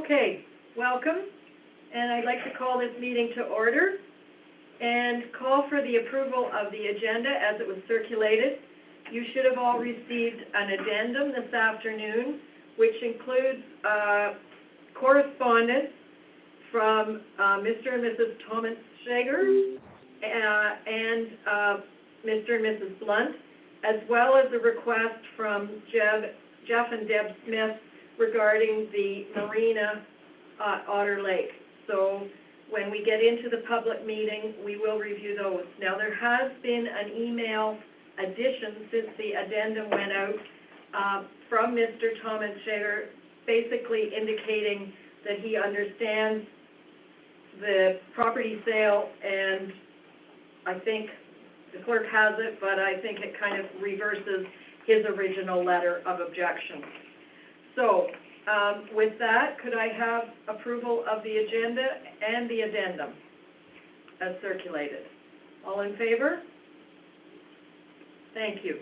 Okay, welcome, and I'd like to call this meeting to order and call for the approval of the agenda as it was circulated. You should have all received an addendum this afternoon, which includes correspondence from Mr. and Mrs. Thomas Shager and Mr. and Mrs. Blunt, as well as a request from Jeff and Deb Smith regarding the marina at Otter Lake. So when we get into the public meeting, we will review those. Now, there has been an email addition since the addendum went out from Mr. Thomas Shager, basically indicating that he understands the property sale, and I think the clerk has it, but I think it kind of reverses his original letter of objection. So, with that, could I have approval of the agenda and the addendum as circulated? All in favor? Thank you.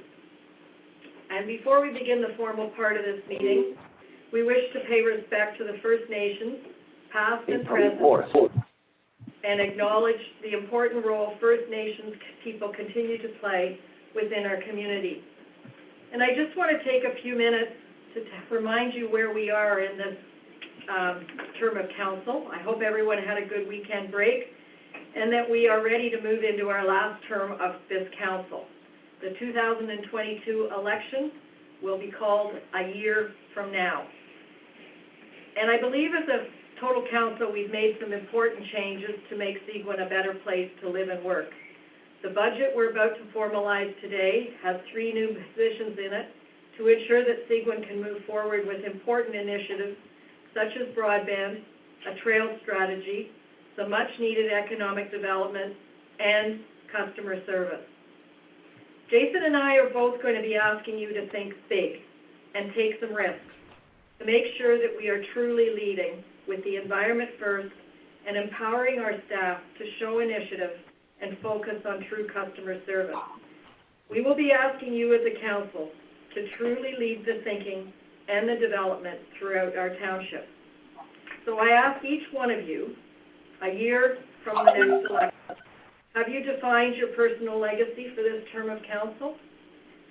And before we begin the formal part of this meeting, we wish to pay respect to the First Nations, past and present, and acknowledge the important role First Nations people continue to play within our community. And I just want to take a few minutes to remind you where we are in this term of council. I hope everyone had a good weekend break and that we are ready to move into our last term of this council. The 2022 election will be called a year from now. And I believe as a total council, we've made some important changes to make Seguin a better place to live and work. The budget we're about to formalize today has 3 new positions in it to ensure that Seguin can move forward with important initiatives such as broadband, a trail strategy, some much-needed economic development, and customer service. Jason and I are both going to be asking you to think big and take some risks to make sure that we are truly leading with the environment first and empowering our staff to show initiative and focus on true customer service. We will be asking you as a council to truly lead the thinking and the development throughout our township. So I ask each one of you, a year from the next election, have you defined your personal legacy for this term of council?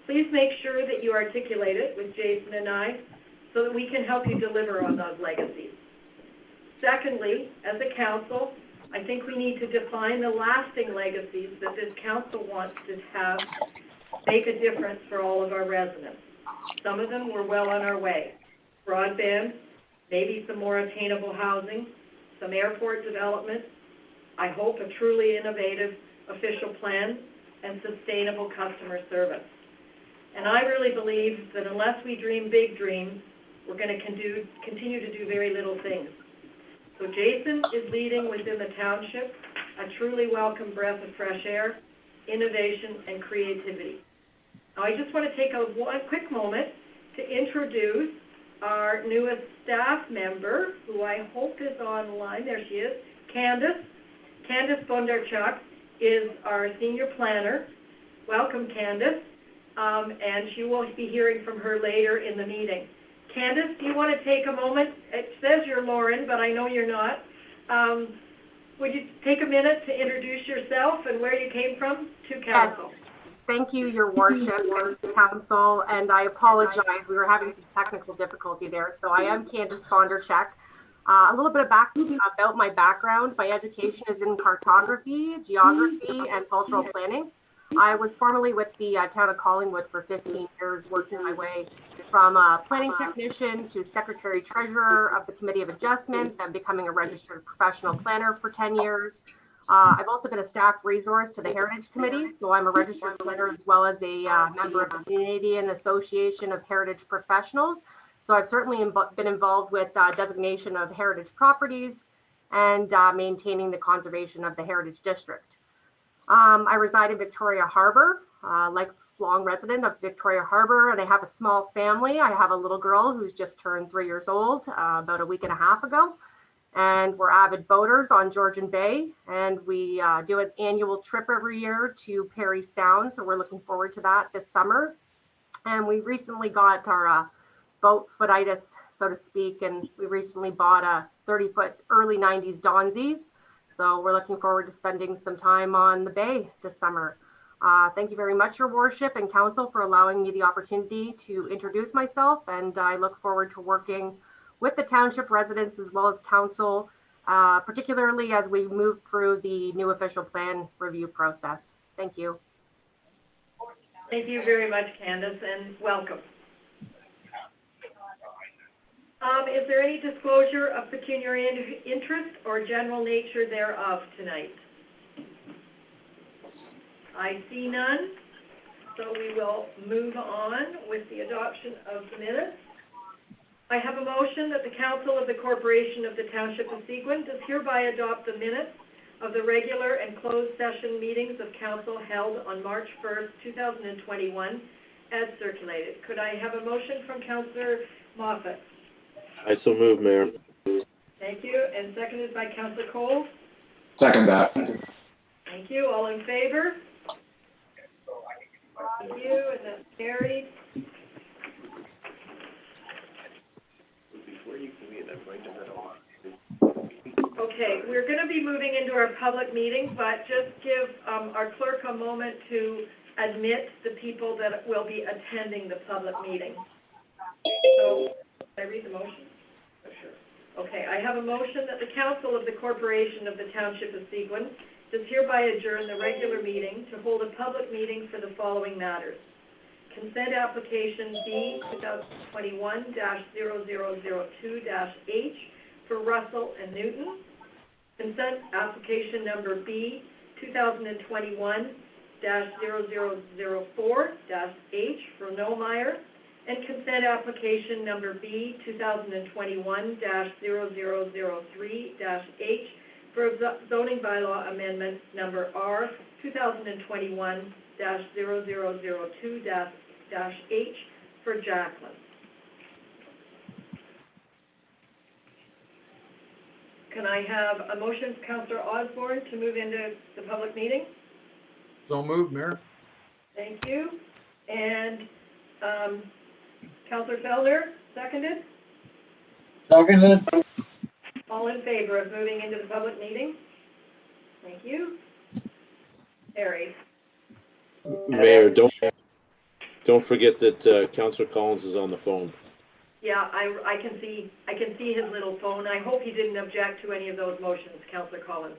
Please make sure that you articulate it with Jason and I so that we can help you deliver on those legacies. Secondly, as a council, I think we need to define the lasting legacies that this council wants to have make a difference for all of our residents. Some of them we're well on our way. Broadband, maybe some more attainable housing, some airport development, I hope a truly innovative official plan, and sustainable customer service. And I really believe that unless we dream big dreams, we're going to continue to do very little things. So Jason is leading within the township a truly welcome breath of fresh air, innovation, and creativity. Now I just want to take a quick moment to introduce our newest staff member, who I hope is online. There she is, Candace. Candace Bondarchuk is our senior planner. Welcome, Candace. And you will be hearing from her later in the meeting. Candace, do you want to take a moment? It says you're Lauren, but I know you're not. Would you take a minute to introduce yourself and where you came from to council? Yes. Thank you, Your Worship, and Council, and I apologize. We were having some technical difficulty there. So I am Candace Bondarchuk. A little bit about my background. My education is in cartography, geography, and cultural planning. I was formerly with the town of Collingwood for 15 years, working my way from a planning technician to secretary treasurer of the Committee of Adjustment, and becoming a registered professional planner for 10 years. I've also been a staff resource to the Heritage Committee, so I'm a registered planner as well as a member of the Canadian Association of Heritage Professionals. So I've certainly been involved with designation of heritage properties and maintaining the conservation of the Heritage District. I reside in Victoria Harbour, lifelong resident of Victoria Harbour, and I have a small family. I have a little girl who's just turned 3 years old about a week and a half ago. And we're avid boaters on Georgian Bay, and we do an annual trip every year to Parry Sound, so we're looking forward to that this summer. And we recently got our boat footitis, so to speak, and we recently bought a 30-foot early 90s Donzi. So we're looking forward to spending some time on the bay this summer. Thank you very much, Your Worship and Council, for allowing me the opportunity to introduce myself, and I look forward to working with the Township residents as well as Council, particularly as we move through the new official plan review process. Thank you. Thank you very much, Candace, and welcome. Is there any disclosure of pecuniary interest or general nature thereof tonight? I see none, so we will move on with the adoption of the minutes. I have a motion that the Council of the Corporation of the Township of Seguin does hereby adopt the minutes of the regular and closed session meetings of Council held on March 1st, 2021, as circulated. Could I have a motion from Councillor Moffat? I so move, Mayor. Thank you, and seconded by Councillor Cole. Second that. Thank you. All in favor? Thank you, and that's carried. Okay, we're going to be moving into our public meeting, but just give our clerk a moment to admit the people that will be attending the public meeting. So, can I read the motion? Oh, sure. Okay, I have a motion that the Council of the Corporation of the Township of Seguin does hereby adjourn the regular meeting to hold a public meeting for the following matters. Consent application B 2021-0002-H for Russell and Newton. Consent application number B 2021-0004-H for Nomeyer. And consent application number B 2021-0003-H for zoning bylaw amendment number R 2021-0002-H for Jacqueline. Can I have a motion, Councillor Osborne, to move into the public meeting? So moved, Mayor. Thank you. And Councillor Fellner, seconded? Seconded. All in favor of moving into the public meeting? Thank you. Carried. Mayor, don't forget that Councillor Collins is on the phone. Yeah, I can see his little phone. I hope he didn't object to any of those motions, Councillor Collins.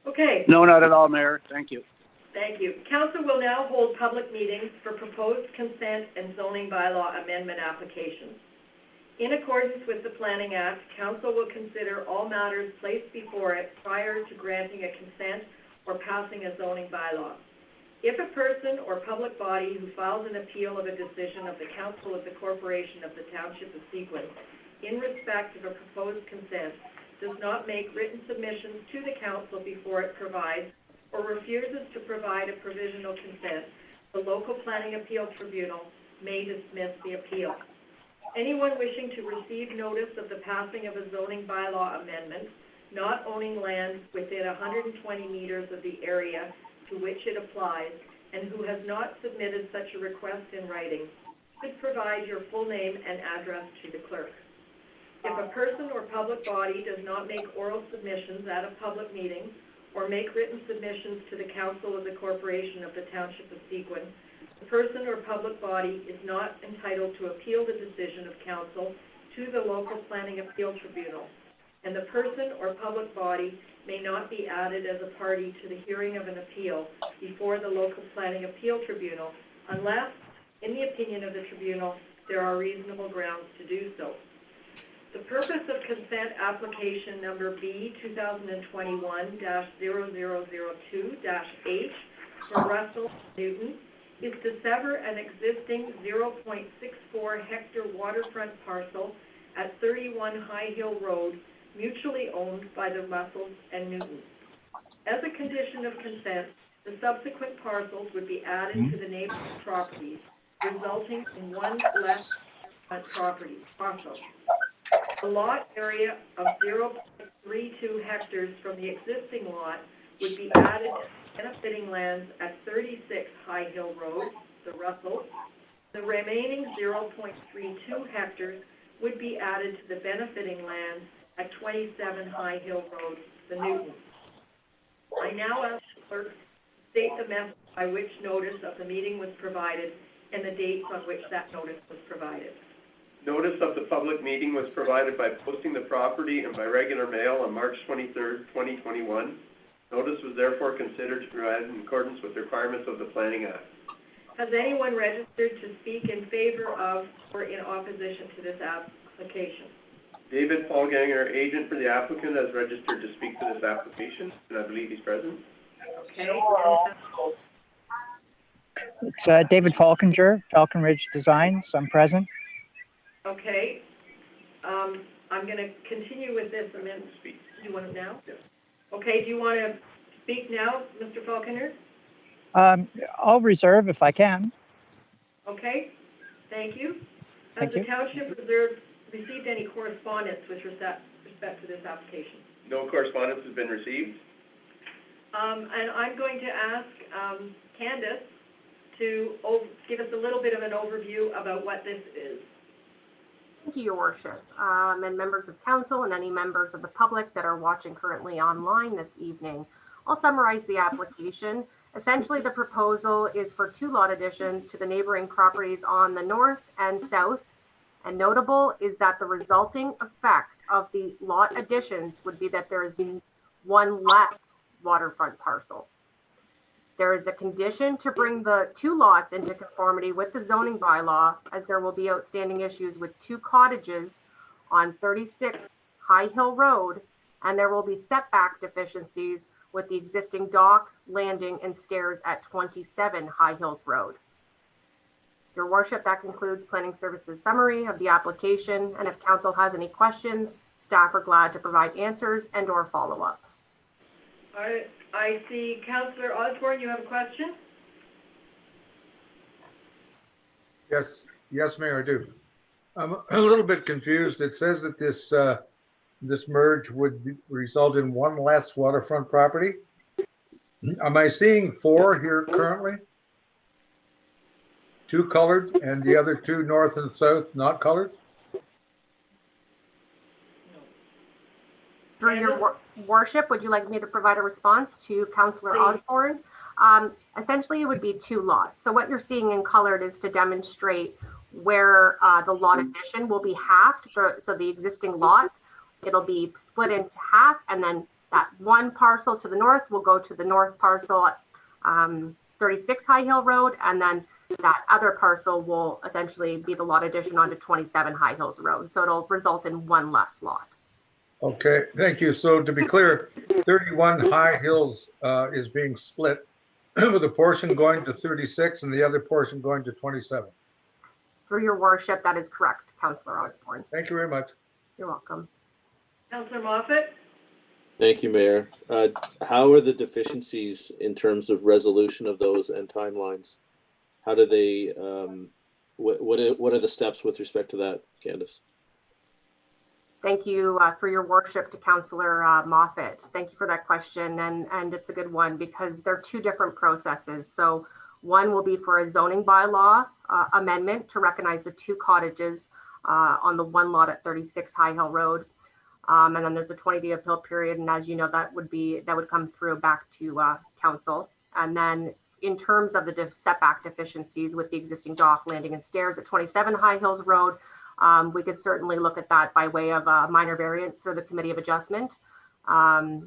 Okay. No, not at all, Mayor. Thank you. Thank you. Council will now hold public meetings for proposed consent and zoning bylaw amendment applications. In accordance with the Planning Act, Council will consider all matters placed before it prior to granting a consent or passing a zoning bylaw. If a person or public body who files an appeal of a decision of the Council of the Corporation of the Township of Seguin in respect of a proposed consent does not make written submissions to the Council before it provides or refuses to provide a provisional consent, the local planning appeal tribunal may dismiss the appeal. Anyone wishing to receive notice of the passing of a zoning bylaw amendment, not owning land within 120 meters of the area to which it applies, and who has not submitted such a request in writing, should provide your full name and address to the clerk. If a person or public body does not make oral submissions at a public meeting, or make written submissions to the Council of the Corporation of the Township of Seguin, the person or public body is not entitled to appeal the decision of Council to the local planning appeal tribunal, and the person or public body may not be added as a party to the hearing of an appeal before the local planning appeal tribunal unless, in the opinion of the tribunal, there are reasonable grounds to do so. The purpose of consent application number B 2021-0002-H for Russell Newton is to sever an existing 0.64 hectare waterfront parcel at 31 High Hill Road, mutually owned by the Russells and Newtons. As a condition of consent, the subsequent parcels would be added to the neighboring properties, resulting in one less parcel. The lot area of 0.32 hectares from the existing lot would be added to benefiting lands at 36 High Hill Road, the Russells, The remaining 0.32 hectares would be added to the benefiting land at 27 High Hill Road, the Newton. I now ask the clerk to state the method by which notice of the meeting was provided and the dates on which that notice was provided. Notice of the public meeting was provided by posting the property and by regular mail on March 23rd, 2021. Notice was therefore considered to be provided in accordance with the requirements of the Planning Act. Has anyone registered to speak in favor of or in opposition to this application? David Paulganger, agent for the applicant, has registered to speak to this application, and I believe he's present. Okay. It's David Falconger, Falcon Ridge Designs. I'm present. Okay. I'm going to continue with this and then speak. Do you want to now? Yes. Okay. Do you want to speak now, Mr. Falconer? I'll reserve if I can. Okay. Thank you. Has Thank the you. township received any correspondence with respect to this application? No correspondence has been received. And I'm going to ask Candace to give us a little bit of an overview about what this is. Thank you, Your Worship, and members of council and any members of the public that are watching currently online this evening. I'll summarize the application. Essentially, the proposal is for 2 lot additions to the neighboring properties on the north and south. And notable is that the resulting effect of the lot additions would be that there is 1 less waterfront parcel. There is a condition to bring the 2 lots into conformity with the zoning bylaw, as there will be outstanding issues with 2 cottages on 36 High Hill Road, and there will be setback deficiencies with the existing dock, landing, and stairs at 27 High Hills Road. Your Worship, that concludes Planning Services summary of the application, and if council has any questions, staff are glad to provide answers and or follow-up. All right. I see Councillor Osborne, you have a question? Yes, Mayor, I do. I'm a little bit confused. It says that this merge would result in 1 less waterfront property. Am I seeing 4 here currently? 2 colored and the other 2 north and south not colored? Through your worship, would you like me to provide a response to Councillor Please. Osborne? Essentially, it would be 2 lots. So what you're seeing in colored is to demonstrate where the lot addition will be halved. So the existing lot, it'll be split into half, and then that 1 parcel to the north will go to the north parcel at 36 High Hill Road, and then that other parcel will essentially be the lot addition onto 27 High Hills Road. So it'll result in 1 less lot. Okay, thank you. So to be clear, 31 High Hills is being split with a portion going to 36 and the other portion going to 27. Through your worship, that is correct, Councillor Osborne. Thank you very much. You're welcome. Councillor Moffat? Thank you, Mayor. How are the deficiencies in terms of resolution of those and timelines? How do they, what are the steps with respect to that, Candace? Thank you for your worship to Councillor Moffat. Thank you for that question, and it's a good one because they're 2 different processes. So one will be for a zoning bylaw amendment to recognize the 2 cottages on the 1 lot at 36 High Hill Road. And then there's a 20-day appeal period, and as you know, that would come through back to council. And then in terms of the setback deficiencies with the existing dock, landing, and stairs at 27 High Hills Road, we could certainly look at that by way of a minor variance through the Committee of Adjustment.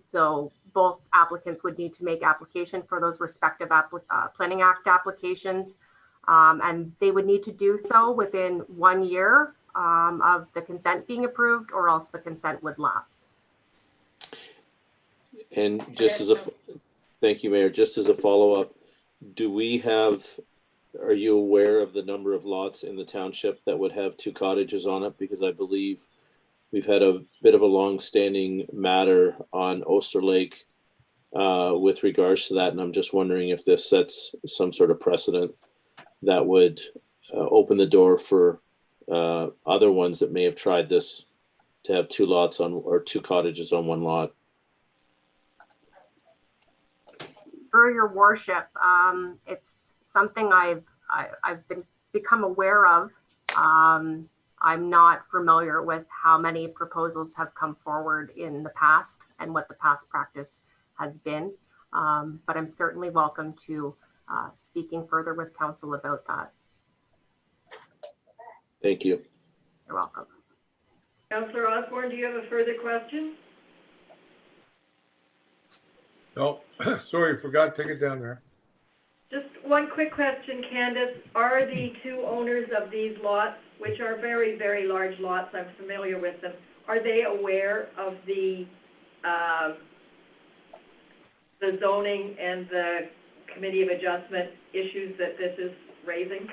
So both applicants would need to make application for those respective Planning Act applications, and they would need to do so within 1 year of the consent being approved, or else the consent would lapse. And just as a, thank you, Mayor, just as a follow-up, are you aware of the number of lots in the township that would have 2 cottages on it? Because I believe we've had a bit of a long-standing matter on Oster Lake with regards to that. And I'm just wondering if this sets some sort of precedent that would open the door for other ones that may have tried this to have 2 lots on, or 2 cottages on 1 lot. For your worship, it's something I've been become aware of. I'm not familiar with how many proposals have come forward in the past and what the past practice has been, but I'm certainly welcome to speaking further with council about that. Thank you. You're welcome. Councillor Osborne, do you have a further question? No, sorry, forgot to take it down there. Just one quick question, Candace. Are the two owners of these lots, which are very, very large lots, I'm familiar with them, are they aware of the zoning and the Committee of Adjustment issues that this is raising?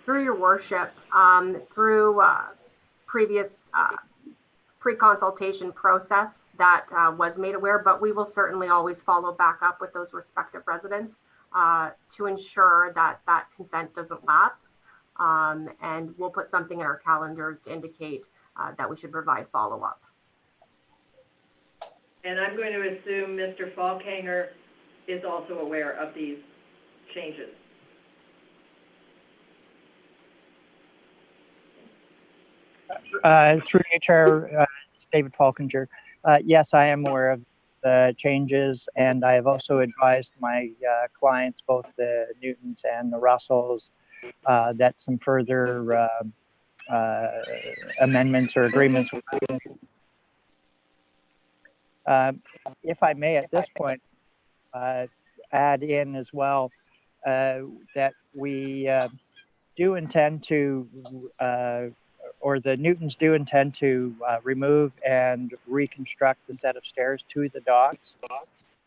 Through your worship, through previous pre-consultation process that was made aware, but we will certainly always follow back up with those respective residents to ensure that that consent doesn't lapse. And we'll put something in our calendars to indicate that we should provide follow-up. And I'm going to assume Mr. Falkhanger is also aware of these changes. Through your chair, David Falconger. Yes, I am aware of the changes, and I have also advised my clients, both the Newtons and the Russells, that some further amendments or agreements. If I may, at this point, add in as well that we do intend to or the Newtons do intend to remove and reconstruct the set of stairs to the docks.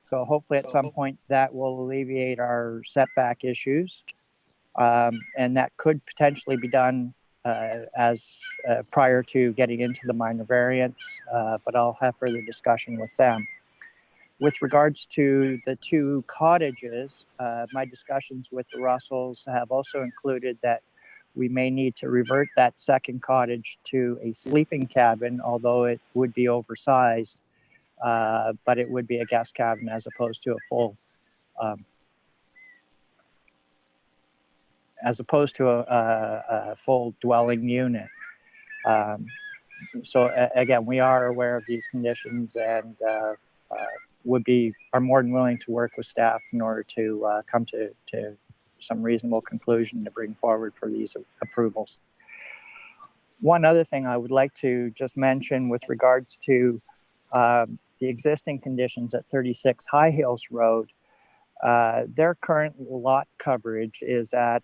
So hopefully at some point that will alleviate our setback issues. And that could potentially be done as prior to getting into the minor variance, but I'll have further discussion with them. With regards to the two cottages, my discussions with the Russells have also included that we may need to revert that second cottage to a sleeping cabin, although it would be oversized, but it would be a guest cabin as opposed to a full, full dwelling unit. So again, we are aware of these conditions and are more than willing to work with staff in order to come to some reasonable conclusion to bring forward for these approvals. One other thing I would like to just mention with regards to the existing conditions at 36 High Hills Road, their current lot coverage is at,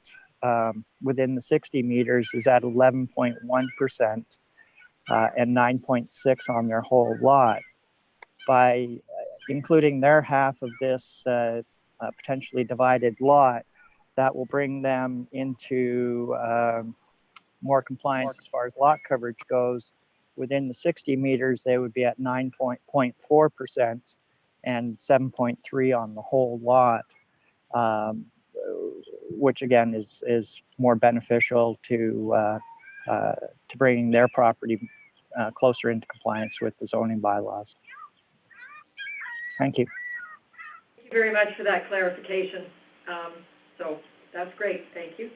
within the 60 meters, is at 11.1% and 9.6 on their whole lot. By including their half of this potentially divided lot, that will bring them into more compliance as far as lot coverage goes. Within the 60 meters, they would be at 9.4% and 7.3 on the whole lot, which again is more beneficial to bringing their property closer into compliance with the zoning bylaws. Thank you. Thank you very much for that clarification. So that's great. Thank you.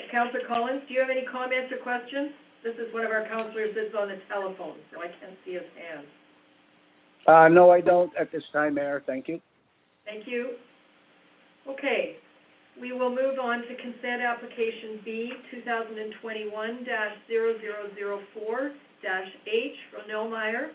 Councillor Collins, do you have any comments or questions? This is one of our councillors that's on the telephone, so I can't see his hand. No, I don't at this time, Mayor. Thank you. Thank you. Okay, we will move on to consent application B 2021-0004-H for Nellmeyer.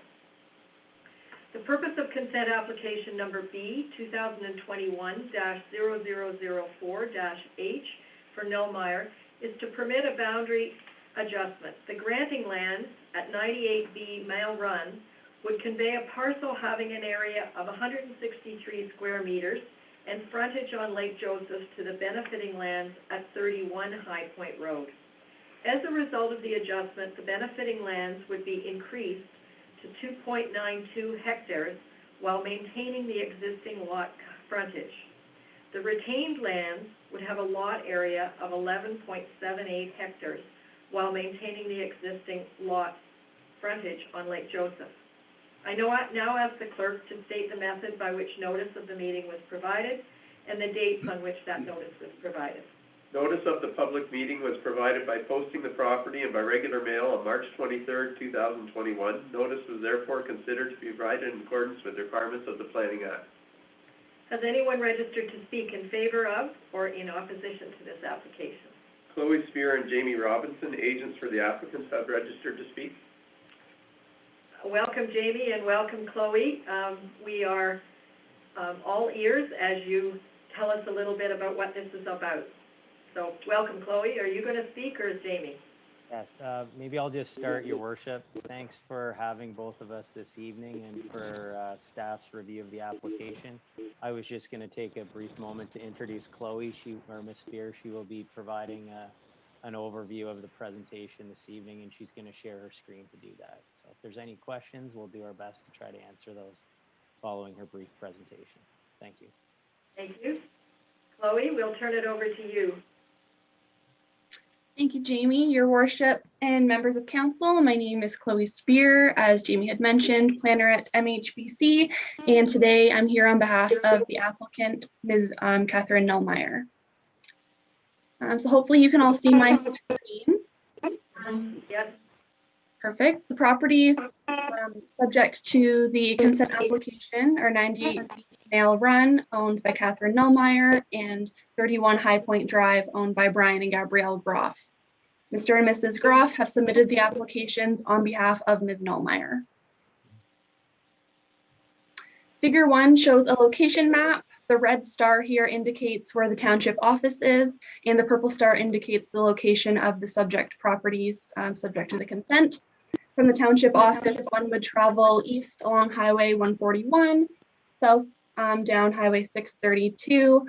The purpose of consent application number B 2021-0004-H for Nellmeyer is to permit a boundary adjustment. The granting land at 98B Mail Run would convey a parcel having an area of 163 square meters and frontage on Lake Joseph to the benefiting lands at 31 High Point Road. As a result of the adjustment, the benefiting lands would be increased to 2.92 hectares while maintaining the existing lot frontage. The retained lands would have a lot area of 11.78 hectares while maintaining the existing lot frontage on Lake Joseph. I now ask the clerk to state the method by which notice of the meeting was provided and the dates on which that notice was provided. Notice of the public meeting was provided by posting the property and by regular mail on March 23rd, 2021. Notice was therefore considered to be provided in accordance with the requirements of the Planning Act. Has anyone registered to speak in favor of or in opposition to this application? Chloe Spear and Jamie Robinson, agents for the applicants, have registered to speak. Welcome, Jamie, and welcome, Chloe. We are all ears as you tell us a little bit about what this is about. So, welcome, Chloe. Are you going to speak, or is Jamie? Yes, maybe I'll just start, Your Worship. Thanks for having both of us this evening and for staff's review of the application. I was just going to take a brief moment to introduce Chloe, Ms. Spear. She will be providing an overview of the presentation this evening, and she's going to share her screen to do that. So if there's any questions, we'll do our best to try to answer those following her brief presentation. Thank you. Thank you. Chloe, we'll turn it over to you. Thank you, Jamie, Your Worship, and members of council. My name is Chloe Spear, as Jamie had mentioned, planner at MHBC, and today I'm here on behalf of the applicant, Ms. Catherine Nellmeyer. So hopefully you can all see my screen. Yes. Perfect. The properties subject to the consent application are 98 Mail Run, owned by Catherine Nellmeyer, and 31 High Point Drive, owned by Brian and Gabrielle Groff. Mr. and Mrs. Groff have submitted the applications on behalf of Ms. Nellmeyer. Figure 1 shows a location map. The red star here indicates where the township office is, and the purple star indicates the location of the subject properties subject to the consent. From the township office, one would travel east along Highway 141, south down Highway 632,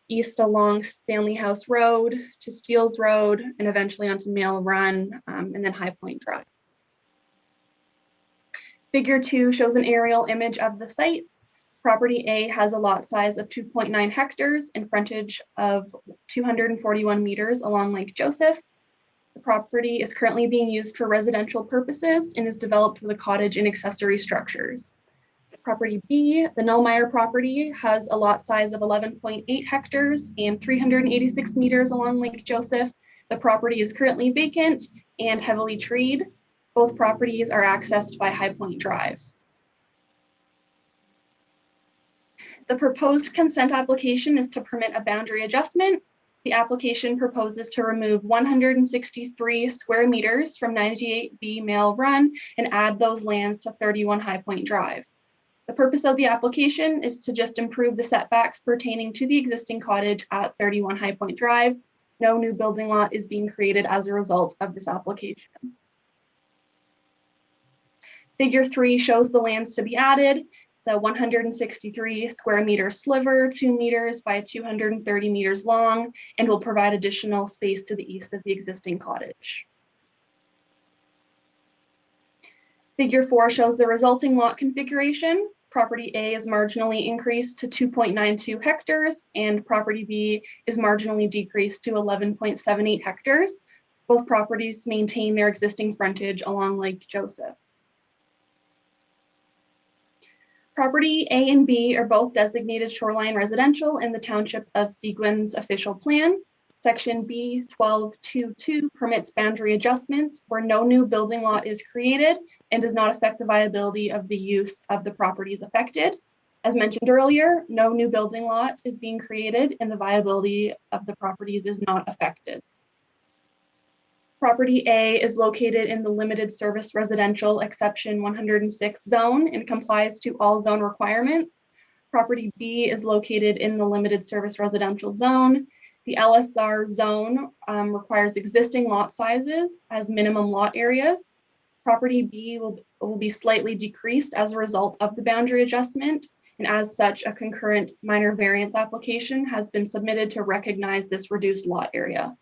east along Stanley House Road to Steeles Road, and eventually onto Mail Run, and then High Point Drive. Figure 2 shows an aerial image of the sites. Property A has a lot size of 2.9 hectares and frontage of 241 meters along Lake Joseph. The property is currently being used for residential purposes and is developed with a cottage and accessory structures. Property B, the Nellmeyer property, has a lot size of 11.8 hectares and 386 meters along Lake Joseph. The property is currently vacant and heavily treed. Both properties are accessed by High Point Drive. The proposed consent application is to permit a boundary adjustment. The application proposes to remove 163 square meters from 98B Mail Run and add those lands to 31 High Point Drive. The purpose of the application is to just improve the setbacks pertaining to the existing cottage at 31 High Point Drive. No new building lot is being created as a result of this application. Figure 3 shows the lands to be added. It's a 163 square meter sliver, 2 meters by 230 meters long, and will provide additional space to the east of the existing cottage. Figure 4 shows the resulting lot configuration. Property A is marginally increased to 2.92 hectares, and property B is marginally decreased to 11.78 hectares. Both properties maintain their existing frontage along Lake Joseph. Property A and B are both designated shoreline residential in the Township of Seguin's official plan. Section B1222 permits boundary adjustments where no new building lot is created and does not affect the viability of the use of the properties affected. As mentioned earlier, no new building lot is being created and the viability of the properties is not affected. Property A is located in the limited service residential exception 106 zone and complies to all zone requirements. Property B is located in the limited service residential zone. The LSR zone requires existing lot sizes as minimum lot areas. Property B will be slightly decreased as a result of the boundary adjustment, and as such, a concurrent minor variance application has been submitted to recognize this reduced lot area.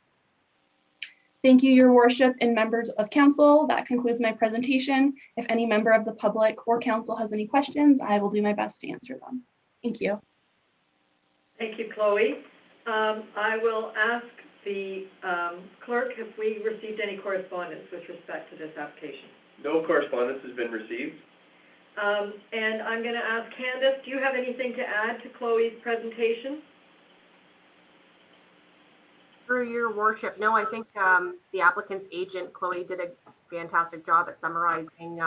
Thank you, Your Worship and members of council. That concludes my presentation. If any member of the public or council has any questions, I will do my best to answer them. Thank you. Thank you, Chloe. I will ask the clerk if we received any correspondence with respect to this application. No correspondence has been received. And I'm going to ask Candace, do you have anything to add to Chloe's presentation? Through your worship, no, I think the applicant's agent, Chloe, did a fantastic job at summarizing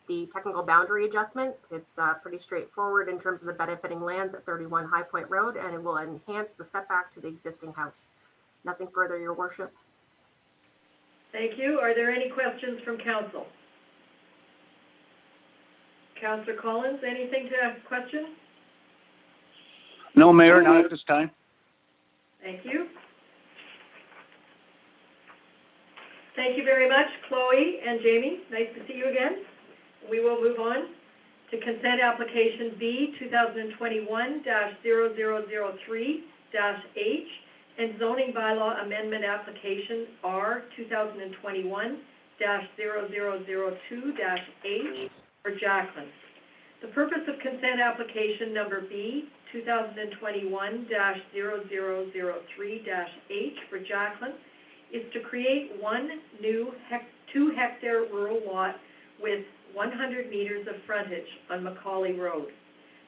the technical boundary adjustment. It's pretty straightforward in terms of the benefiting lands at 31 High Point Road, and it will enhance the setback to the existing house. Nothing further, your worship. Thank you. Are there any questions from council? Councillor Collins, anything to question? No, Mayor, not at this time. Thank you. Thank you very much, Chloe and Jamie. Nice to see you again. We will move on to consent application B 2021-0003-H and zoning bylaw amendment application R 2021-0002-H for Jacqueline. The purpose of consent application number B 2021-0003-H for Jacqueline is to create one new 2-hectare rural lot with 100 meters of frontage on Macaulay Road.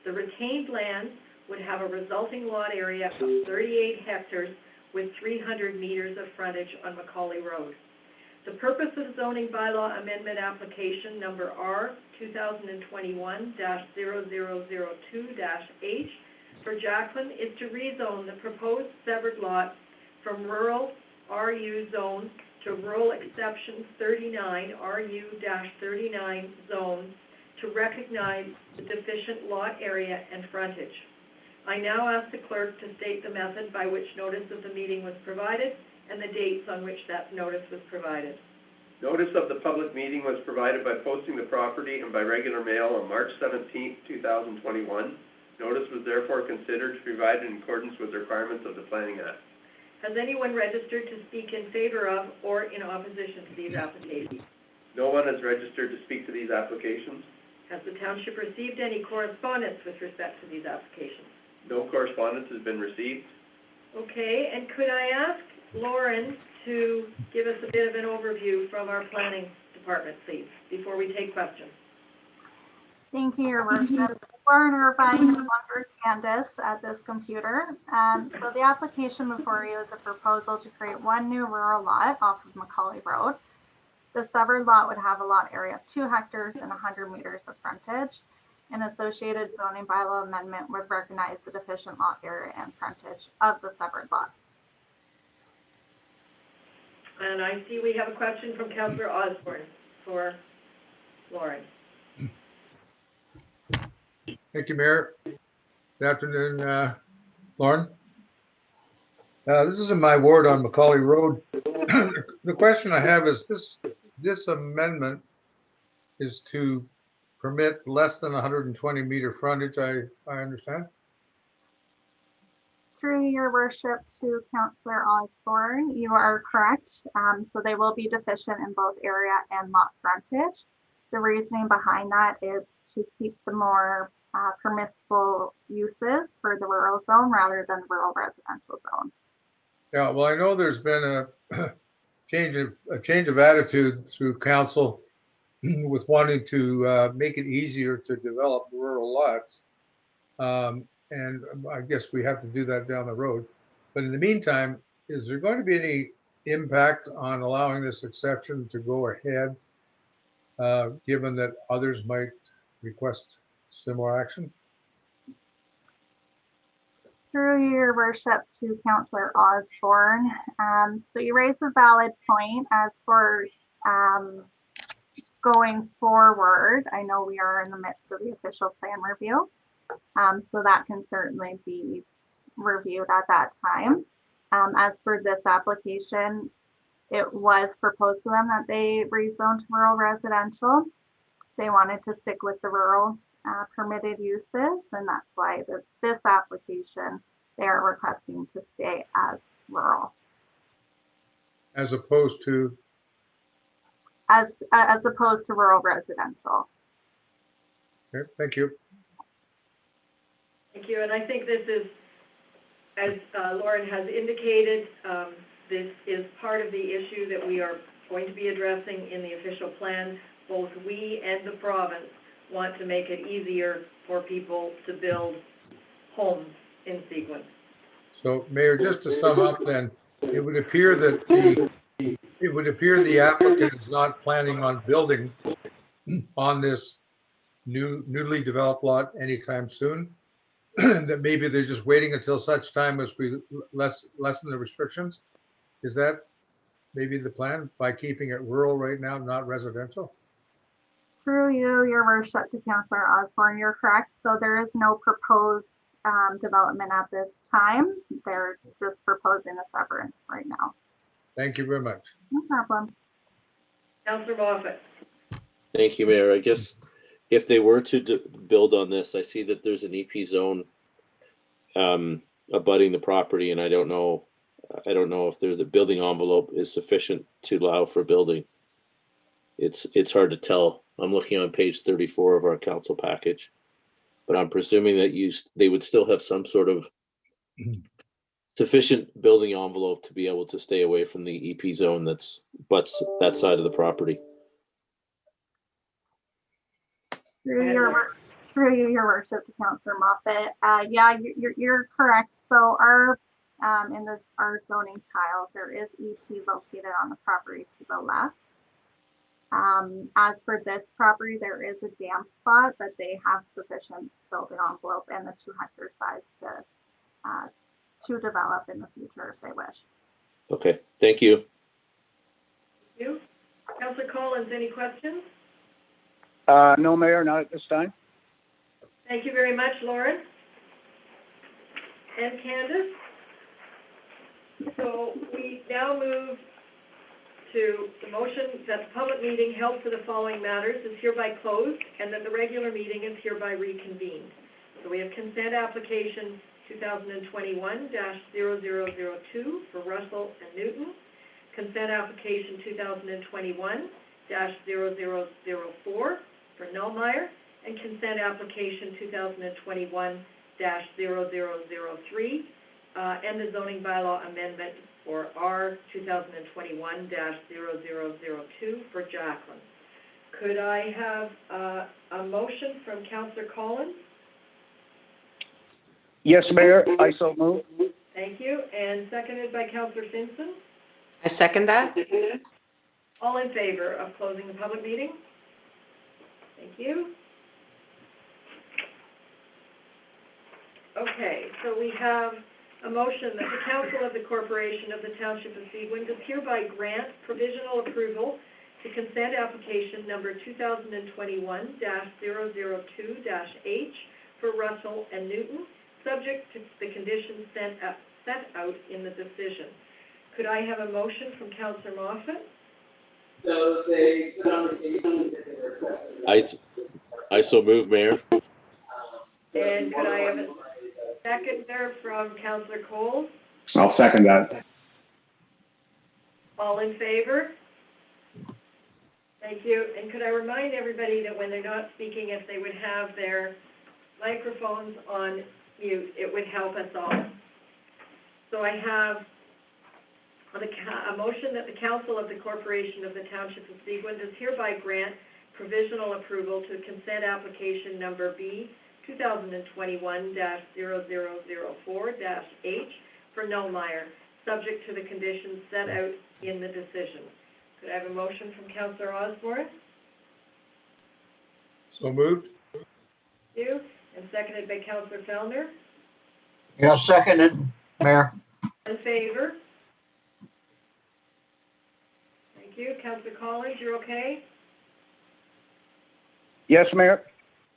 The retained land would have a resulting lot area of 38 hectares with 300 meters of frontage on Macaulay Road. The purpose of zoning bylaw amendment application number R 2021-0002-H for Jacqueline is to rezone the proposed severed lot from rural RU zone to rural exception 39 RU-39 zone to recognize the deficient lot area and frontage. I now ask the clerk to state the method by which notice of the meeting was provided and the dates on which that notice was provided. Notice of the public meeting was provided by posting the property and by regular mail on March 17, 2021. Notice was therefore considered to be provided in accordance with the requirements of the Planning Act. Has anyone registered to speak in favor of or in opposition to these applications? No one has registered to speak to these applications. Has the township received any correspondence with respect to these applications? No correspondence has been received. Okay, and could I ask Lauren to give us a bit of an overview from our planning department, please, before we take questions? Thank you, Your Worship. Lauren Irvine, no longer Candace at this computer. So the application before you is a proposal to create one new rural lot off of Macaulay Road. The severed lot would have a lot area of 2 hectares and 100 meters of frontage. An associated zoning bylaw amendment would recognize the deficient lot area and frontage of the severed lot. And I see we have a question from Councillor Osborne for Lauren. Thank you, Mayor. Good afternoon, Lauren. This is in my ward on Macaulay Road. The question I have is this amendment is to permit less than 120 meter frontage, I understand? Through your worship to Councillor Osborne, you are correct. So they will be deficient in both area and lot frontage. The reasoning behind that is to keep the more permissible uses for the rural zone rather than the rural residential zone. Yeah, well, I know there's been a change of attitude through council with wanting to make it easier to develop rural lots. And I guess we have to do that down the road. But in the meantime, is there going to be any impact on allowing this exception to go ahead, given that others might request similar action? Through your worship to Councillor Osborne, so you raised a valid point. As for going forward, I know we are in the midst of the official plan review, so that can certainly be reviewed at that time. As for this application, it was proposed to them that they rezone to rural residential. They wanted to stick with the rural permitted uses, and that's why this application they are requesting to stay as rural, As opposed to rural residential. Okay, thank you. Thank you, and I think this is, as Lauren has indicated, this is part of the issue that we are going to be addressing in the official plan. Both we and the province want to make it easier for people to build homes in Seguin. So Mayor, just to sum up then, it would appear that the applicant is not planning on building on this newly developed lot anytime soon. That maybe they're just waiting until such time as we lessen the restrictions. Is that maybe the plan, by keeping it rural right now, not residential? Through you, your worship, to Councillor Osborne, you're correct. So there is no proposed development at this time. They're just proposing a severance right now. Thank you very much. No problem. Councillor Moffat. Thank you, Mayor. I guess if they were to build on this, I see that there's an EP zone abutting the property, and I don't know if the building envelope is sufficient to allow for building. It's hard to tell. I'm looking on page 34 of our council package, but I'm presuming that they would still have some sort of sufficient building envelope to be able to stay away from the EP zone that's butts that side of the property. Through you, your worship, to Councillor Moffat. Yeah, you're correct. So our our zoning tiles, there is EP located on the property to the left. As for this property, there is a damp spot, but they have sufficient building envelope and the 2 hectare size to develop in the future if they wish. Okay, thank you. Thank you. Councillor Collins, any questions? No, Mayor, not at this time. Thank you very much, Lauren. And Candace? So we now move to the motion that the public meeting held for the following matters is hereby closed and that the regular meeting is hereby reconvened. So we have consent application 2021-0002 for Russell and Newton, consent application 2021-0004 for Nullmeyer, and consent application 2021-0003 and the zoning bylaw amendment for R 2021-0002 for Jacqueline. Could I have a motion from Councillor Collins? Yes, Mayor, I so move. Thank you. And seconded by Councillor Simpson. I second that. All in favor of closing the public meeting? Thank you. Okay, so we have a motion that the Council of the Corporation of the Township of Seguin does hereby grant provisional approval to consent application number 2021-002-H for Russell and Newton, subject to the conditions set out in the decision. Could I have a motion from Councillor Moffat? So they put on the I so move, Mayor. And could I have a second there from Councillor Coles? I'll second that. All in favor? Thank you. And could I remind everybody that when they're not speaking, if they would have their microphones on mute, it would help us all. So I have a motion that the Council of the Corporation of the Township of Seguin does hereby grant provisional approval to consent application number B 2021-0004-H for Nullmeyer, subject to the conditions set out in the decision. Could I have a motion from Councillor Osborne? So moved. Thank you. And seconded by Councillor Fellner. Yeah, seconded, Mayor. In favor? Thank you. Councillor Collins, you're okay? Yes, Mayor.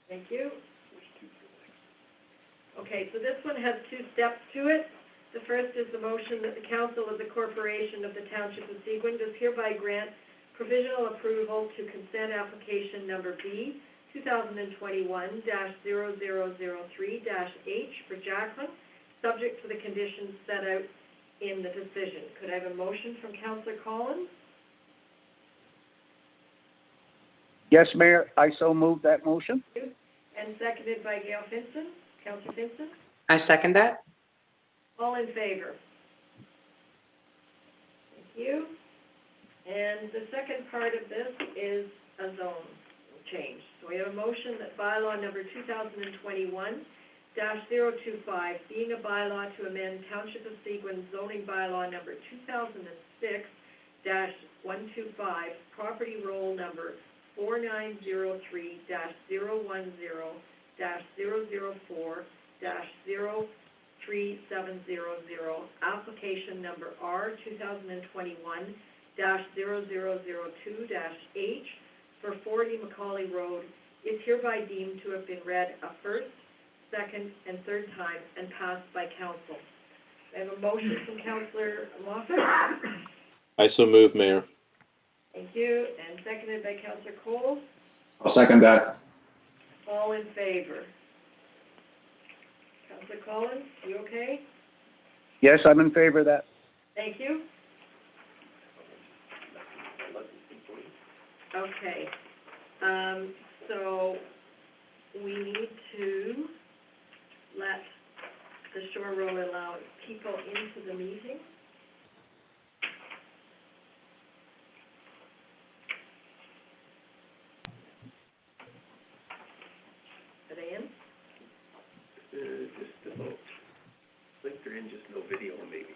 Thank you. Okay, so this one has 2 steps to it. The first is the motion that the Council of the Corporation of the Township of Seguin does hereby grant provisional approval to consent application number B 2021-0003-H for Jacqueline, subject to the conditions set out in the decision. Could I have a motion from Councillor Collins? Yes, Mayor, I so move that motion. And seconded by Gail Finson. Councillor Finson? I second that. All in favor? Thank you. And the second part of this is a zone. changed. So we have a motion that bylaw number 2021-025, being a bylaw to amend Township of Seguin zoning bylaw number 2006-125, property roll number 4903-010-004-03700, application number R 2021-0002-H for 40 Macaulay Road is hereby deemed to have been read a first, second, and third time and passed by council. I have a motion from Councillor Moffat. I so move, Mayor. Thank you, and seconded by Councillor Cole. I'll second that. All in favor? Councillor Collins, you okay? Yes, I'm in favor of that. Thank you. Okay, so we need to let the Shore Road Allowance people into the meeting. Are they in? Just about, I think they're in, just no video maybe.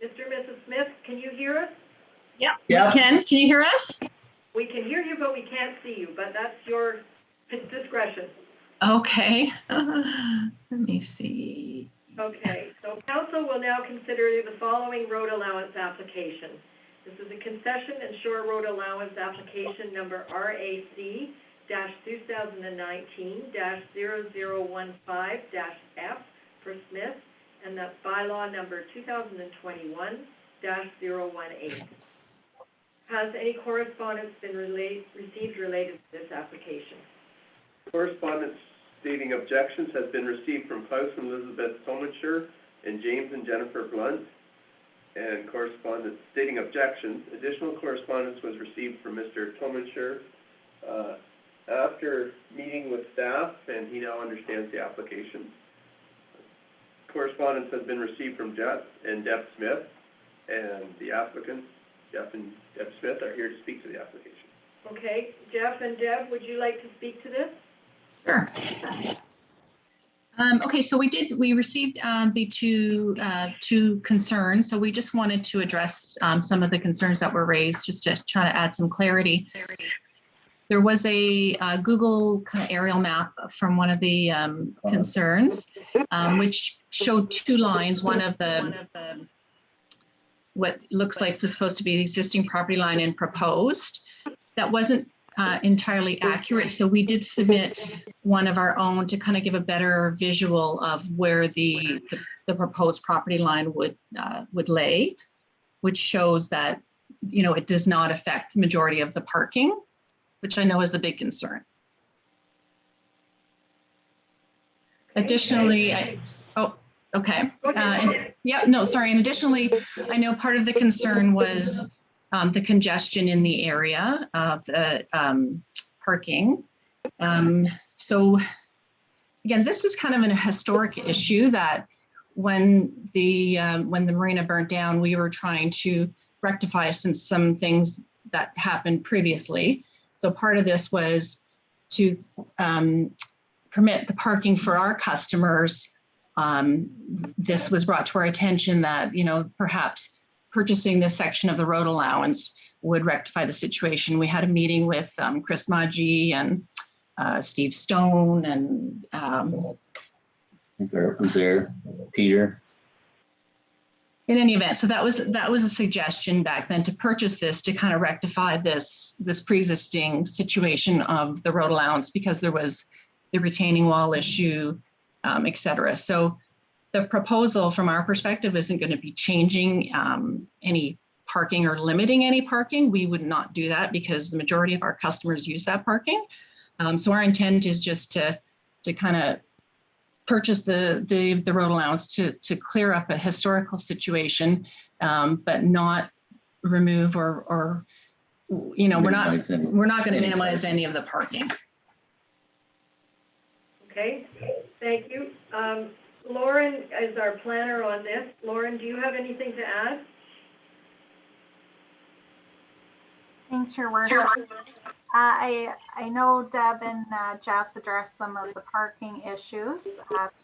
Mr. and Mrs. Smith, can you hear us? Yeah, we can. Can you hear us? We can hear you, but we can't see you, but that's your discretion. Okay. Let me see. Okay, so council will now consider the following road allowance application. This is a concession and shore road allowance application number RAC-2019-0015-F for Smith, and that's bylaw number 2021-018. Has any correspondence been received related to this application? Correspondence stating objections has been received from Klaus and Elizabeth Tomenshire and James and Jennifer Blunt. And correspondence stating objections. Additional correspondence was received from Mr. Tomenshire after meeting with staff, and he now understands the application. Correspondence has been received from Jeff and Deb Smith, and the applicants, Jeff and Deb Smith, are here to speak to the application. Okay, Jeff and Deb, would you like to speak to this? Sure. Okay, so we received the two concerns. So we just wanted to address some of the concerns that were raised, just to try to add some clarity. There was a Google kind of aerial map from one of the concerns, which showed two lines. One of the what looks like was supposed to be the existing property line and proposed. That wasn't entirely accurate, so we did submit one of our own to kind of give a better visual of where the proposed property line would lay, which shows that, you know, it does not affect the majority of the parking, which I know is a big concern. Additionally, and additionally, I know part of the concern was the congestion in the area of the parking. So again, this is kind of a historic issue that when the marina burnt down, we were trying to rectify some things that happened previously. So part of this was to permit the parking for our customers. This was brought to our attention that, you know, perhaps purchasing this section of the road allowance would rectify the situation. We had a meeting with Chris Maggi and Steve Stone and was there Peter? In any event, so that was a suggestion back then to purchase this to kind of rectify this pre-existing situation of the road allowance, because there was the retaining wall issue, et cetera. So the proposal from our perspective isn't going to be changing any parking or limiting any parking. We would not do that because the majority of our customers use that parking. So our intent is just to kind of purchase the road allowance to clear up a historical situation, but not remove or you know, we're not going to minimize any of the parking. Okay, thank you. Lauren is our planner on this. Lauren, do you have anything to add? Thanks, Your Worship. I know Deb and Jeff addressed some of the parking issues.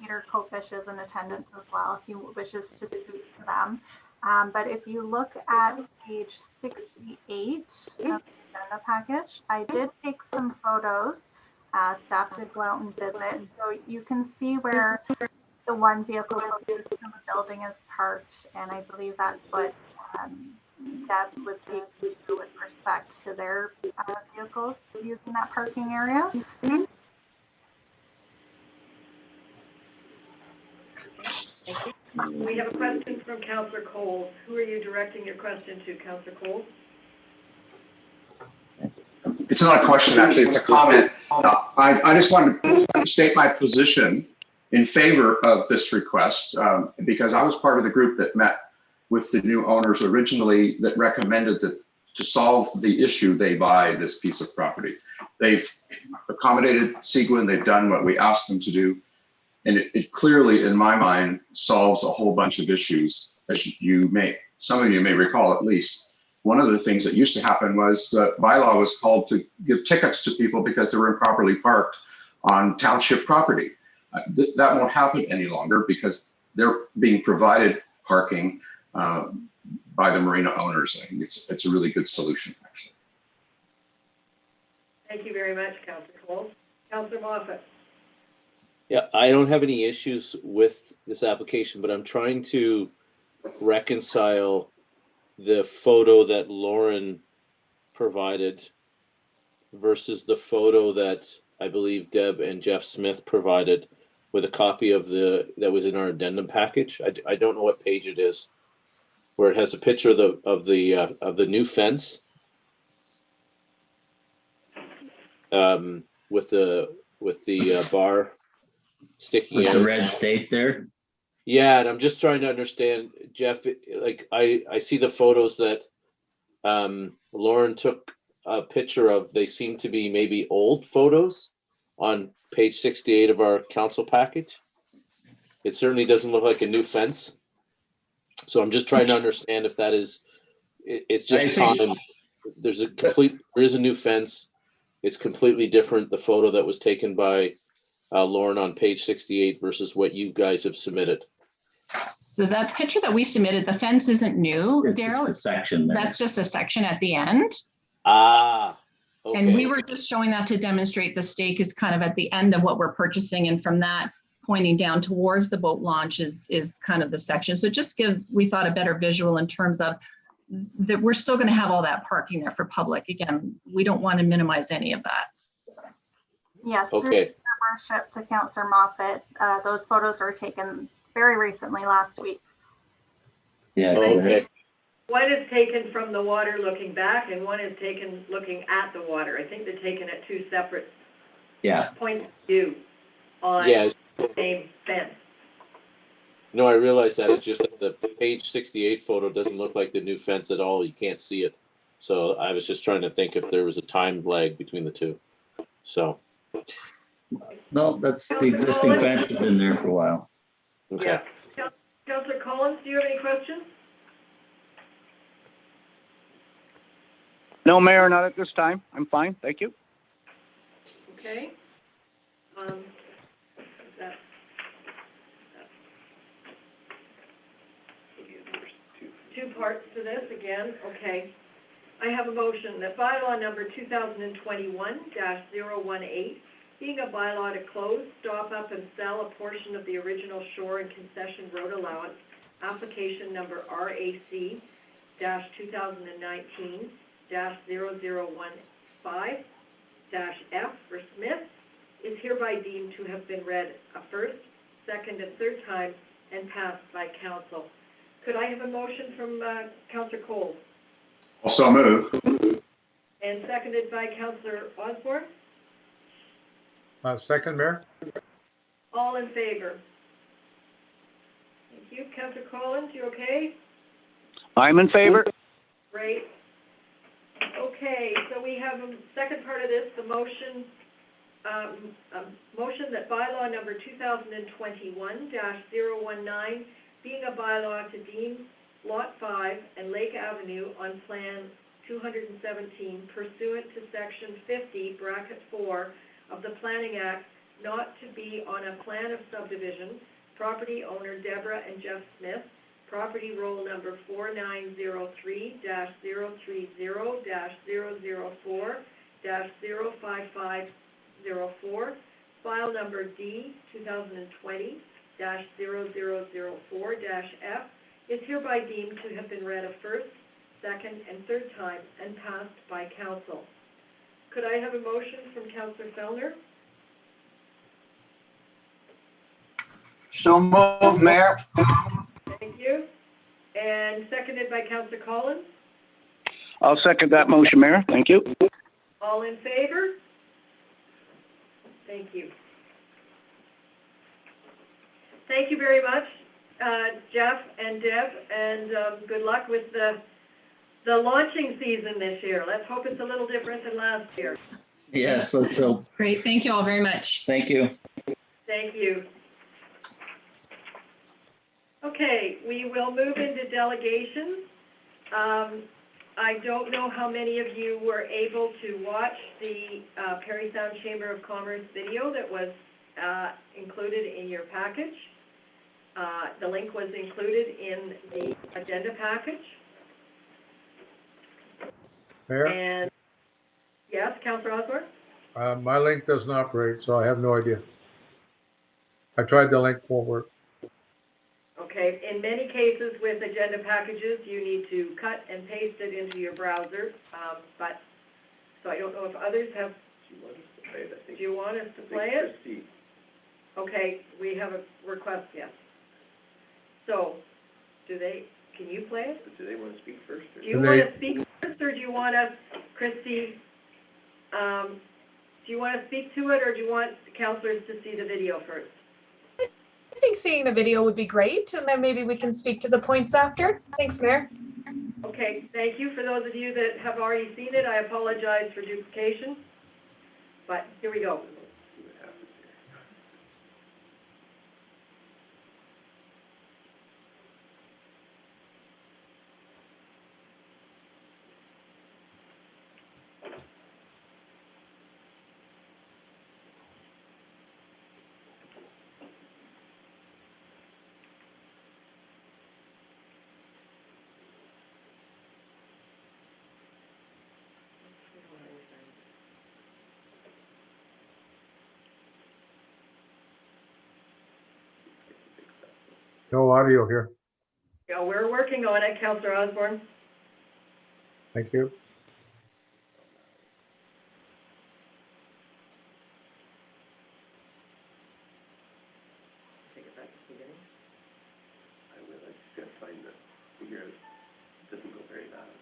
Peter Kofish is in attendance as well if he wishes to speak to them. But if you look at page 68 of the agenda package, I did take some photos. Staff did go out and visit. So you can see where the one vehicle closest to the building is parked, and I believe that's what Deb was speaking to with respect to their vehicles using that parking area. We have a question from Councillor Coles. Who are you directing your question to, Councillor Coles? It's not a question, actually, it's a comment. I just wanted to state my position in favor of this request because I was part of the group that met with the new owners originally that recommended that to solve the issue, they buy this piece of property. They've accommodated Seguin, they've done what we asked them to do. And it clearly, in my mind, solves a whole bunch of issues, as some of you may recall at least. One of the things that used to happen was bylaw was called to give tickets to people because they were improperly parked on township property. That won't happen any longer because they're being provided parking by the marina owners. I think it's a really good solution, actually. Thank you very much, Councillor Coles. Councillor Moffat. Yeah, I don't have any issues with this application, but I'm trying to reconcile the photo that Lauren provided versus the photo that I believe Deb and Jeff Smith provided with a copy of that was in our addendum package. I don't know what page it is, where it has a picture of the new fence with the bar sticking out. The red stake there. Yeah, and I'm just trying to understand, Jeff. Like I see the photos that Lauren took a picture of. They seem to be maybe old photos on page 68 of our council package. It certainly doesn't look like a new fence. So I'm just trying to understand if that is. It's just time. There is a new fence. It's completely different. The photo that was taken by Lauren on page 68 versus what you guys have submitted. So that picture that we submitted, the fence isn't new, Daryl. It's a section there. That's just a section at the end. Ah, okay. And we were just showing that to demonstrate the stake is kind of at the end of what we're purchasing. And from that pointing down towards the boat launch is kind of the section. So it just gives, we thought, a better visual in terms of that we're still going to have all that parking there for public. Again, we don't want to minimize any of that. Yes, okay. Through your worship to Councillor Moffat, those photos were taken very recently, last week. Yeah. Okay. One is taken from the water looking back, and one is taken looking at the water. I think they're taken at two separate points of view on the same fence. No, I realize that. It's just that the page 68 photo doesn't look like the new fence at all. You can't see it. So I was just trying to think if there was a time lag between the two. So. No, that's the existing fence has been there for a while. Okay. Yeah. Councillor Collins, do you have any questions? No, Mayor, not at this time. I'm fine. Thank you. Okay. Two parts to this again. Okay. I have a motion that bylaw number 2021-018, being a bylaw to close, stop up, and sell a portion of the original shore and concession road allowance, application number RAC-2019-0015-F for Smith, is hereby deemed to have been read a first, second, and third time and passed by council. Could I have a motion from Councillor Cole? Also move. And seconded by Councillor Osborne? Second, Mayor. All in favor? Thank you. Councillor Collins, you okay? I'm in favor. Great. Okay, so we have a second part of this, the motion, motion that bylaw number 2021-019, being a bylaw to deem Lot 5 and Lake Avenue on Plan 217 pursuant to section 50, bracket 4 of the Planning Act, not to be on a plan of subdivision, property owner Deborah and Jeff Smith, property roll number 4903-030-004-05504, file number D 2020-0004-F, is hereby deemed to have been read a first, second, and third time and passed by council. Could I have a motion from Councillor Fellner? So moved, Mayor. Thank you. And seconded by Councillor Collins? I'll second that motion, Mayor. Thank you. All in favor? Thank you. Thank you very much, Jeff and Deb, and good luck with the launching season this year. Let's hope it's a little different than last year. Yes, let's hope. Great. Thank you all very much. Thank you. Thank you. Okay, we will move into delegations. I don't know how many of you were able to watch the Parry Sound Chamber of Commerce video that was included in your package. The link was included in the agenda package. Mayor, And yes, Councillor Osborne? my link doesn't operate, so I have no idea. I tried the link, won't work. Okay, in many cases with agenda packages, you need to cut and paste it into your browser, but, so I don't know if others have, do you want us to play it? Okay, we have a request, yes. So, can you play it? Do they want to speak first? Or? Do you want to speak first, or do you want us, Christy, do you want to speak to it, or do you want councillors to see the video first? I think seeing the video would be great, and then maybe we can speak to the points after. Thanks, Mayor. Okay, thank you. For those of you that have already seen it, I apologize for duplication, but here we go. No audio here. Yeah, we're working on it, Councillor Osborne. Thank you. Take it back to the beginning. I will. I just gotta find the figure. It doesn't go very loud.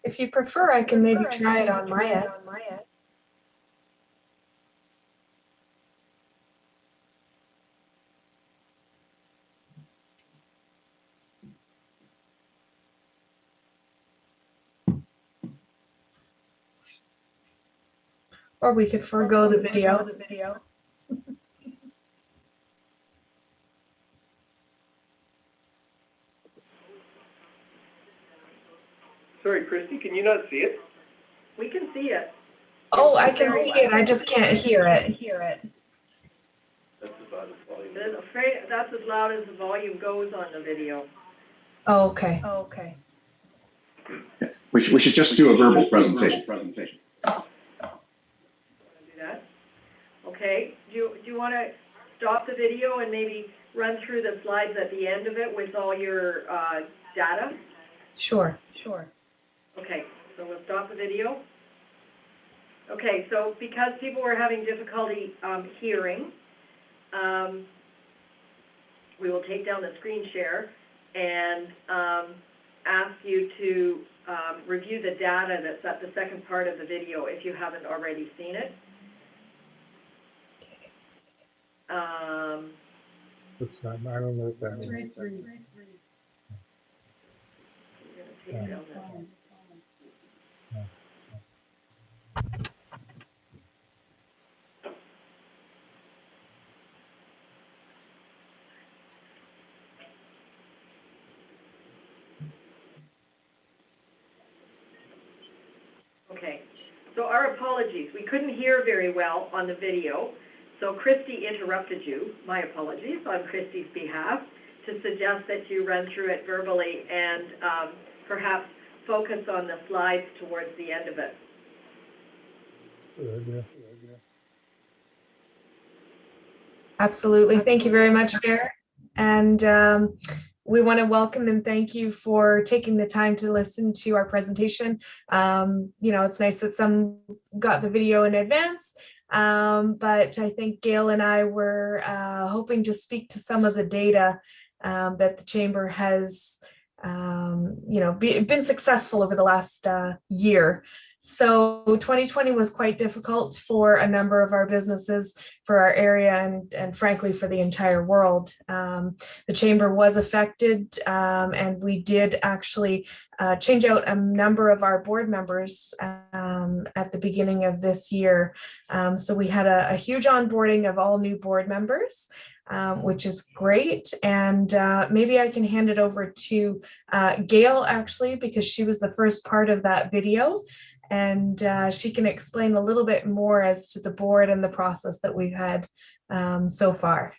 If you prefer, I can maybe try it on my end. Or we could forego the video. Sorry, Christy, can you not see it? We can see it. Oh, I can see it. I just can't hear it. That's as loud as volume. That's as loud as the volume goes on the video. Oh, okay. We should just do a verbal presentation. Want to do that? Okay. Do you want to stop the video and maybe run through the slides at the end of it with all your data? Sure. Okay, so we'll stop the video. Okay, so because people were having difficulty hearing, we will take down the screen share and ask you to review the data that's at the second part of the video if you haven't already seen it. What's that? I don't know what that is. Okay, so our apologies. We couldn't hear very well on the video, so Christy interrupted you. My apologies on Christy's behalf to suggest that you run through it verbally and perhaps focus on the slides towards the end of it. Absolutely. Thank you very much, Bear. And we want to welcome and thank you for taking the time to listen to our presentation. It's nice that some got the video in advance, but I think Gail and I were hoping to speak to some of the data that the Chamber has been successful over the last year. So 2020 was quite difficult for a number of our businesses, for our area, and frankly for the entire world. The Chamber was affected, and we did actually change out a number of our board members at the beginning of this year. So we had a huge onboarding of all new board members, which is great. And maybe I can hand it over to Gail, actually, because she was the first part of that video. And she can explain a little bit more as to the board and the process that we've had so far.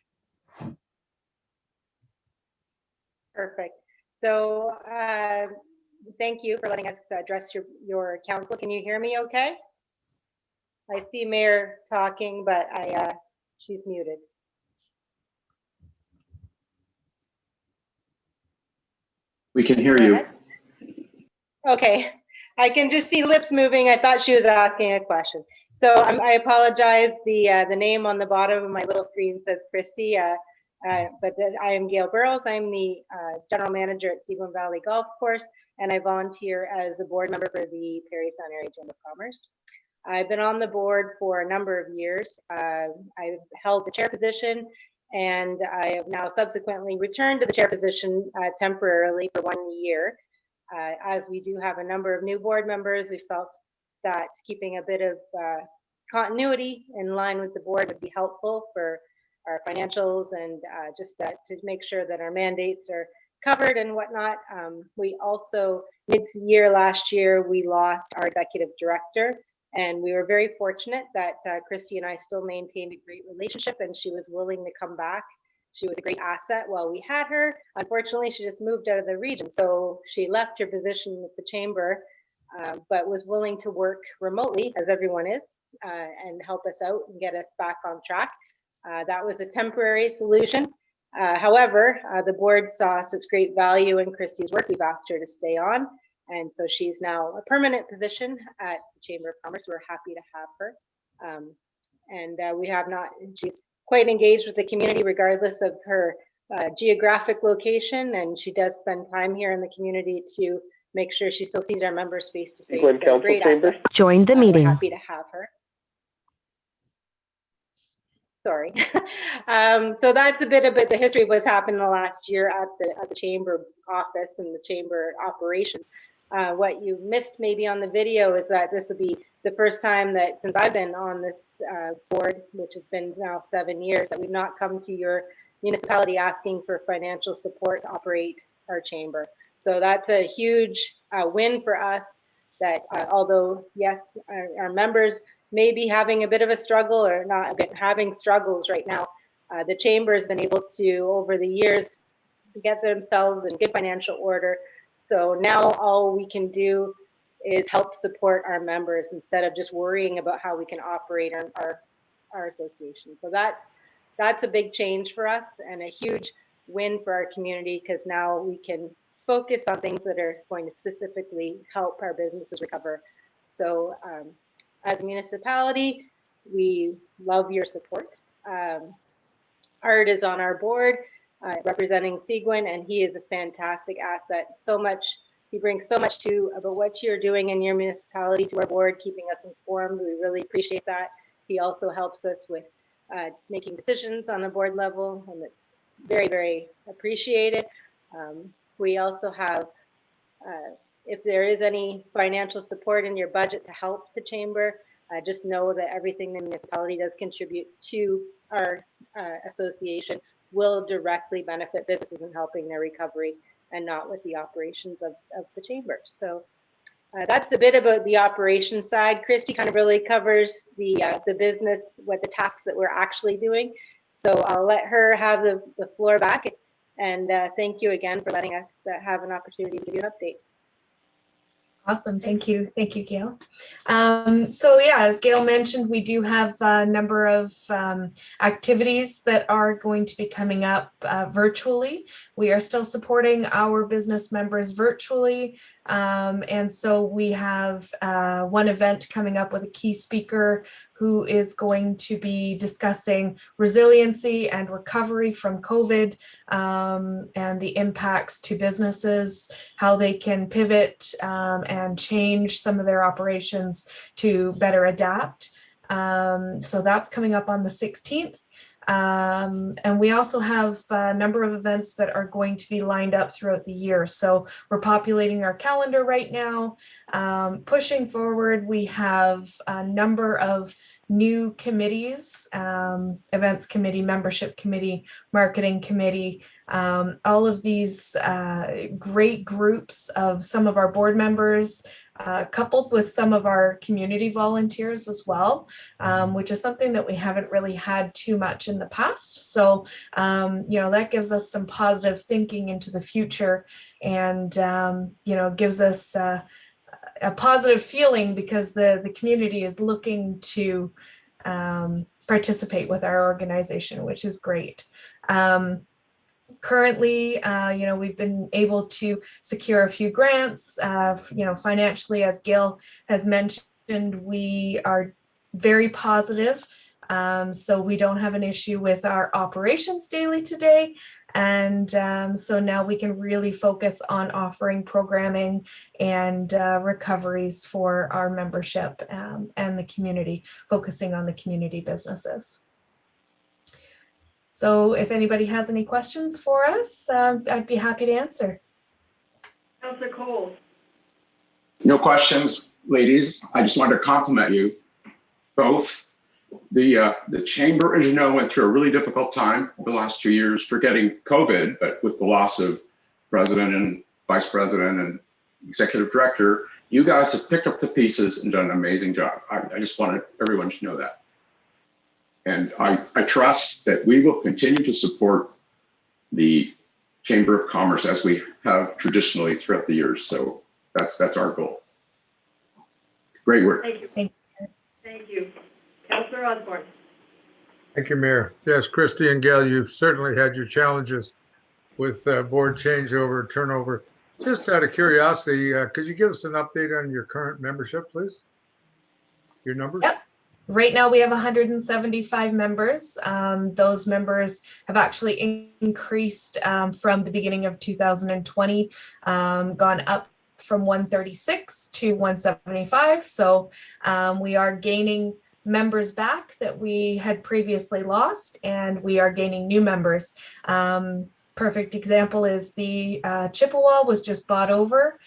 Perfect. So thank you for letting us address your council. Can you hear me okay? I see Mayor talking, but she's muted. We can hear you. Okay. I can just see lips moving. I thought she was asking a question. So I apologize. The name on the bottom of my little screen says Christy, but I am Gail Burrows. I'm the general manager at Seguin Valley Golf Course, and I volunteer as a board member for the Parry Sound Area Chamber of Commerce. I've been on the board for a number of years. I've held the chair position, and I have now subsequently returned to the chair position temporarily for 1 year. As we do have a number of new board members, we felt that keeping a bit of continuity in line with the board would be helpful for our financials and just to make sure that our mandates are covered and whatnot. We also, mid-year last year, we lost our executive director, and we were very fortunate that Christy and I still maintained a great relationship, and she was willing to come back. She was a great asset while we had her. Unfortunately, she just moved out of the region. So she left her position with the chamber, but was willing to work remotely, as everyone is, and help us out and get us back on track. That was a temporary solution. However, the board saw such great value in Christy's work, we've asked her to stay on. And so she's now a permanent position at the Chamber of Commerce. We're happy to have her. We have not, she's quite engaged with the community regardless of her geographic location, and she does spend time here in the community to make sure she still sees our members face to face. So great asset. Join the meeting. We're happy to have her. Sorry. So that's a bit about the history of what's happened in the last year at the chamber office and the chamber operations. What you missed maybe on the video is that this will be the first time that since I've been on this board, which has been now 7 years, that we've not come to your municipality asking for financial support to operate our chamber. So that's a huge win for us that although, yes, our members may be having a bit of a struggle or not having struggles right now, the chamber has been able to, over the years, get themselves in good financial order. So now all we can do is help support our members instead of just worrying about how we can operate our association. So that's a big change for us and a huge win for our community, because now we can focus on things that are going to specifically help our businesses recover. So as a municipality, we love your support. Art is on our board representing Seguin, and he is a fantastic asset. He brings so much to about what you're doing in your municipality to our board, keeping us informed. We really appreciate that. He also helps us with making decisions on the board level, and it's very, very appreciated. We also have, if there is any financial support in your budget to help the chamber, just know that everything the municipality does contribute to our association will directly benefit businesses in helping their recovery and not with the operations of the chamber. So that's a bit about the operations side. Christy kind of really covers the business, what the tasks that we're actually doing. So I'll let her have the floor back. And thank you again for letting us have an opportunity to give you an update. Awesome. Thank you. Thank you, Gail. So yeah, as Gail mentioned, we do have a number of activities that are going to be coming up virtually. We are still supporting our business members virtually. And so we have one event coming up with a key speaker who is going to be discussing resiliency and recovery from COVID and the impacts to businesses, how they can pivot and change some of their operations to better adapt. So that's coming up on the 16th. And we also have a number of events that are going to be lined up throughout the year. So we're populating our calendar right now. Pushing forward, we have a number of new committees, events committee, membership committee, marketing committee, all of these great groups of some of our board members, coupled with some of our community volunteers as well, which is something that we haven't really had too much in the past. So, you know, that gives us some positive thinking into the future and, you know, gives us a positive feeling because the community is looking to participate with our organization, which is great. Currently, you know, we've been able to secure a few grants, you know, financially, as Gail has mentioned, we are very positive. So we don't have an issue with our operations daily today. And so now we can really focus on offering programming and recoveries for our membership and the community, focusing on the community businesses. So if anybody has any questions for us, I'd be happy to answer. Councillor Cole. No questions, ladies. I just wanted to compliment you both. The chamber, as you know, went through a really difficult time the last 2 years, forgetting COVID, but with the loss of president and vice president and executive director, you guys have picked up the pieces and done an amazing job. I just wanted everyone to know that. And I trust that we will continue to support the Chamber of Commerce as we have traditionally throughout the years. So that's our goal. Great work. Thank you. Thank you. Councillor Osborne. Thank you, Mayor. Yes, Christy and Gail, you've certainly had your challenges with board changeover, turnover. Just out of curiosity, could you give us an update on your current membership, please? Your numbers? Yep. Right now we have 175 members. Those members have actually increased from the beginning of 2020, gone up from 136 to 175. So we are gaining members back that we had previously lost, and we are gaining new members. Perfect example is the Chippewa was just bought over.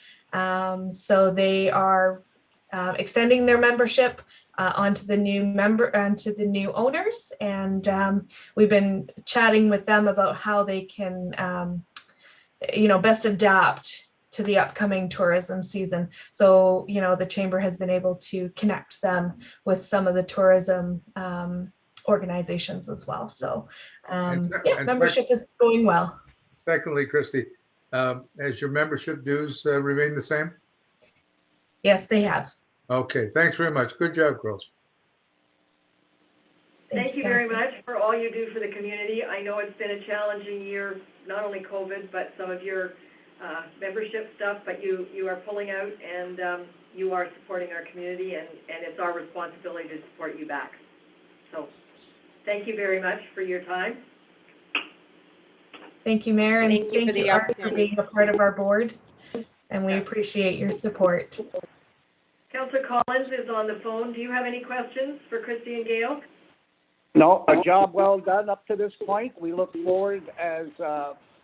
So they are extending their membership onto the new owners, and we've been chatting with them about how they can, you know, best adapt to the upcoming tourism season. So, you know, the chamber has been able to connect them with some of the tourism organizations as well. So yeah, membership is going well. Secondly, Christy, has your membership dues remained the same? Yes, they have. Okay, thanks very much. Good job, girls. Thank you very much for all you do for the community. I know it's been a challenging year, not only COVID, but some of your membership stuff, but you are pulling out and you are supporting our community, and it's our responsibility to support you back. So thank you very much for your time. Thank you, Mayor, and thank you, Art, for being a part of our board, and we appreciate your support. Councillor Collins is on the phone. Do you have any questions for Christy and Gail? No, a job well done up to this point. We look forward, as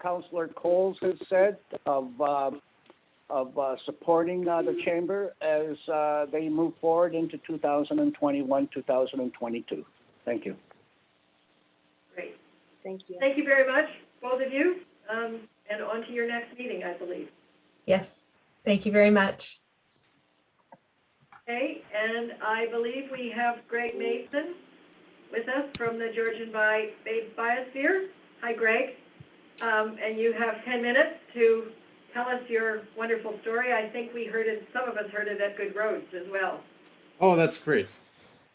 Councillor Coles has said, of supporting the chamber as they move forward into 2021, 2022. Thank you. Great. Thank you. Thank you very much, both of you, and on to your next meeting, I believe. Yes, thank you very much. Okay, and I believe we have Greg Mason with us from the Georgian Bay Biosphere. Hi, Greg. And you have 10 minutes to tell us your wonderful story. I think we heard it, some of us heard it at Good Roads as well. Oh, that's great.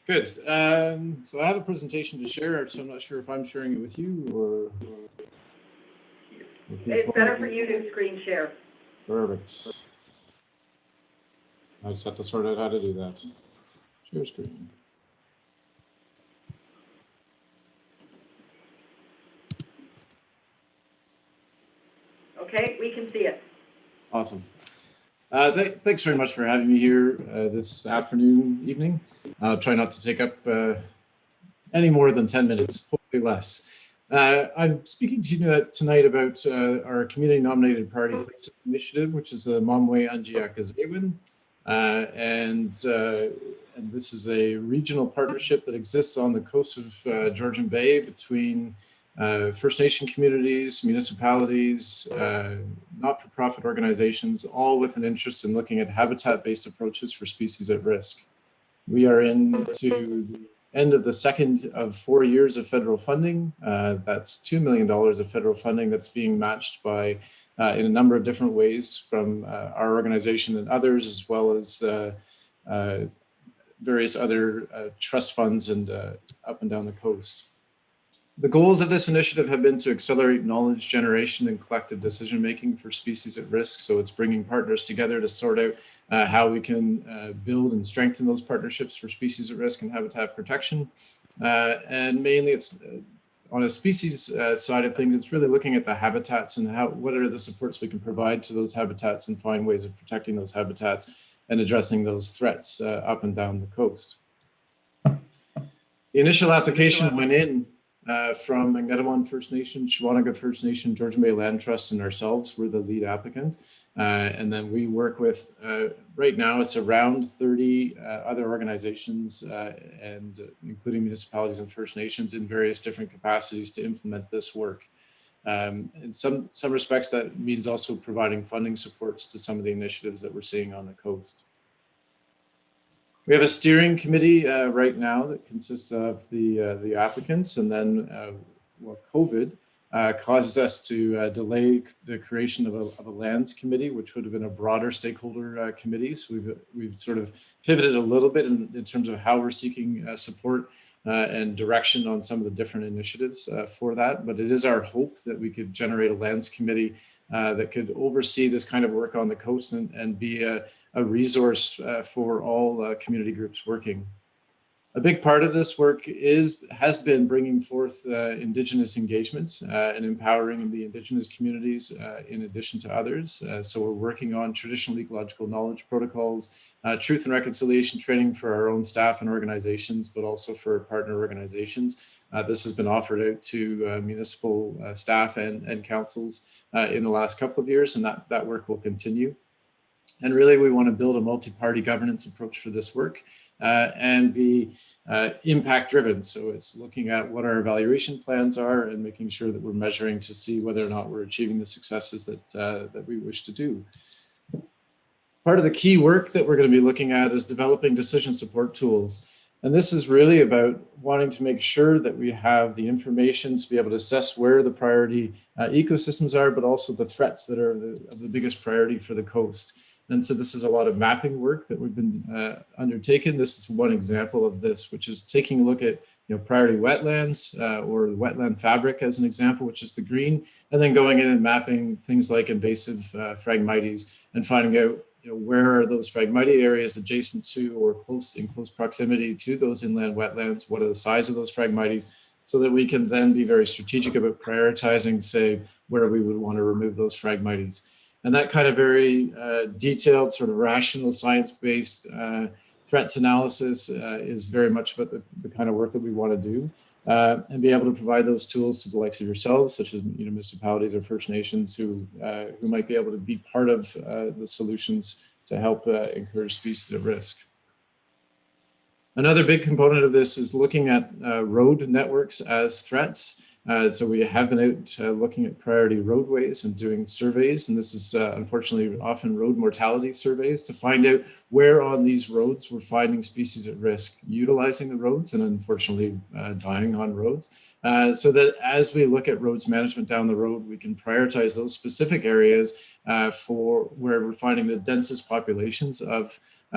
Good. So I have a presentation to share, so I'm not sure if I'm sharing it with you or it's better for you to screen share. Perfect. I just have to sort out how to do that. Share screen. Okay, we can see it. Awesome. Thanks very much for having me here this afternoon, evening. I'll try not to take up any more than 10 minutes, hopefully less. I'm speaking to you tonight about our community nominated party places initiative, which is the Momwe Anjiaka Seguin. And this is a regional partnership that exists on the coast of Georgian Bay between First Nation communities, municipalities, not-for-profit organizations, all with an interest in looking at habitat-based approaches for species at risk. We are into the end of the second of 4 years of federal funding. That's $2 million of federal funding that's being matched by in a number of different ways from our organization and others, as well as various other trust funds and up and down the coast. The goals of this initiative have been to accelerate knowledge generation and collective decision-making for species at risk. So it's bringing partners together to sort out how we can build and strengthen those partnerships for species at risk and habitat protection. And mainly it's on a species side of things, it's really looking at the habitats and what are the supports we can provide to those habitats and find ways of protecting those habitats and addressing those threats up and down the coast. The initial application went in from Mangatamon First Nation, Shawanaga First Nation, Georgian Bay Land Trust, and ourselves. We're the lead applicant. And then we work with, right now it's around 30 other organizations, and including municipalities and First Nations in various different capacities to implement this work. In some respects, that means also providing funding supports to some of the initiatives that we're seeing on the coast. We have a steering committee right now that consists of the applicants, and then COVID causes us to delay the creation of a lands committee, which would have been a broader stakeholder committee. So we've sort of pivoted a little bit in terms of how we're seeking support and direction on some of the different initiatives for that. But it is our hope that we could generate a lands committee that could oversee this kind of work on the coast and be a resource for all community groups working. A big part of this work has been bringing forth Indigenous engagement and empowering the Indigenous communities in addition to others. So we're working on traditional ecological knowledge protocols, truth and reconciliation training for our own staff and organizations, but also for partner organizations. This has been offered out to municipal staff and councils in the last couple of years, and that work will continue. And really, we want to build a multi-party governance approach for this work and be impact-driven. So it's looking at what our evaluation plans are and making sure that we're measuring to see whether or not we're achieving the successes that we wish to do. Part of the key work that we're going to be looking at is developing decision support tools. And this is really about wanting to make sure that we have the information to be able to assess where the priority ecosystems are, but also the threats that are of the biggest priority for the coast. And so this is a lot of mapping work that we've been undertaken. This is one example of this, which is taking a look at priority wetlands or wetland fabric as an example, which is the green, and then going in and mapping things like invasive Phragmites and finding out where are those Phragmite areas adjacent to or in close proximity to those inland wetlands? What are the size of those Phragmites? So that we can then be very strategic about prioritizing, say, where we would want to remove those Phragmites. And that kind of very detailed, sort of rational, science-based threats analysis is very much about the kind of work that we want to do. And be able to provide those tools to the likes of yourselves, such as municipalities or First Nations who might be able to be part of the solutions to help encourage species at risk. Another big component of this is looking at road networks as threats. So we have been out looking at priority roadways and doing surveys, and this is unfortunately often road mortality surveys to find out where on these roads we're finding species at risk, utilizing the roads and unfortunately dying on roads. So that as we look at roads management down the road, we can prioritize those specific areas for where we're finding the densest populations of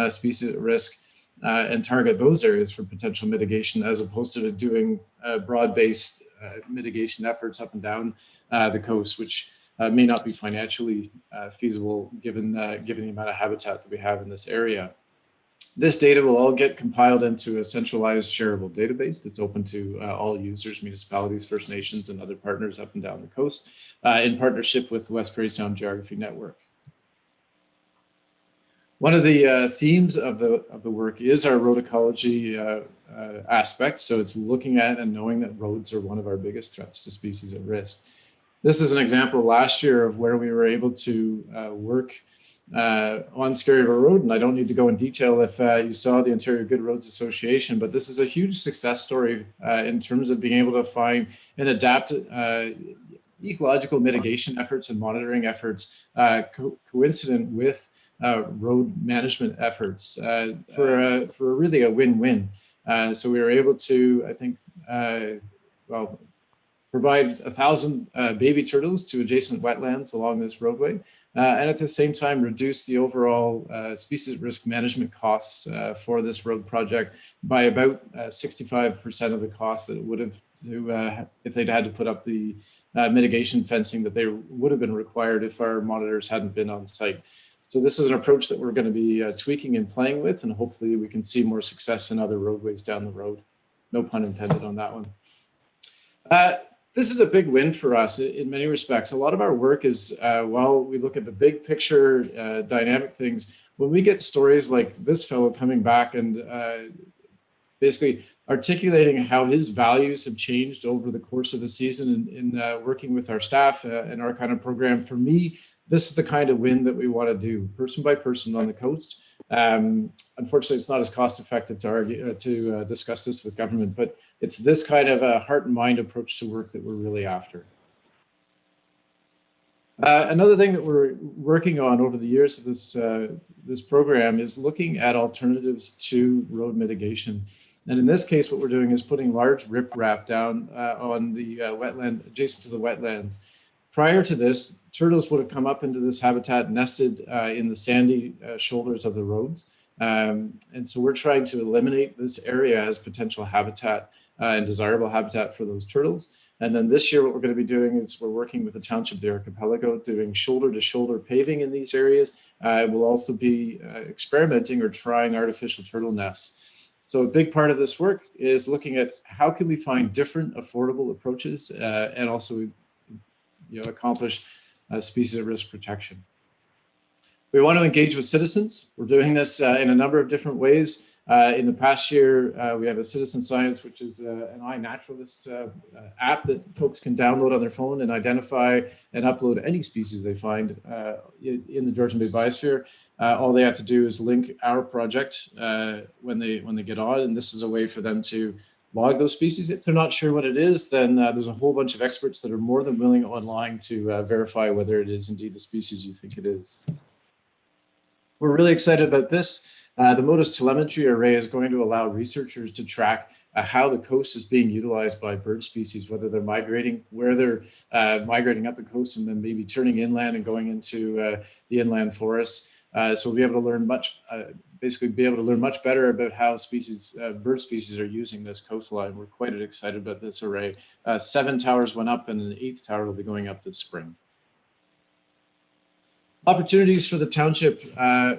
species at risk and target those areas for potential mitigation, as opposed to doing broad-based mitigation efforts up and down the coast, which may not be financially feasible given the amount of habitat that we have in this area. This data will all get compiled into a centralized shareable database that's open to all users, municipalities, First Nations, and other partners up and down the coast in partnership with the West Prairie Sound Geography Network. One of the themes of the work is our road ecology aspect. So it's looking at and knowing that roads are one of our biggest threats to species at risk. This is an example last year of where we were able to work on Scary River Road, and I don't need to go in detail if you saw the Ontario Good Roads Association, but this is a huge success story in terms of being able to find and adapt ecological mitigation efforts and monitoring efforts coincident with road management efforts for really a win-win. So we were able to, I think, provide 1,000 baby turtles to adjacent wetlands along this roadway, and at the same time reduce the overall species risk management costs for this road project by about 65% of the cost that it would have if they'd had to put up the mitigation fencing that they would have been required if our monitors hadn't been on site. So this is an approach that we're going to be tweaking and playing with, and hopefully we can see more success in other roadways down the road. No pun intended on that one. This is a big win for us in many respects. A lot of our work is, while we look at the big picture dynamic things, when we get stories like this fellow coming back and basically articulating how his values have changed over the course of the season in working with our staff and our kind of program, for me, this is the kind of win that we want to do, person by person on the coast. Unfortunately, it's not as cost effective to discuss this with government, but it's this kind of a heart and mind approach to work that we're really after. Another thing that we're working on over the years of this program is looking at alternatives to road mitigation. And in this case, what we're doing is putting large riprap down on the wetland, adjacent to the wetlands. Prior to this, turtles would have come up into this habitat, nested in the sandy shoulders of the roads. And so we're trying to eliminate this area as potential habitat and desirable habitat for those turtles. And then this year, what we're going to be doing is we're working with the Township of the Archipelago, doing shoulder-to-shoulder paving in these areas. We'll also be experimenting or trying artificial turtle nests. So a big part of this work is looking at how can we find different affordable approaches and also accomplish species at risk protection. We want to engage with citizens. We're doing this in a number of different ways. In the past year, we have a citizen science, which is an iNaturalist app that folks can download on their phone and identify and upload any species they find in the Georgian Bay Biosphere. All they have to do is link our project when they get on, and this is a way for them to log those species. If they're not sure what it is, then there's a whole bunch of experts that are more than willing online to verify whether it is indeed the species you think it is. we're really excited about this. The MODIS telemetry array is going to allow researchers to track how the coast is being utilized by bird species, whether they're migrating, where they're migrating up the coast and then maybe turning inland and going into the inland forests. So we'll be able to learn basically be able to learn much better about how bird species are using this coastline. We're quite excited about this array. 7 towers went up and an 8th tower will be going up this spring. Opportunities for the township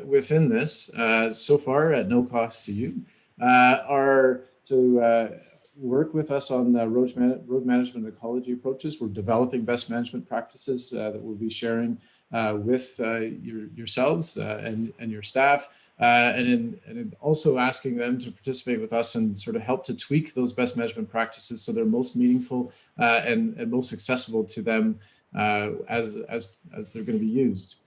within this, so far at no cost to you, are to work with us on the road management ecology approaches. We're developing best management practices that we'll be sharing with yourselves and your staff, and also asking them to participate with us and sort of help to tweak those best management practices so they're most meaningful and most accessible to them as they're going to be used.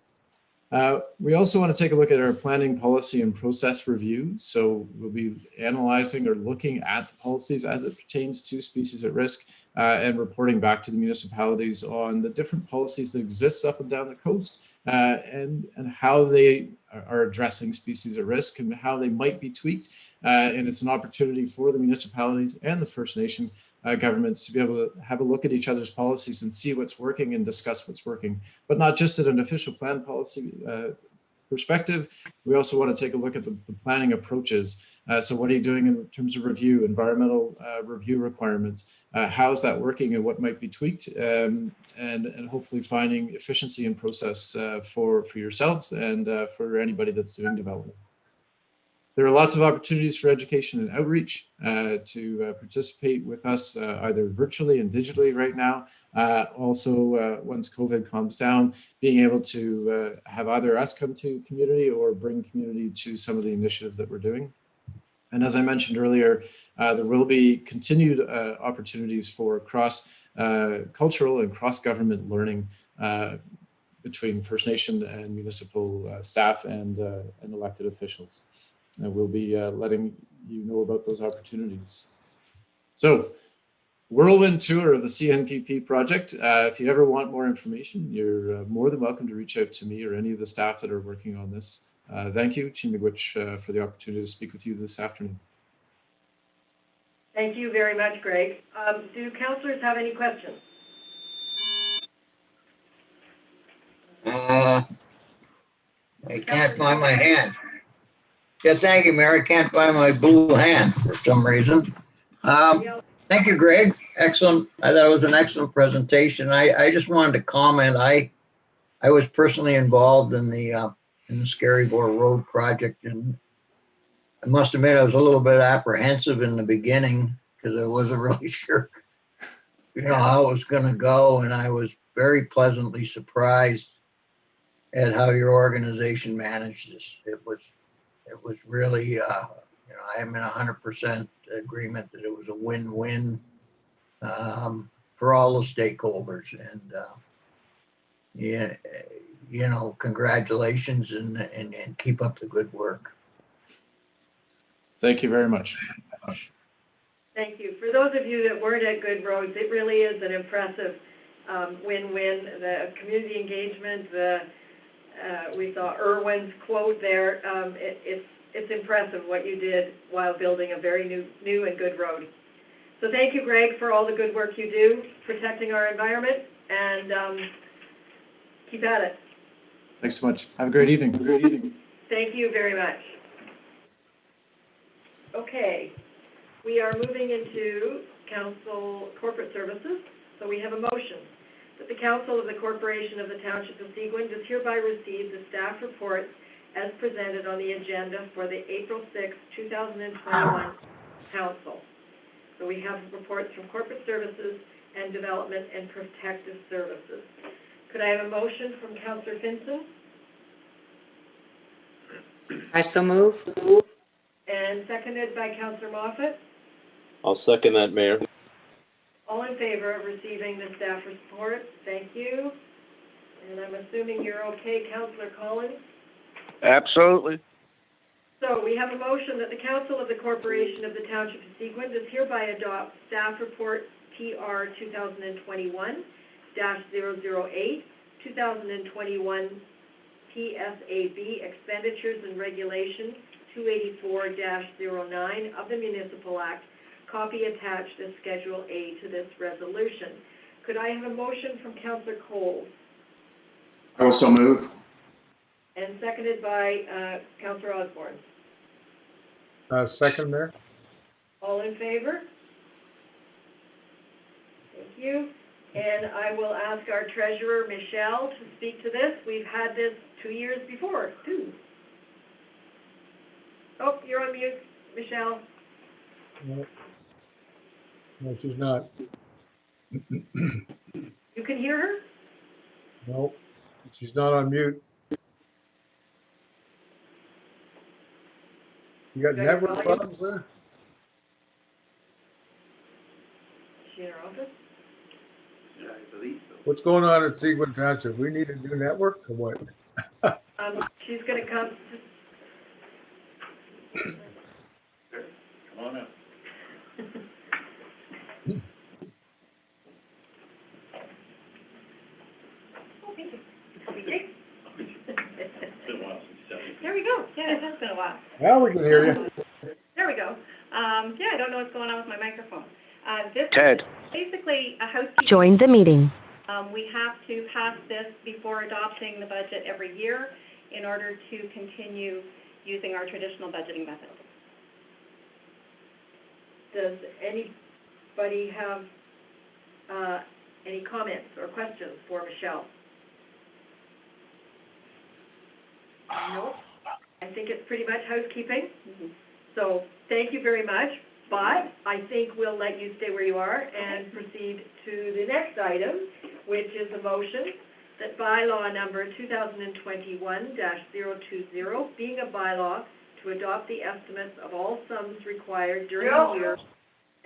We also want to take a look at our planning policy and process review. So we'll be analyzing or looking at the policies as it pertains to species at risk and reporting back to the municipalities on the different policies that exist up and down the coast and how they are addressing species at risk and how they might be tweaked. And it's an opportunity for the municipalities and the First Nation governments to be able to have a look at each other's policies and see what's working and discuss what's working, but not just at an official plan policy perspective. We also want to take a look at the planning approaches. So what are you doing in terms of review, environmental review requirements? How's that working and what might be tweaked? And hopefully finding efficiency in process for yourselves and for anybody that's doing development. There are lots of opportunities for education and outreach to participate with us either virtually and digitally right now. Also, once COVID calms down, being able to have either us come to community or bring community to some of the initiatives that we're doing. And as I mentioned earlier, there will be continued opportunities for cross-cultural and cross-government learning between First Nation and municipal staff and elected officials. And we'll be letting you know about those opportunities. So, whirlwind tour of the CNPP project. If you ever want more information, you're more than welcome to reach out to me or any of the staff that are working on this. Thank you, Chimigwich, for the opportunity to speak with you this afternoon. Thank you very much, Greg. Do councillors have any questions? I can't find my hand. Yeah, thank you, Mary. Can't find my blue hand for some reason. Thank you, Greg. Excellent. I thought it was an excellent presentation. I just wanted to comment. I was personally involved in the Scarybore Road project, and I must admit I was a little bit apprehensive in the beginning because I wasn't really sure, how it was going to go, and I was very pleasantly surprised at how your organization managed this. It was really, I'm in 100% agreement that it was a win-win for all the stakeholders. And, congratulations and keep up the good work. Thank you very much. Thank you. For those of you that weren't at Good Roads, it really is an impressive win-win. The community engagement, we saw Irwin's quote there. It's impressive what you did while building a very new and good road. So thank you, Greg, for all the good work you do, protecting our environment, and keep at it. Thanks so much. Have a great evening. Thank you very much. Okay, we are moving into Council Corporate Services. So we have a motion that the Council of the Corporation of the Township of Seguin does hereby receive the staff report as presented on the agenda for the April 6, 2021 Council. So we have reports from Corporate Services and Development and Protective Services. Could I have a motion from Councillor Finson? I so move. And seconded by Councillor Moffat. I'll second that, Mayor. All in favor of receiving the staff report? Thank you. And I'm assuming you're okay, Councillor Collins? Absolutely. So we have a motion that the Council of the Corporation of the Township of Seguin does hereby adopt staff report TR 2021-008, 2021 TSAB Expenditures and Regulations 284-09 of the Municipal Act, copy attached as Schedule A to this resolution. Could I have a motion from Councillor Coles? I will so move. And seconded by Councillor Osborne. Second, Mayor. All in favor? Thank you. And I will ask our treasurer, Michelle, to speak to this. We've had this 2 years before, too. Oh, you're on mute, Michelle. No, she's not. You can hear her? No, she's not on mute. You got network problems there? Is she in her office? Yeah, I believe so. What's going on at Seguin Township? We need a new network or what? She's gonna come. Come on up. There we go. Yeah, it has been a while. Now we can hear you. There we go. Yeah, I don't know what's going on with my microphone. This Ted. is basically a housekeeping. Join the meeting. We have to pass this before adopting the budget every year in order to continue using our traditional budgeting method. Does anybody have any comments or questions for Michelle? No, I think it's pretty much housekeeping. So thank you very much, but I think we'll let you stay where you are and proceed to the next item, which is a motion that bylaw number 2021-020, being a bylaw to adopt the estimates of all sums required during the year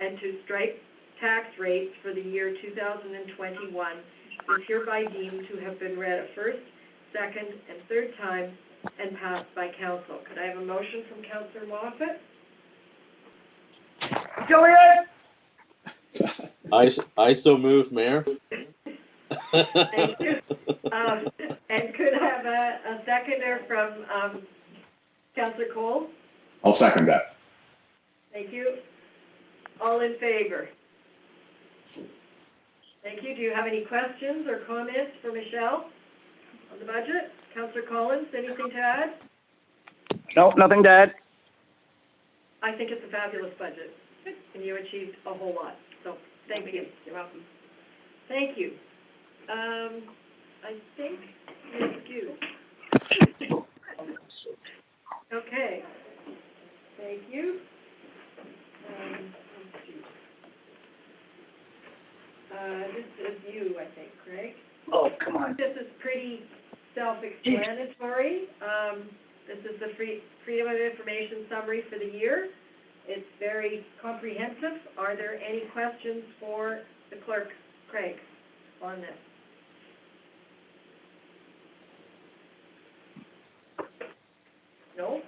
and to strike tax rates for the year 2021 is hereby deemed to have been read a first, second, and third time and passed by council. Could I have a motion from Councillor Moffat? Julian! I so move, Mayor. Thank you. And could I have a seconder from Councillor Cole? I'll second that. Thank you. All in favor? Thank you. Do you have any questions or comments for Michelle on the budget? Councillor Collins, anything to add? No, nothing to add. I think it's a fabulous budget, and you achieved a whole lot. So thank you. You're welcome. Thank you. I think you're excused. Okay. Thank you. This is you, I think, Craig. Oh, come on. This is pretty self-explanatory. This is the Freedom of Information summary for the year. It's very comprehensive. Are there any questions for the clerk, Craig, on this? No?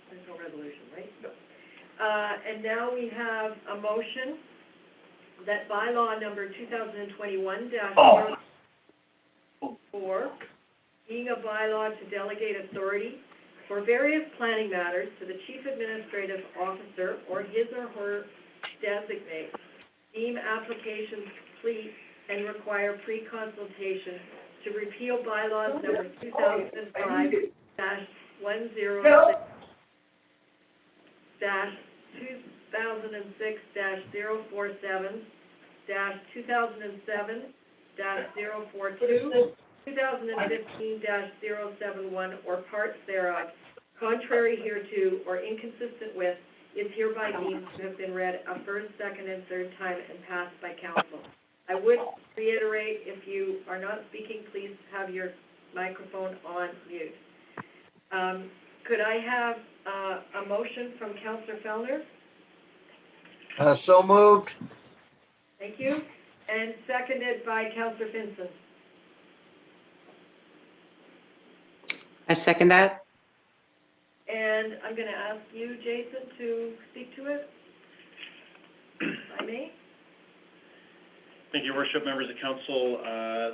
There's no resolution, right? No. And now we have a motion that bylaw number 2021-04, being a bylaw to delegate authority for various planning matters to the Chief Administrative Officer or his or her designate, deem applications complete and require pre-consultation to repeal bylaws number 2005-106-2006-2007, 2007-042, 2015-071, or parts thereof, contrary hereto or inconsistent with, is hereby deemed to have been read a first, second, and third time and passed by council. I would reiterate, if you are not speaking, please have your microphone on mute. Could I have a motion from Councillor Fellner? So moved. Thank you. And seconded by Councillor Finson. I second that. And I'm going to ask you, Jason, to speak to it, if I may. Thank you, Your Worship, members of council.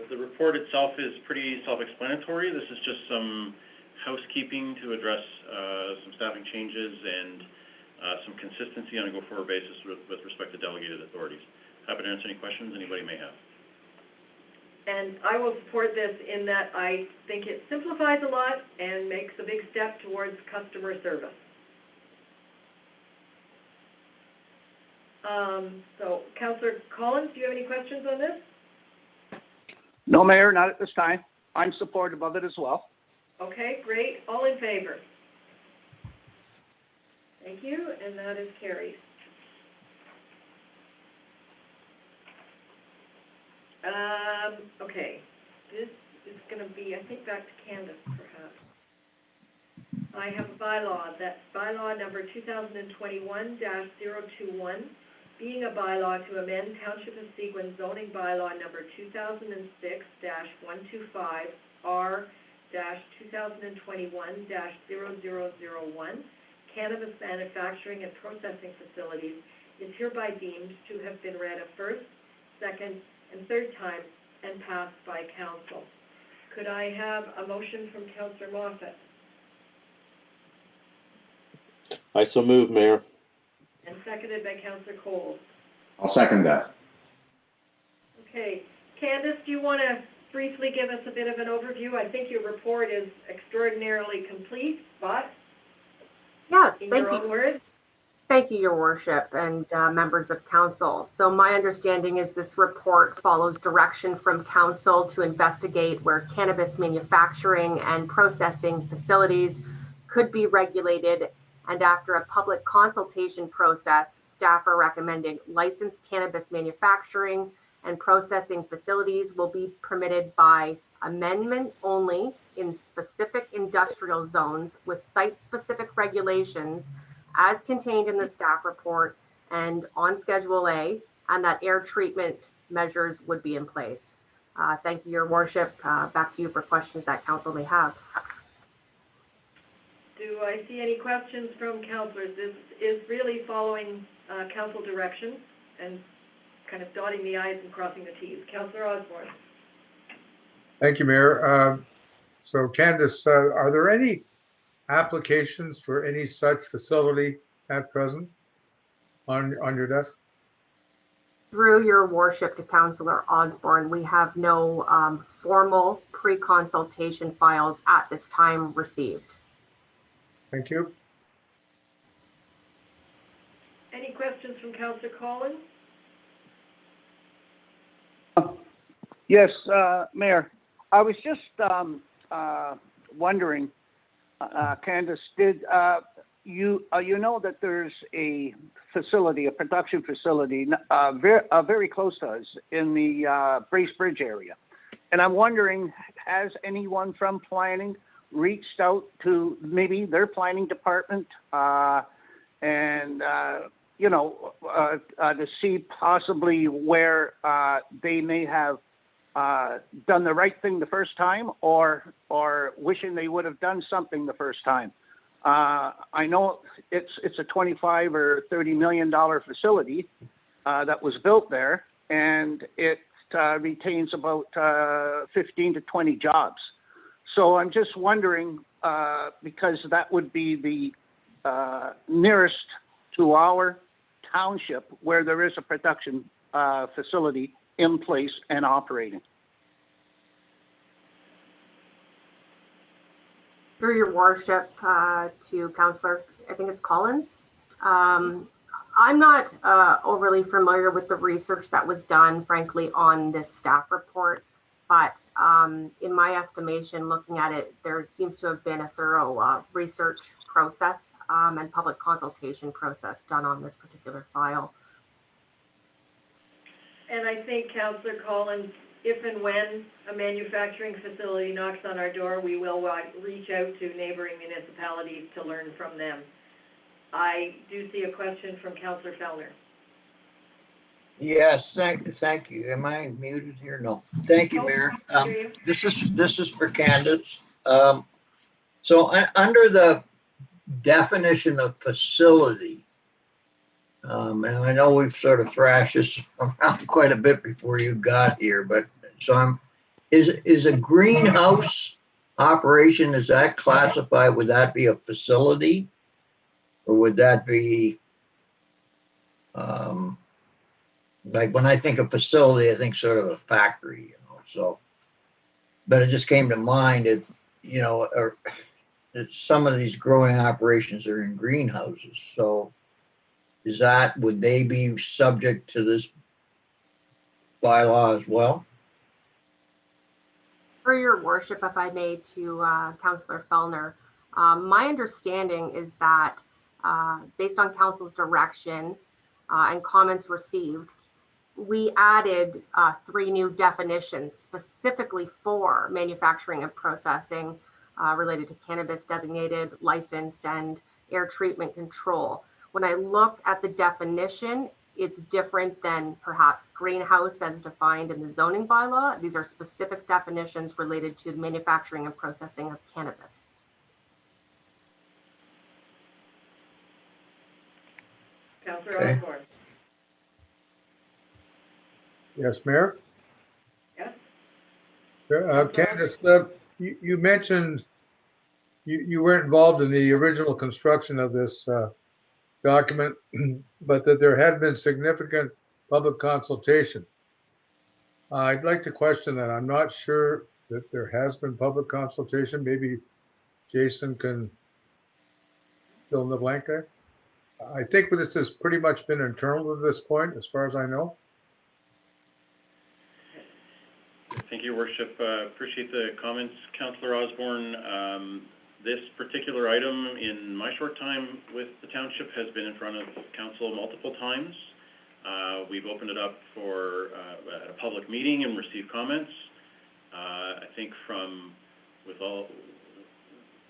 The report itself is pretty self-explanatory. This is just some housekeeping to address some staffing changes and some consistency on a go-forward basis with respect to delegated authorities. Happy to answer any questions anybody may have. And I will support this in that I think it simplifies a lot and makes a big step towards customer service. So, Councillor Collins, do you have any questions on this? No, Mayor, not at this time. I'm supportive of it as well. Okay, great. All in favor? Thank you, and that is carried. Okay, this is going to be, I think, back to Candace, perhaps. I have a bylaw, that's bylaw number 2021-021, being a bylaw to amend Township of Seguin zoning bylaw number 2006-125, R-2021-0001, cannabis manufacturing and processing facilities, is hereby deemed to have been read a first, second, and third time and passed by council. Could I have a motion from Councillor Moffat? I so move, Mayor. And seconded by Councillor Coles. I'll second that. Okay, Candace, do you want to briefly give us a bit of an overview? I think your report is extraordinarily complete, but Yes, in thank your own you. words. Thank you, Your Worship, and members of council. So my understanding is this report follows direction from council to investigate where cannabis manufacturing and processing facilities could be regulated. And after a public consultation process, staff are recommending licensed cannabis manufacturing and processing facilities will be permitted by amendment only in specific industrial zones with site-specific regulations as contained in the staff report and on Schedule A, and that air treatment measures would be in place. Thank you, Your Worship. Back to you for questions that council may have. Do I see any questions from councillors? This is really following council direction and kind of dotting the i's and crossing the t's. Councillor Osborne. Thank you, Mayor. So Candace, are there any applications for any such facility at present on your desk? Through Your Worship to Councillor Osborne, we have no formal pre-consultation files at this time received. Thank you. Any questions from Councillor Collins? Yes, Mayor. I was just wondering, Candace, did you know that there's a facility, a production facility, very close to us in the Bracebridge area, and I'm wondering, has anyone from planning reached out to maybe their planning department and to see possibly where they may have done the right thing the first time, or wishing they would have done something the first time? I know it's a $25 or $30 million facility that was built there, and it retains about 15 to 20 jobs. So I'm just wondering, because that would be the nearest to our township where there is a production facility in place and operating. Through Your Worship to Councillor, I think it's Collins. I'm not overly familiar with the research that was done, frankly, on this staff report, but in my estimation, looking at it, there seems to have been a thorough research process and public consultation process done on this particular file. And I think, Councillor Collins, if and when a manufacturing facility knocks on our door, we will reach out to neighboring municipalities to learn from them. I do see a question from Councillor Fellner. Yes, thank you. Am I muted here? No. Thank you, Mayor. This is for Candace. So under the definition of facility, And I know we've sort of thrashed this around quite a bit before you got here, but so is a greenhouse operation, is that classified, would that be a facility? Or would that be, like when I think of facility, I think sort of a factory, so. But it just came to mind that, that some of these growing operations are in greenhouses, so would they be subject to this bylaw as well? For your worship, if I may, to Councillor Fellner, my understanding is that based on council's direction and comments received, we added 3 new definitions specifically for manufacturing and processing related to cannabis designated, licensed, and air treatment control. When I look at the definition, it's different than perhaps greenhouse as defined in the zoning bylaw. These are specific definitions related to the manufacturing and processing of cannabis. Councillor Okay. Osborne. Yes, Mayor? Yes? Candace, you mentioned you weren't involved in the original construction of this document, but that there had been significant public consultation. I'd like to question that. I'm not sure that there has been public consultation. Maybe Jason can fill in the blank there. I think this has pretty much been internal at this point, as far as I know. Thank you, Your Worship. Appreciate the comments, Councillor Osborne. This particular item, in my short time with the township, has been in front of council multiple times. We've opened it up for at a public meeting and received comments. I think with all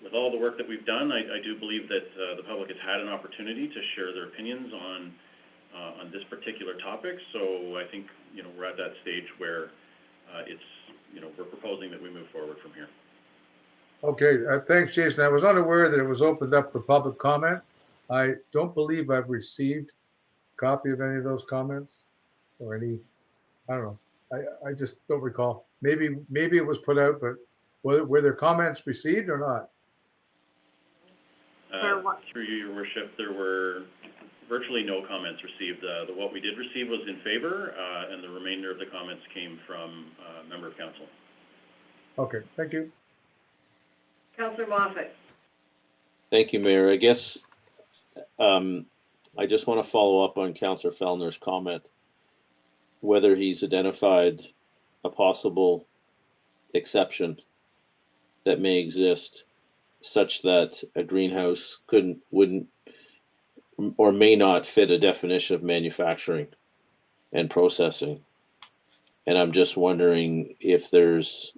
the work that we've done, I do believe that the public has had an opportunity to share their opinions on this particular topic. So I think we're at that stage where we're proposing that we move forward from here. Okay, thanks, Jason. I was unaware that it was opened up for public comment. I don't believe I've received a copy of any of those comments or any, I don't know. I just don't recall. Maybe it was put out, but were there comments received or not? Through you, Your Worship, there were virtually no comments received. What we did receive was in favor, and the remainder of the comments came from a member of council. Okay, thank you. Councillor Moffat. Thank you, Mayor. I guess I just want to follow up on Councillor Fellner's comment, whether he's identified a possible exception that may exist such that a greenhouse wouldn't or may not fit a definition of manufacturing and processing. And I'm just wondering if there's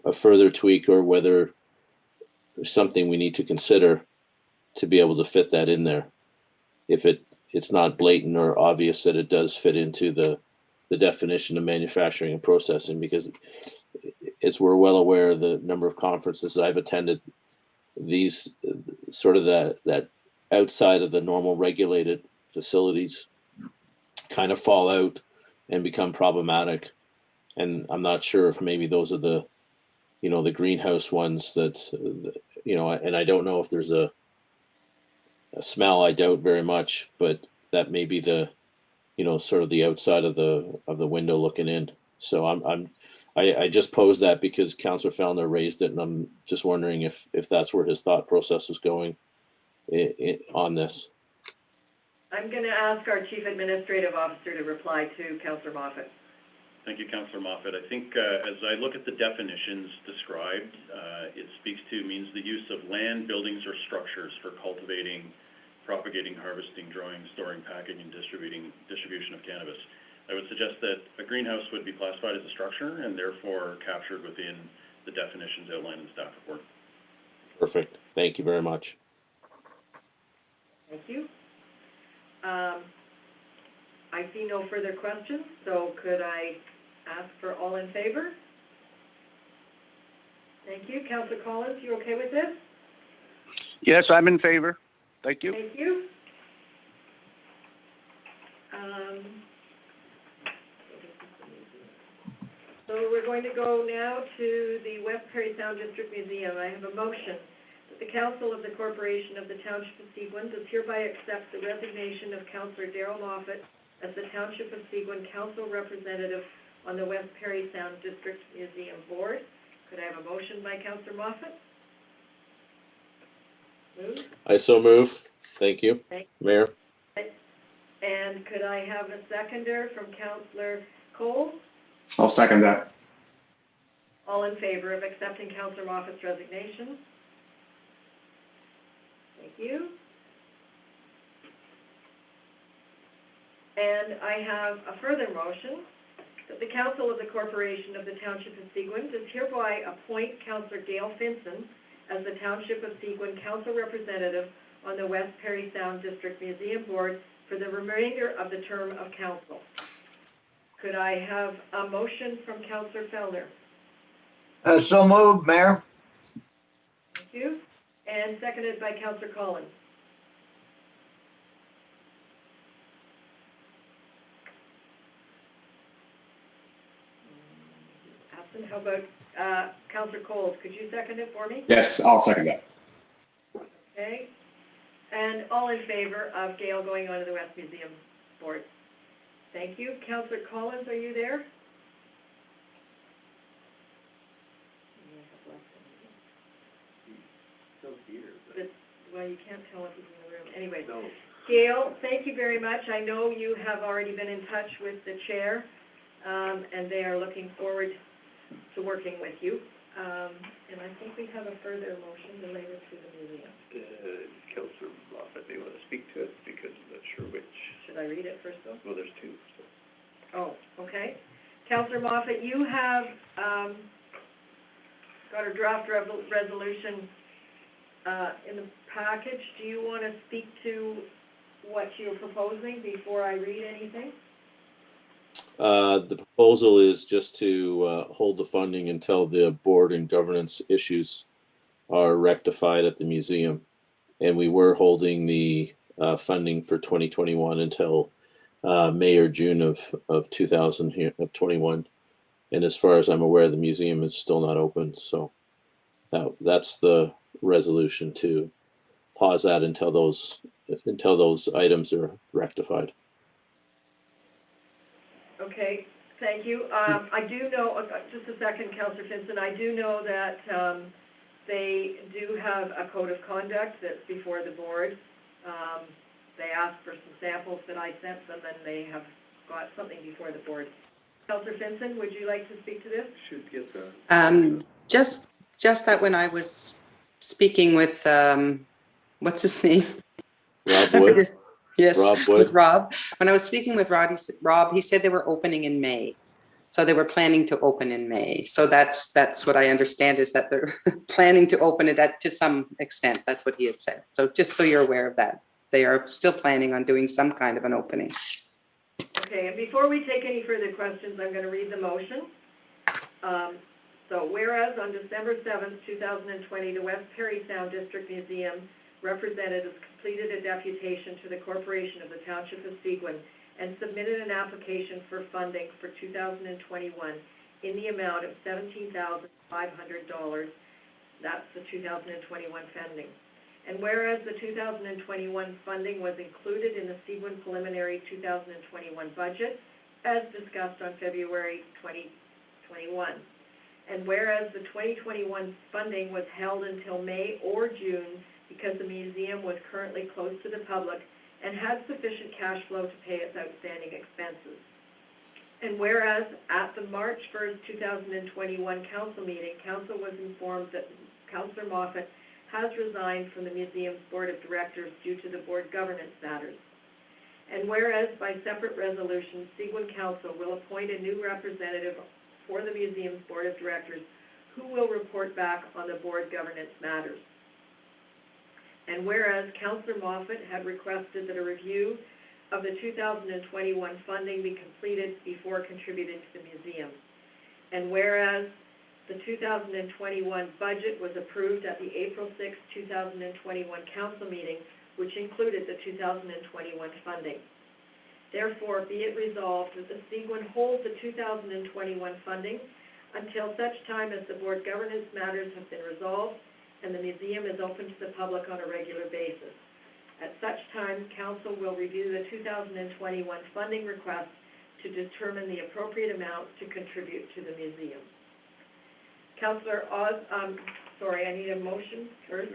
a further tweak or whether there's something we need to consider to be able to fit that in there. If it's not blatant or obvious that it does fit into the definition of manufacturing and processing, because as we're well aware, the number of conferences I've attended, these sort of that outside of the normal regulated facilities kind of fall out and become problematic. And I'm not sure if maybe those are the greenhouse ones that, and I don't know if there's a smell, I doubt very much, but that may be the, sort of the outside of the window looking in. So I just posed that because Councillor Fellner raised it, and I'm just wondering if that's where his thought process was going on this. I'm going to ask our Chief Administrative Officer to reply to Councillor Moffat. Thank you, Councillor Moffat. I think as I look at the definitions described, it speaks to means the use of land, buildings, or structures for cultivating, propagating, harvesting, growing, storing, packaging, and distribution of cannabis. I would suggest that a greenhouse would be classified as a structure and therefore captured within the definitions outlined in the staff report. Perfect. Thank you very much. Thank you. I see no further questions, so could I ask for all in favor? Thank you. Councillor Collins, you okay with this? Yes, I'm in favor. Thank you. Thank you. So we're going to go now to the West Perry Sound District Museum. I have a motion that the Council of the Corporation of the Township of Seguin does hereby accept the resignation of Councillor Darrell Moffat as the Township of Seguin Council Representative on the West Perry Sound District Museum Board. Could I have a motion by Councillor Moffat? Move. I so move. Thank you, Mayor. And could I have a seconder from Councillor Cole? I'll second that. All in favor of accepting Councillor Moffat's resignation? Thank you. And I have a further motion that the Council of the Corporation of the Township of Seguin does hereby appoint Councillor Gail Finson as the Township of Seguin Council Representative on the West Perry Sound District Museum Board for the remainder of the term of council. Could I have a motion from Councillor Fellner? So moved, Mayor. Thank you. And seconded by Councillor Collins. Absent. How about Councillor Coles? Could you second it for me? Yes, I'll second that. Okay. And all in favor of Gail going on to the West Museum Board? Thank you. Councillor Collins, are you there? But, well, you can't tell if he's in the room. Anyway, No. Gail, thank you very much. I know you have already been in touch with the chair, and they are looking forward to working with you. And I think we have a further motion related to the museum. Councillor Moffat may want to speak to it because I'm not sure which. Should I read it first, though? Well, there's two. So. Oh, okay. Councillor Moffat, you have got a draft resolution in the package. Do you want to speak to what you're proposing before I read anything? The proposal is just to hold the funding until the board and governance issues are rectified at the museum. And we were holding the funding for 2021 until May or June of 2021. And as far as I'm aware, the museum is still not open. So that's the resolution, to pause that until those items are rectified. Okay, thank you. I do know, just a second, Councillor Finson, I do know that they do have a code of conduct that's before the board. They asked for some samples that I sent them, and they have got something before the board. Councillor Finson, would you like to speak to this? Should get the. Just that when I was speaking with, what's his name? Rob Wood. Yes, Rob Wood. with Rob. When I was speaking with Rob, he said they were opening in May. So they were planning to open in May. So that's what I understand, is that they're planning to open it to some extent. That's what he had said. So just so you're aware of that, they are still planning on doing some kind of an opening. Okay, and before we take any further questions, I'm going to read the motion. So whereas on December 7th, 2020, the West Perry Sound District Museum representatives completed a deputation to the Corporation of the Township of Seguin and submitted an application for funding for 2021 in the amount of $17,500. That's the 2021 funding. And whereas the 2021 funding was included in the Seguin preliminary 2021 budget, as discussed on February 2021. And whereas the 2021 funding was held until May or June because the museum was currently closed to the public and had sufficient cash flow to pay its outstanding expenses. And whereas at the March 1st, 2021 council meeting, council was informed that Councillor Moffat has resigned from the museum's board of directors due to the board governance matters. And whereas by separate resolution, Seguin Council will appoint a new representative for the museum's board of directors who will report back on the board governance matters. And whereas Councillor Moffat had requested that a review of the 2021 funding be completed before contributing to the museum. And whereas the 2021 budget was approved at the April 6, 2021 council meeting, which included the 2021 funding. Therefore, be it resolved that the Seguin hold the 2021 funding until such time as the board governance matters have been resolved and the museum is open to the public on a regular basis. At such time, council will review the 2021 funding request to determine the appropriate amount to contribute to the museum. Councillor Oz, sorry, I need a motion first.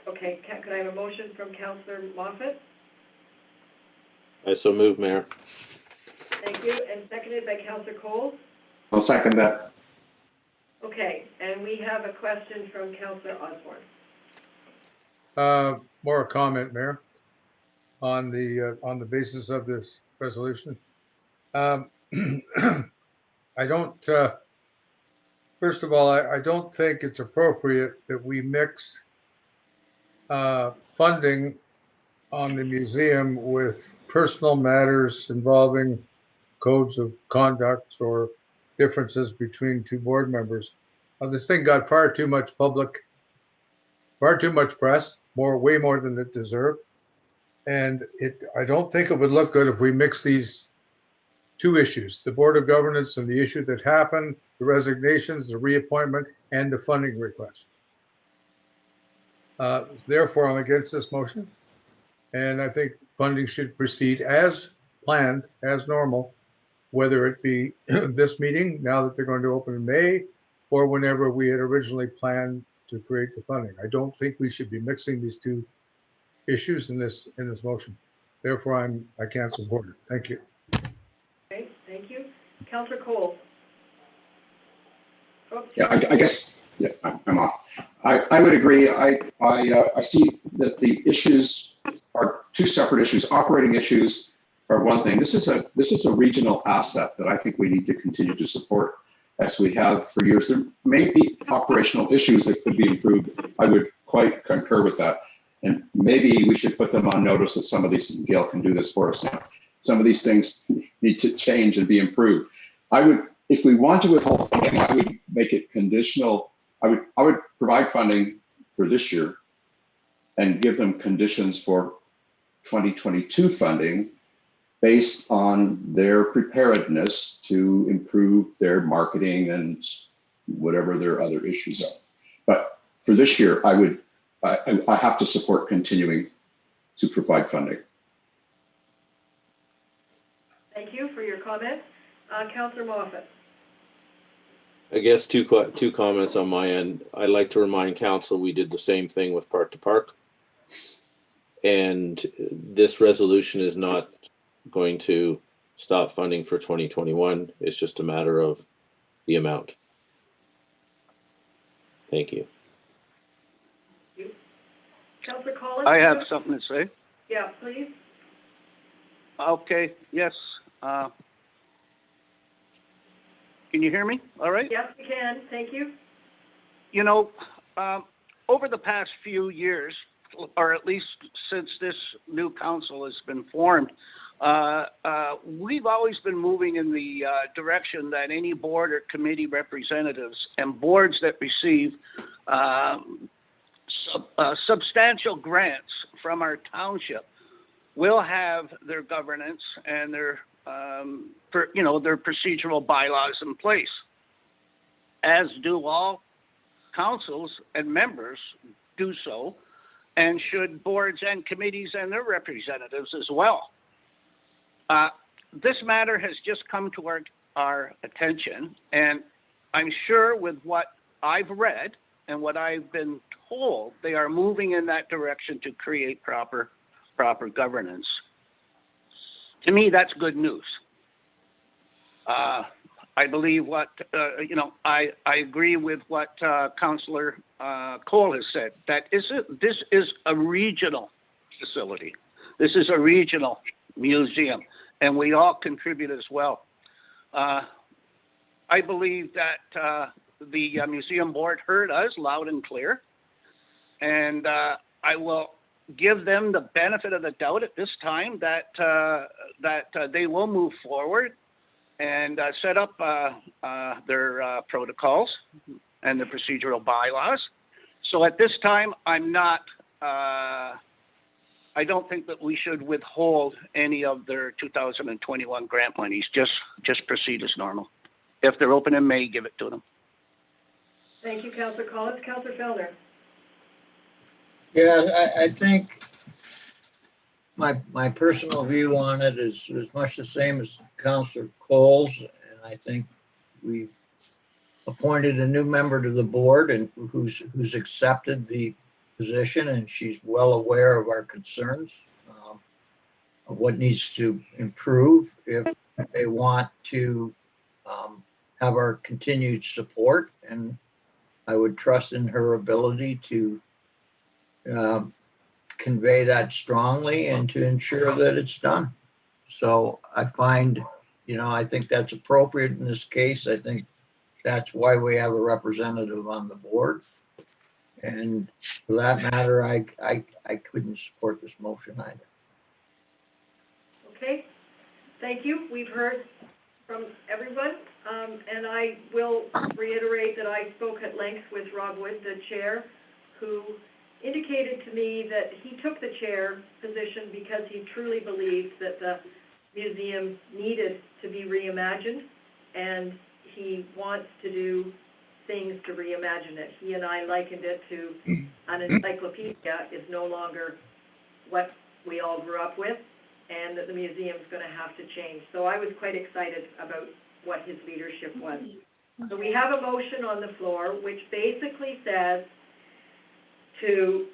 Okay, could I have a motion from Councillor Moffat? I so move, Mayor. Thank you, and seconded by Councillor Cole. I'll second that. Okay, and we have a question from Councillor Osborne. More a comment, Mayor, on the basis of this resolution. I don't. First of all, I don't think it's appropriate that we mix funding on the museum with personal matters involving codes of conduct or differences between two board members. This thing got far too much press, way more than it deserved. And I don't think it would look good if we mix these two issues, the Board of Governance and the issue that happened, the resignations, the reappointment, and the funding request. Therefore, I'm against this motion. And I think funding should proceed as planned, as normal, whether it be this meeting, now that they're going to open in May, or whenever we had originally planned to create the funding. I don't think we should be mixing these two issues in this motion. Therefore, I can't support it. Thank you. Okay, thank you. Councillor Cole. Oh, Yeah, I guess, yeah, I'm off. I would agree. I see that the issues are two separate issues. Operating issues are one thing. This is a regional asset that I think we need to continue to support as we have for years. There may be operational issues that could be improved. I would quite concur with that. And maybe we should put them on notice that some of these, Gail can do this for us now. Some of these things need to change and be improved. If we want to withhold funding, I would make it conditional. I would provide funding for this year and give them conditions for 2022 funding based on their preparedness to improve their marketing and whatever their other issues are. But for this year, I have to support continuing to provide funding. Thank you for your comment. Councillor Moffat. I guess two comments on my end. I'd like to remind council we did the same thing with Park to Park. And this resolution is not going to stop funding for 2021. It's just a matter of the amount. Thank you. Councillor Collins? I have something to say. Yeah, please. Okay, yes. Can you hear me? All right? Yes, we can. Thank you. You know, over the past few years, or at least since this new council has been formed, we've always been moving in the direction that any board or committee representatives and boards that receive substantial grants from our township will have their governance and their their procedural bylaws in place, as do all councils and members do so, and should boards and committees and their representatives as well. This matter has just come to our attention, and I'm sure with what I've read and what I've been told, they are moving in that direction to create proper governance. To me, that's good news. I believe I agree with what Councillor Cole has said, that this is a regional facility. This is a regional museum, and we all contribute as well. I believe that the museum board heard us loud and clear, and I will give them the benefit of the doubt at this time that they will move forward and set up their protocols and the procedural bylaws. So at this time, I'm not I don't think that we should withhold any of their 2021 grant monies. Just proceed as normal. If they're open in May, give it to them. Thank you, Councillor Collins. Councillor Felder. Yeah, I think my personal view on it is much the same as Councillor Cole's, and I think we've appointed a new member to the board and who's accepted the position, and she's well aware of our concerns, of what needs to improve if they want to have our continued support. And I would trust in her ability to convey that strongly and to ensure that it's done. So I find, I think that's appropriate in this case. I think that's why we have a representative on the board. And for that matter, I couldn't support this motion either. Okay, thank you. We've heard from everyone, and I will reiterate that I spoke at length with Rob Wood, the chair, who indicated to me that he took the chair position because he truly believed that the museum needed to be reimagined, and he wants to do things to reimagine it. He and I likened it to an encyclopedia is no longer what we all grew up with, and that the museum's going to have to change. So I was quite excited about what his leadership was. So we have a motion on the floor which basically says to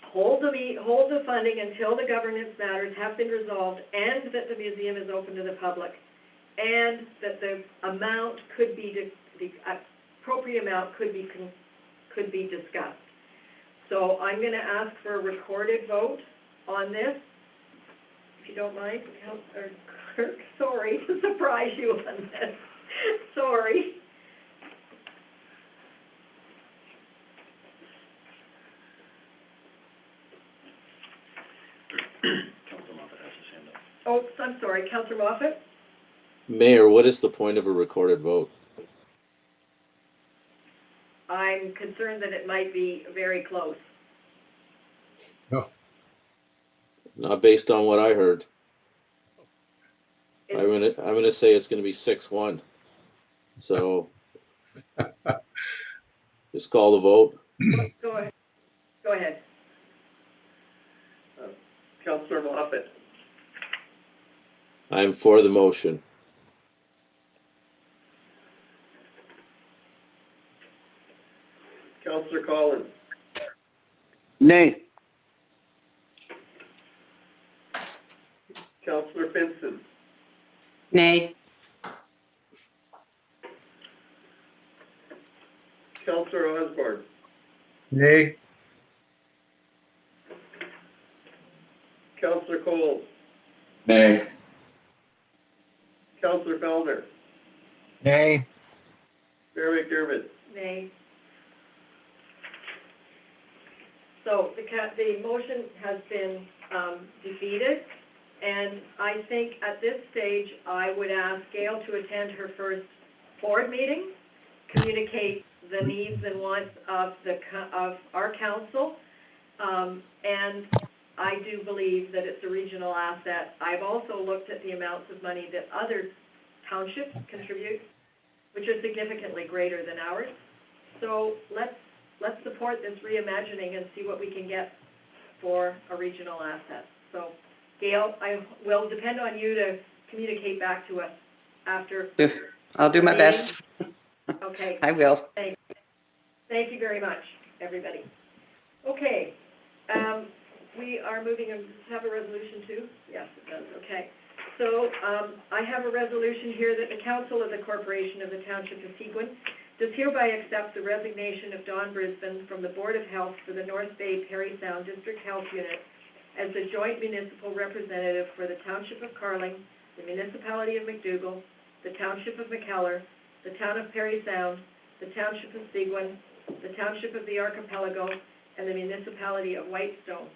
hold the funding until the governance matters have been resolved, and that the museum is open to the public, and that the amount could be the appropriate amount could be discussed. So I'm going to ask for a recorded vote on this, if you don't mind, Councillor Kirk. Sorry to surprise you on this. Sorry. Councillor Moffat has his hand up. Oh, I'm sorry, Councillor Moffat. Mayor, what is the point of a recorded vote? I'm concerned that it might be very close. No. Not based on what I heard. I'm gonna say it's gonna be 6-1. So just call the vote. Go ahead. Go ahead. Councillor Moffat. I'm for the motion. Councillor Collins. Nay. Councillor Finson. Nay. Councillor Osborne. Nay. Councillor Cole. Nay. Councillor Felder. Nay. Mayor McDermott. Nay. So the motion has been defeated, and I think at this stage I would ask Gail to attend her first board meeting, communicate the needs and wants of our council, and I do believe that it's a regional asset. I've also looked at the amounts of money that other townships contribute, which are significantly greater than ours. So let's support this reimagining and see what we can get for a regional asset. So, Gail, I will depend on you to communicate back to us after. I'll do my best. Okay. I will. Thank you very much, everybody. Okay. We are moving on. Does it have a resolution too? Yes, it does. Okay. So I have a resolution here that the Council of the Corporation of the Township of Seguin does hereby accept the resignation of Don Brisbane from the Board of Health for the North Bay Parry Sound District Health Unit as the joint municipal representative for the Township of Carling, the Municipality of McDougall, the Township of McKellar, the Town of Parry Sound, the Township of Seguin, the Township of the Archipelago, and the Municipality of Whitestone,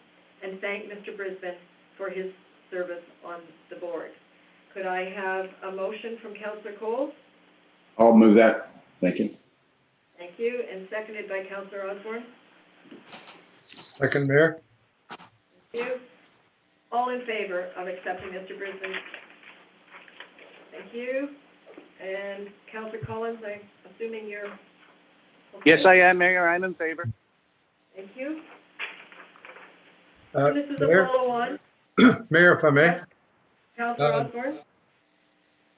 and thank Mr. Brisbane for his service on the board. Could I have a motion from Councillor Cole? I'll move that. Thank you. Thank you, and seconded by Councillor Osborne. Second, Mayor. All in favor of accepting Mr. Brisbane's? Thank you. And Councillor Collins, I'm assuming you're okay? Yes, I am, Mayor. I'm in favor. Thank you. Uh, This is a Mayor? follow-on. Mayor, if I may. Councillor Osborne?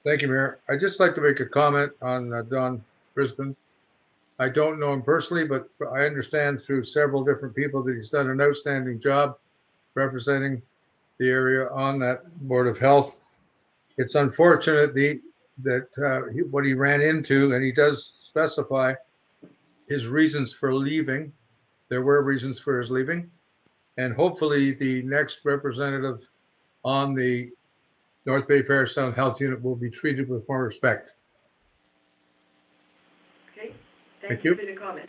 Thank you, Mayor. I'd just like to make a comment on Don Brisbane. I don't know him personally, but I understand through several different people that he's done an outstanding job representing the area on that Board of Health. It's unfortunate what he ran into, and he does specify his reasons for leaving. There were reasons for his leaving. And hopefully the next representative on the North Bay Parish Sound Health Unit will be treated with more respect. Okay, thank you for the comment.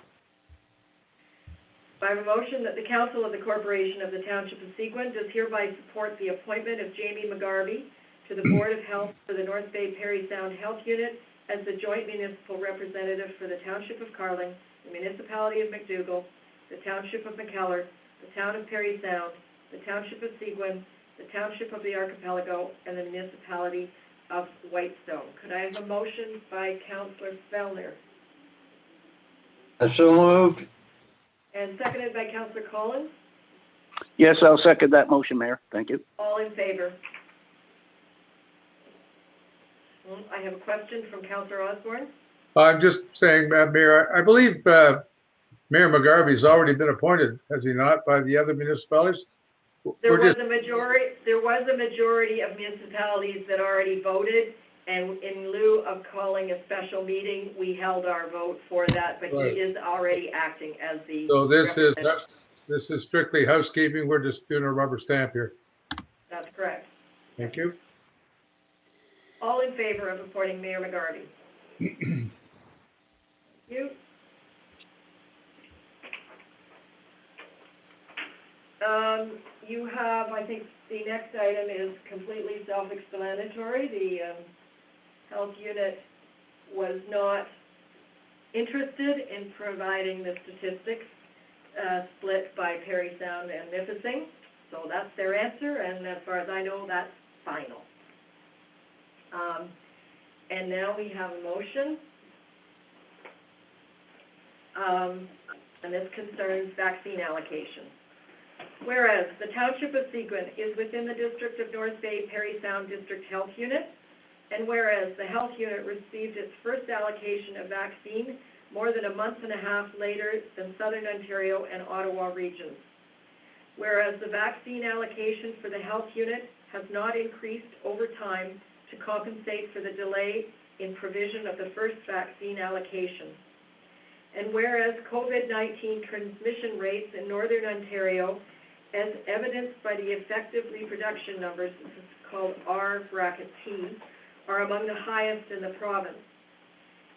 I have a motion that the Council of the Corporation of the Township of Seguin does hereby support the appointment of Jamie McGarvey to the Board of Health for the North Bay Perry Sound Health Unit as the joint municipal representative for the Township of Carling, the Municipality of McDougall, the Township of McKellar, the Town of Perry Sound, the Township of Seguin, the Township of the Archipelago, and the Municipality of Whitestone. Could I have a motion by Councillor Fellner? So moved. And seconded by Councillor Collins? Yes, I'll second that motion, Mayor. Thank you. All in favor? I have a question from Councillor Osborne. I'm just saying, Mayor, I believe Mayor McGarvey's already been appointed, has he not, by the other municipalities? There was a majority of municipalities that already voted, and in lieu of calling a special meeting, we held our vote for that, but Right. he is already acting as the So this representative. is strictly housekeeping. We're just doing a rubber stamp here. That's correct. Thank you. All in favor of appointing Mayor McGarvey? You? You have, I think the next item is completely self-explanatory. The health unit was not interested in providing the statistics split by Perry Sound and Nipissing. So that's their answer, and as far as I know, that's final. And now we have a motion. And this concerns vaccine allocation. Whereas the Township of Seguin is within the District of North Bay Perry Sound District Health Unit, and whereas the health unit received its first allocation of vaccine more than a month and a half later than Southern Ontario and Ottawa regions. Whereas the vaccine allocation for the health unit has not increased over time to compensate for the delay in provision of the first vaccine allocation. And whereas COVID-19 transmission rates in Northern Ontario, as evidenced by the effective reproduction numbers, this is called R(T), are among the highest in the province.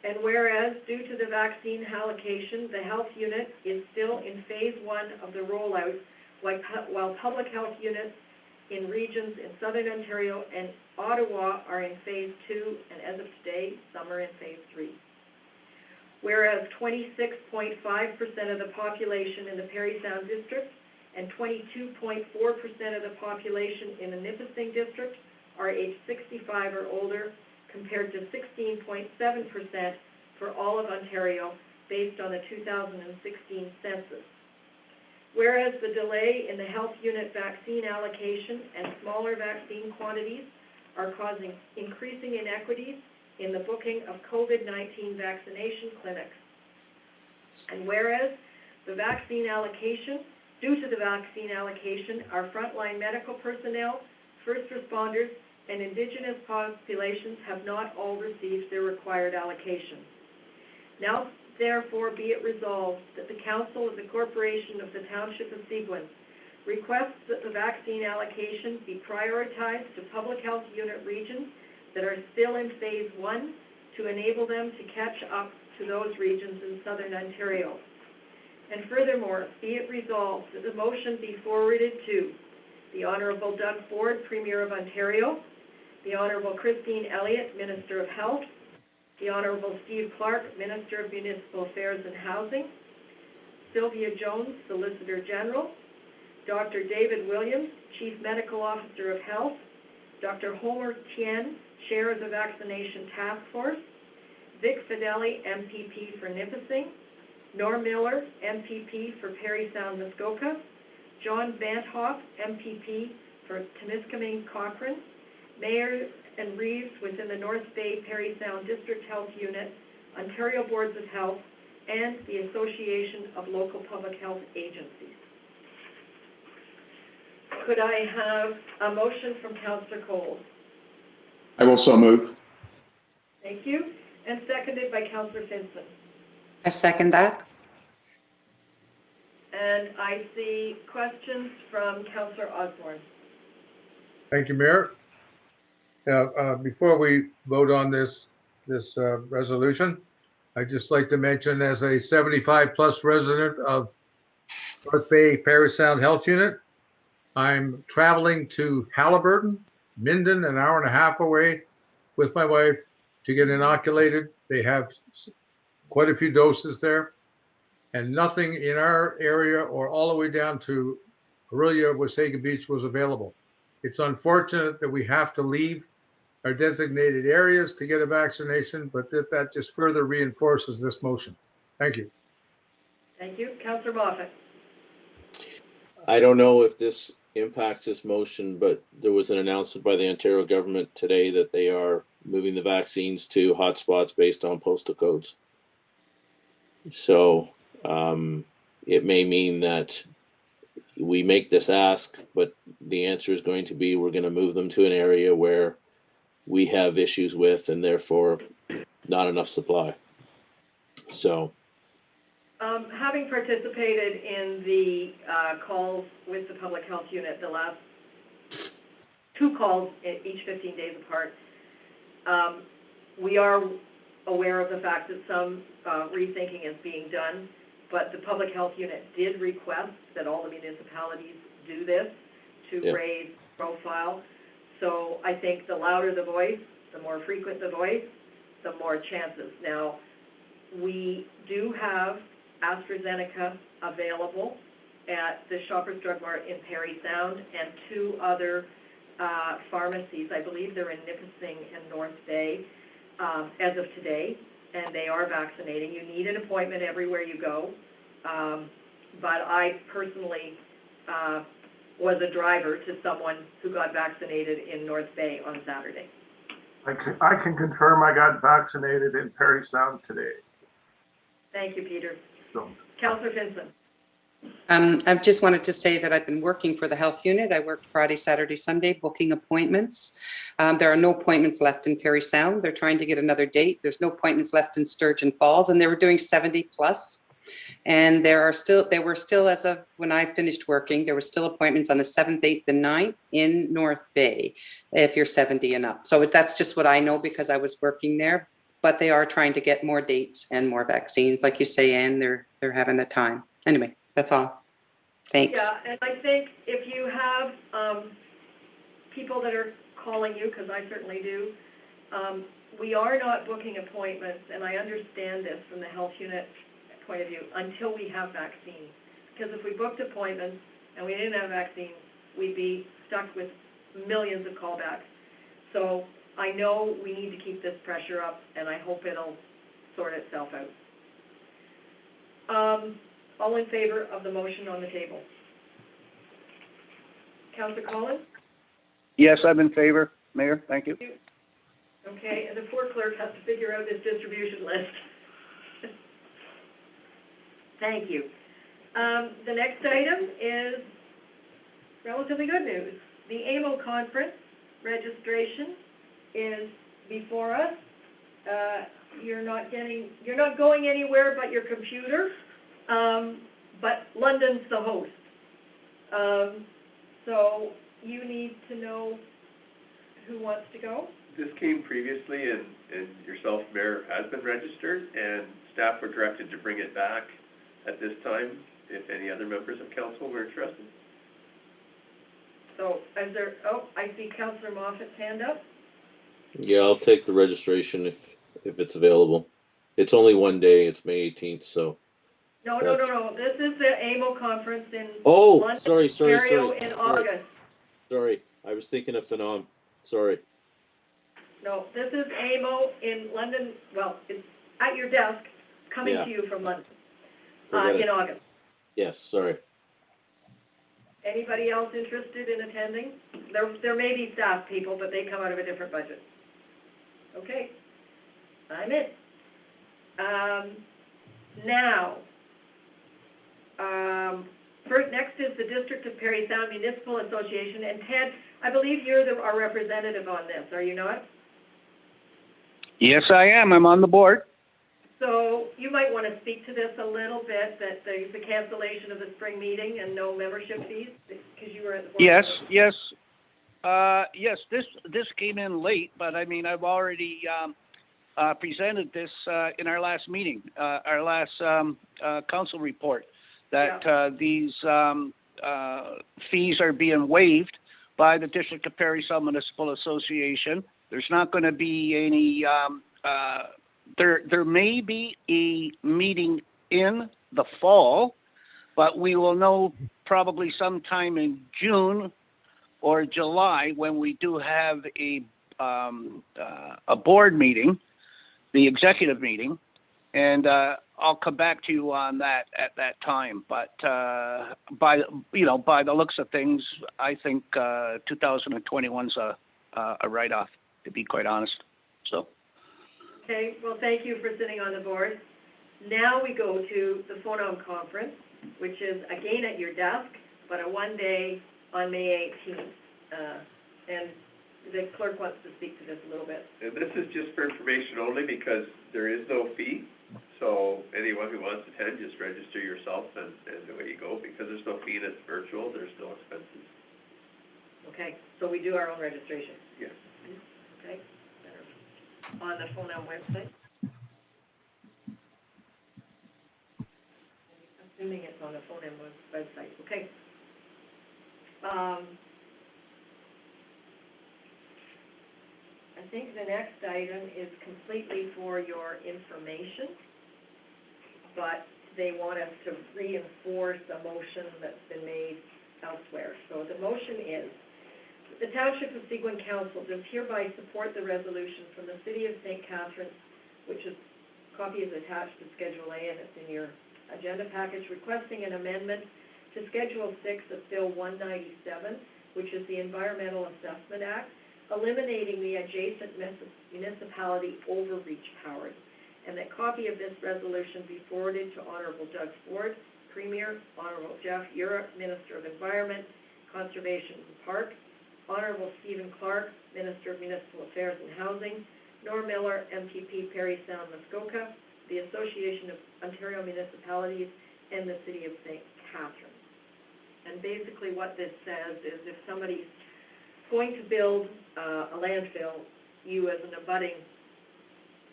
And whereas, due to the vaccine allocation, the health unit is still in phase 1 of the rollout, while public health units in regions in Southern Ontario and Ottawa are in phase 2, and as of today, some are in phase 3. Whereas 26.5% of the population in the Perry Sound District and 22.4% of the population in the Nipissing District are age 65 or older, compared to 16.7% for all of Ontario, based on the 2016 census. Whereas the delay in the health unit vaccine allocation and smaller vaccine quantities are causing increasing inequities in the booking of COVID-19 vaccination clinics. And whereas the vaccine allocation, due to the vaccine allocation, our frontline medical personnel, first responders, and Indigenous populations have not all received their required allocation. Now, therefore, be it resolved that the Council of the Corporation of the Township of Seguin requests that the vaccine allocation be prioritized to public health unit regions that are still in phase 1 to enable them to catch up to those regions in Southern Ontario. And furthermore, be it resolved that the motion be forwarded to the Honourable Doug Ford, Premier of Ontario, the Honourable Christine Elliott, Minister of Health, the Honourable Steve Clark, Minister of Municipal Affairs and Housing, Sylvia Jones, Solicitor General, Dr. David Williams, Chief Medical Officer of Health, Dr. Homer Tien, Chair of the Vaccination Task Force, Vic Fideli, MPP for Nipissing, Norm Miller, MPP for Parry Sound, Muskoka, John Van Hoff, MPP for Temiskaming, Cochrane, Mayor and Reeves within the North Bay Parry Sound District Health Unit, Ontario Boards of Health, and the Association of Local Public Health Agencies. Could I have a motion from Councillor Coles? I will so move. Thank you. And seconded by Councillor Finson. I second that. And I see questions from Councillor Osborne. Thank you, Mayor. Now, before we vote on this resolution, I'd just like to mention, as a 75-plus resident of North Bay Parry Sound Health Unit, I'm traveling to Halliburton, Minden, an hour and a half away, with my wife to get inoculated. They have quite a few doses there, and nothing in our area or all the way down to Aurelia, Wasaga Beach was available. It's unfortunate that we have to leave our designated areas to get a vaccination, but that just further reinforces this motion. Thank you. Thank you. Councillor Moffat. I don't know if this impacts this motion, but there was an announcement by the Ontario government today that they are moving the vaccines to hotspots based on postal codes. So it may mean that we make this ask, but the answer is going to be we're going to move them to an area where we have issues with, and therefore not enough supply. So having participated in the calls with the public health unit, the last 2 calls, each 15 days apart, we are aware of the fact that some rethinking is being done, but the public health unit did request that all the municipalities do this to raise profile. So I think the louder the voice, the more frequent the voice, the more chances. Now, we do have AstraZeneca available at the Shoppers Drug Mart in Parry Sound and 2 other pharmacies. I believe they're in Nipissing and North Bay as of today, and they are vaccinating. You need an appointment everywhere you go, but I personally was a driver to someone who got vaccinated in North Bay on Saturday. I can confirm I got vaccinated in Parry Sound today. Thank you, Peter. So, Councillor Finson. I just wanted to say that I've been working for the health unit. I worked Friday, Saturday, Sunday, booking appointments. There are no appointments left in Parry Sound. They're trying to get another date. There's no appointments left in Sturgeon Falls, and they were doing 70 plus. And there were still, as of when I finished working, there were still appointments on the 7th, 8th, and 9th in North Bay, if you're 70 and up. So that's just what I know because I was working there. But they are trying to get more dates and more vaccines, like you say, and they're having a time. Anyway, that's all. Thanks. Yeah, and I think if you have people that are calling you, because I certainly do, we are not booking appointments, and I understand this from the health unit point of view, until we have vaccines. Because if we booked appointments and we didn't have vaccines, we'd be stuck with millions of callbacks. So I know we need to keep this pressure up, and I hope it'll sort itself out. All in favor of the motion on the table? Councillor Collins? Yes, I'm in favor, Mayor. Thank you. Okay, and the poor clerk has to figure out this distribution list. Thank you. The next item is relatively good news. The AMO conference registration is before us. You're not going anywhere but your computer, but London's the host. So you need to know who wants to go. This came previously, and yourself, Mayor, has been registered, and staff were directed to bring it back at this time if any other members of council were interested. So is there, I see Councillor Moffat's hand up. yeah, I'll take the registration if it's available. It's only one day. It's May 18th, so No, this is the AMO conference in Oh, London, sorry. Ontario in August. Sorry, I was thinking of Phenom. Sorry. No, this is AMO in London, well, it's at your desk, coming Yeah. to you from London, Forget in it. August. Yes, sorry. Anybody else interested in attending? There may be staff people, but they come out of a different budget. Okay, I'm in. Now, next is the District of Perry Sound Municipal Association, and Ted, I believe you're our representative on this, are you not? Yes, I am. I'm on the board. So you might want to speak to this a little bit, that the cancellation of the spring meeting and no membership fees, because you were at the board. Yes. This came in late, but I mean, I've already presented this in our last meeting, our last council report, that these fees are being waived by the District of Perry Sound Municipal Association. There's not going to be any. There may be a meeting in the fall, but we will know probably sometime in June or July when we do have a board meeting, the executive meeting, and I'll come back to you on that at that time. But by the looks of things, I think 2021's a write-off, to be quite honest. So. Okay, well, thank you for sitting on the board. Now we go to the Phonom Conference, which is again at your desk, but a one-day on May 18th. And the clerk wants to speak to this a little bit. And this is just for information only because there is no fee. So anyone who wants to attend, just register yourself and away you go. Because there's no fee and it's virtual, there's no expenses. Okay, so we do our own registration. Yes. Okay. On the Phonom website. Assuming it's on the Phonom website. Okay. I think the next item is completely for your information, but they want us to reinforce a motion that's been made elsewhere. So the motion is, the Township of Seguin Council does hereby support the resolution from the City of St. Catharines, which is, copy is attached to Schedule A and it's in your agenda package, requesting an amendment to Schedule 6 of Bill 197, which is the Environmental Assessment Act, eliminating the adjacent municipality overreach powers, and that copy of this resolution be forwarded to Honorable Doug Ford, Premier, Honorable Jeff Europe, Minister of Environment, Conservation and Parks, Honorable Stephen Clark, Minister of Municipal Affairs and Housing, Norm Miller, MPP, Perry Sound, Muskoka, the Association of Ontario Municipalities, and the City of St. Catharines. And basically what this says is if somebody's going to build a landfill, you as an abutting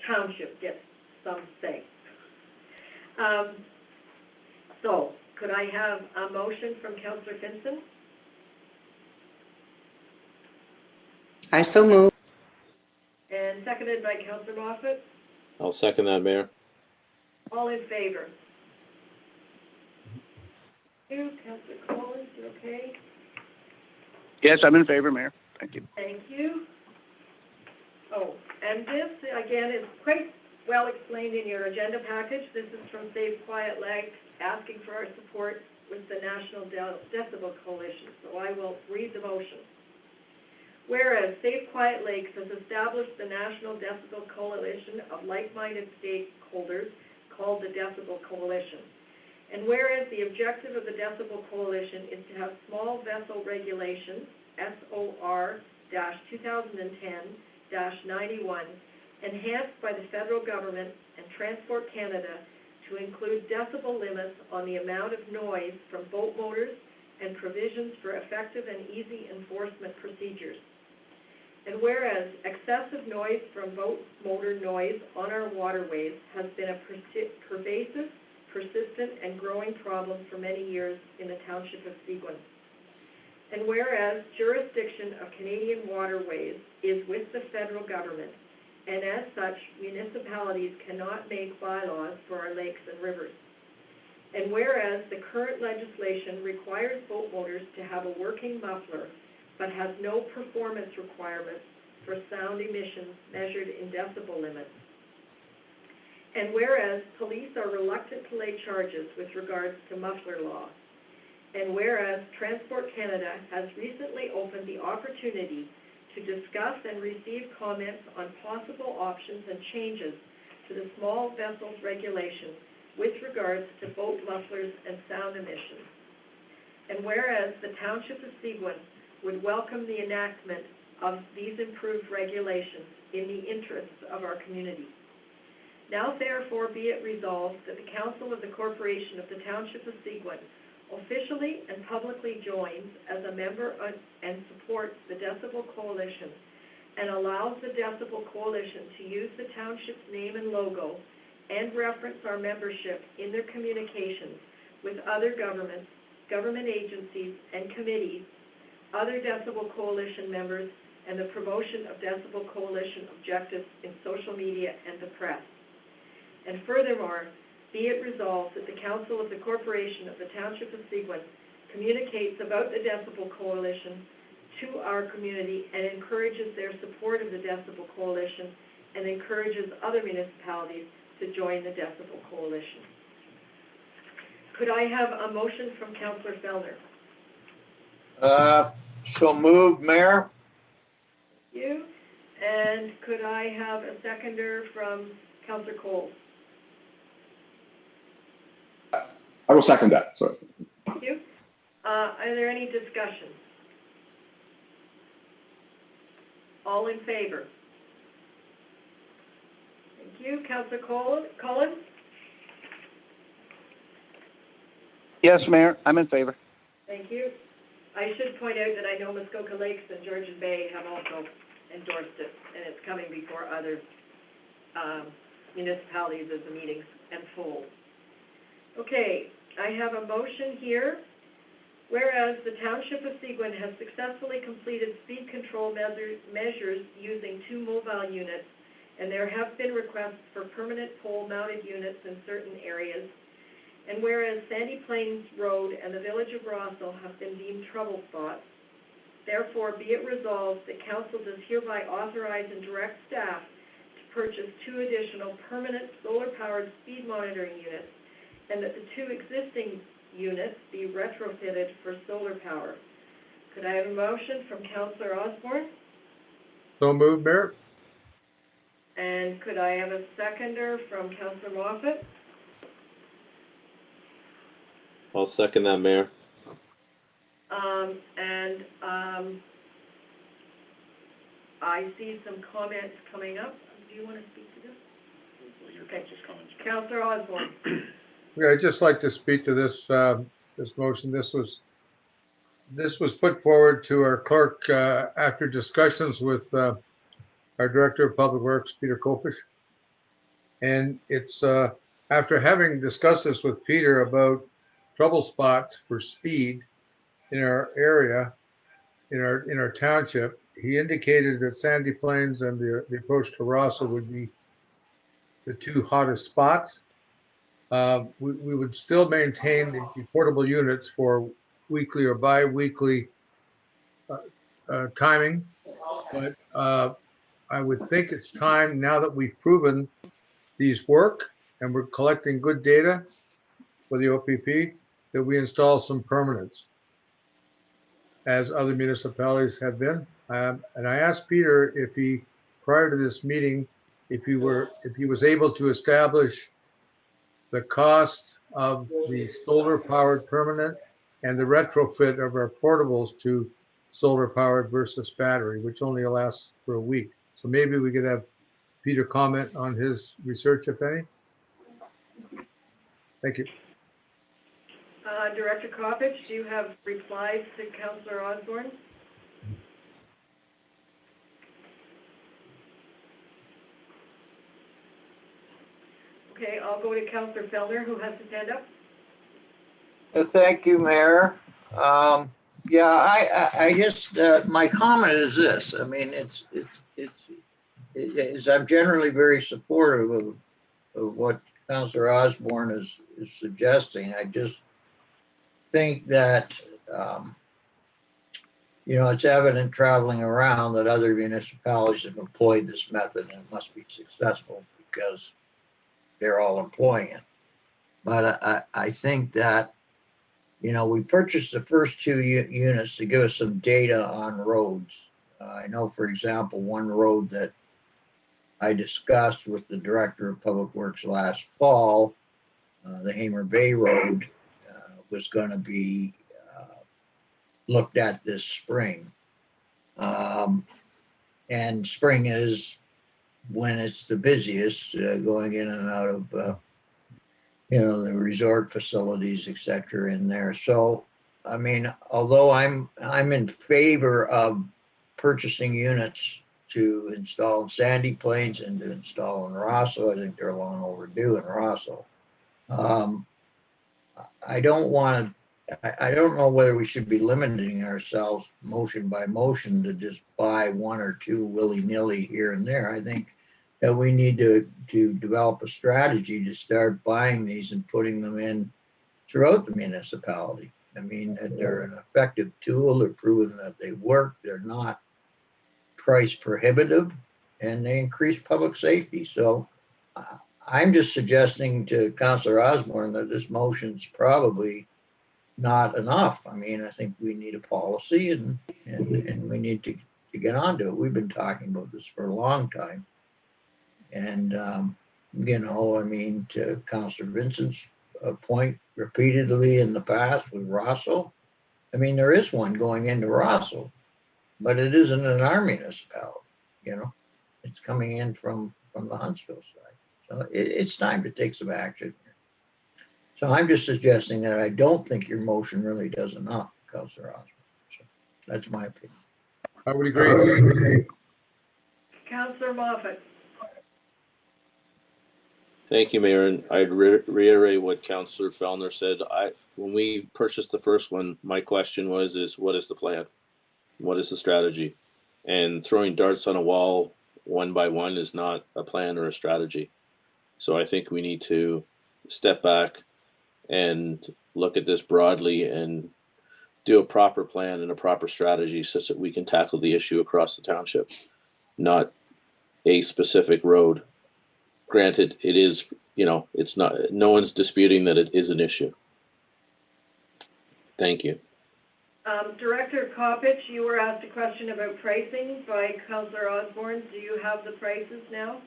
township get some say. So could I have a motion from Councillor Finson? I so move. And seconded by Councillor Moffat. I'll second that, Mayor. All in favor? You, Councillor Collins, you okay? Yes, I'm in favor, Mayor. Thank you. Thank you. Oh, and this, again, is quite well explained in your agenda package. This is from Save Quiet Lakes, asking for our support with the National Decibel Coalition. So I will read the motion. Whereas Save Quiet Lakes has established the National Decibel Coalition of like-minded stakeholders called the Decibel Coalition. And whereas the objective of the Decibel Coalition is to have small vessel regulations, SOR-2010-91, enhanced by the federal government and Transport Canada to include decibel limits on the amount of noise from boat motors and provisions for effective and easy enforcement procedures. And whereas excessive noise from boat motor noise on our waterways has been a pervasive, persistent, and growing problem for many years in the Township of Seguin. And whereas jurisdiction of Canadian waterways is with the federal government, and as such, municipalities cannot make bylaws for our lakes and rivers. And whereas the current legislation requires boat motors to have a working muffler, but has no performance requirements for sound emissions measured in decibel limits. And whereas police are reluctant to lay charges with regards to muffler law. And whereas Transport Canada has recently opened the opportunity to discuss and receive comments on possible options and changes to the small vessels regulation with regards to boat mufflers and sound emissions. And whereas the Township of Seguin would welcome the enactment of these improved regulations in the interests of our community. Now therefore be it resolved that the Council of the Corporation of the Township of Seguin officially and publicly joins as a member and supports the Decibel Coalition and allows the Decibel Coalition to use the Township's name and logo and reference our membership in their communications with other governments, government agencies and committees, other Decibel Coalition members, and the promotion of Decibel Coalition objectives in social media and the press. And furthermore, be it resolved that the Council of the Corporation of the Township of Seguin communicates about the Decibel Coalition to our community and encourages their support of the Decibel Coalition and encourages other municipalities to join the Decibel Coalition. Could I have a motion from Councillor Fellner? So moved, Mayor. Thank you. And could I have a seconder from Councillor Cole? I will second that. Sorry. Thank you. Are there any discussions? All in favor? Thank you. Councillor Collins? Yes, Mayor, I'm in favor. Thank you. I should point out that I know Muskoka Lakes and Georgian Bay have also endorsed it, and it's coming before other municipalities as the meetings unfold. Okay, I have a motion here. Whereas the Township of Seguin has successfully completed speed control measures using 2 mobile units, and there have been requests for permanent pole-mounted units in certain areas. And whereas Sandy Plains Road and the Village of Rossall have been deemed trouble spots, therefore be it resolved that Council does hereby authorize and direct staff to purchase 2 additional permanent solar-powered speed monitoring units, and that the 2 existing units be retrofitted for solar power. Could I have a motion from Councillor Osborne? So moved, Mayor. And could I have a seconder from Councillor Moffat? I'll second that, Mayor. I see some comments coming up. Do you want to speak to this? Okay. Councillor Osborne. Yeah, I'd just like to speak to this this motion. This was put forward to our clerk after discussions with our Director of Public Works, Peter Kopish. And it's after having discussed this with Peter about trouble spots for speed in our area, in our township, he indicated that Sandy Plains and the approach to Rossall would be the 2 hottest spots. We would still maintain the portable units for weekly or bi-weekly timing, but I would think it's time, now that we've proven these work and we're collecting good data for the OPP, that we install some permanents, as other municipalities have been. And I asked Peter if he, prior to this meeting, if he was able to establish the cost of the solar-powered permanent and the retrofit of our portables to solar-powered versus battery, which only lasts for a week. So maybe we could have Peter comment on his research, if any. Thank you. Director Kopish, do you have replies to Councillor Osborne? Okay, I'll go to Councillor Fellner, who has his hand up. Thank you, Mayor. Yeah, I just, my comment is this. I mean, I'm generally very supportive of what Councillor Osborne is suggesting. I just think that, it's evident traveling around that other municipalities have employed this method and it must be successful because they're all employing it. But I think that, we purchased the first two units to give us some data on roads. I know, for example, one road that I discussed with the Director of Public Works last fall, the Hamer Bay Road, was going to be looked at this spring. And spring is when it's the busiest, going in and out of, the resort facilities, et cetera, in there. So, I mean, although I'm in favor of purchasing units to install in Sandy Plains and to install in Rosso, I think they're long overdue in Rosso. I don't know whether we should be limiting ourselves motion by motion to just buy one or two willy-nilly here and there. I think that we need to develop a strategy to start buying these and putting them in throughout the municipality. I mean, they're an effective tool. They're proven that they work. They're not price prohibitive, and they increase public safety. So I'm just suggesting to Councillor Osborne that this motion's probably not enough. I mean, I think we need a policy and we need to get onto it. We've been talking about this for a long time. And, I mean, to Councillor Vincent's point repeatedly in the past with Rosso, I mean, there is one going into Rosso, but it isn't in our municipality, It's coming in from the Huntsville side. So it's time to take some action here. So I'm just suggesting that I don't think your motion really does enough, Councillor Osborne. So that's my opinion. I would agree. Councillor Moffat. Thank you, Mayor. And I'd reiterate what Councillor Fellner said. When we purchased the first one, my question is what is the plan? What is the strategy? And throwing darts on a wall one by one is not a plan or a strategy. So I think we need to step back and look at this broadly and do a proper plan and a proper strategy such that we can tackle the issue across the township, not a specific road. Granted, it is, it's not, no one's disputing that it is an issue. Thank you. Director Coppich, you were asked a question about pricing by Councillor Osborne. Do you have the prices now?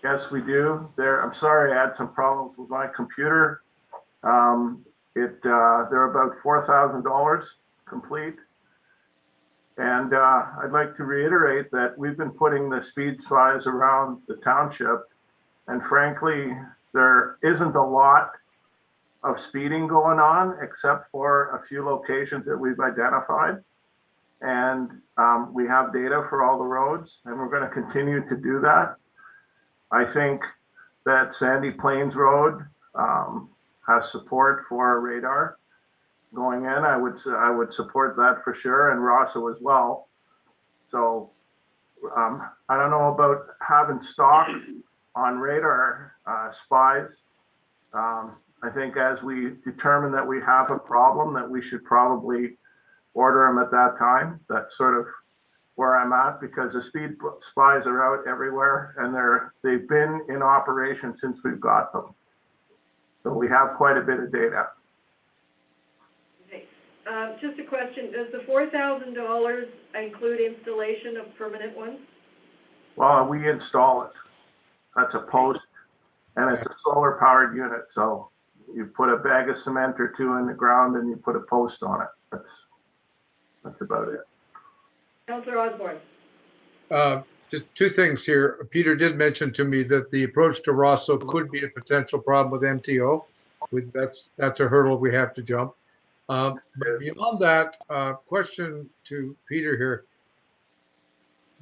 Yes, we do. I'm sorry, I had some problems with my computer. They're about $4,000 complete. And I'd like to reiterate that we've been putting the speed spies around the township, and frankly, there isn't a lot of speeding going on except for a few locations that we've identified. And we have data for all the roads, and we're going to continue to do that. I think that Sandy Plains Road has support for radar going in. I would support that for sure, and Rosso as well. So I don't know about having stock on radar spies. I think as we determine that we have a problem, that we should probably order them at that time. That's sort of where I'm at, because the speed spies are out everywhere, and they've been in operation since we've got them. So we have quite a bit of data. Okay. Just a question, does the $4,000 include installation of permanent ones? Well, we install it. That's a post, and it's a solar powered unit. So you put a bag of cement or two in the ground and you put a post on it. That's about it. Councillor Osborne. Just two things here. Peter did mention to me that the approach to Rosso could be a potential problem with MTO. That's a hurdle we have to jump. But beyond that, question to Peter here.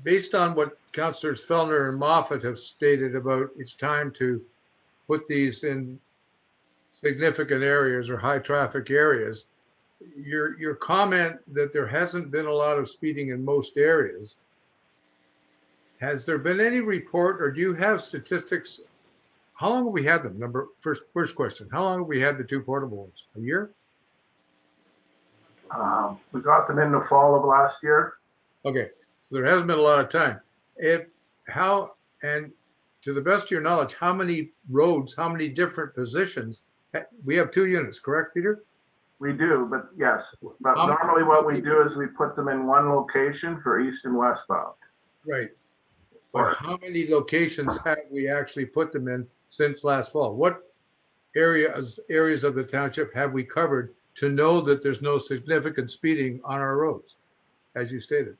Based on what Councillors Fellner and Moffat have stated about it's time to put these in significant areas or high traffic areas, your comment that there hasn't been a lot of speeding in most areas, has there been any report, or do you have statistics how long have we had them? First question, how long have we had the two portable ones? A year? We got them in the fall of last year. Okay, so there hasn't been a lot of time. And to the best of your knowledge, how many roads, how many different positions? We have 2 units, correct, Peter? We do, but yes. But normally what we do is we put them in one location for east and westbound. Right. But how many locations have we actually put them in since last fall? What areas of the township have we covered to know that there's no significant speeding on our roads, as you stated?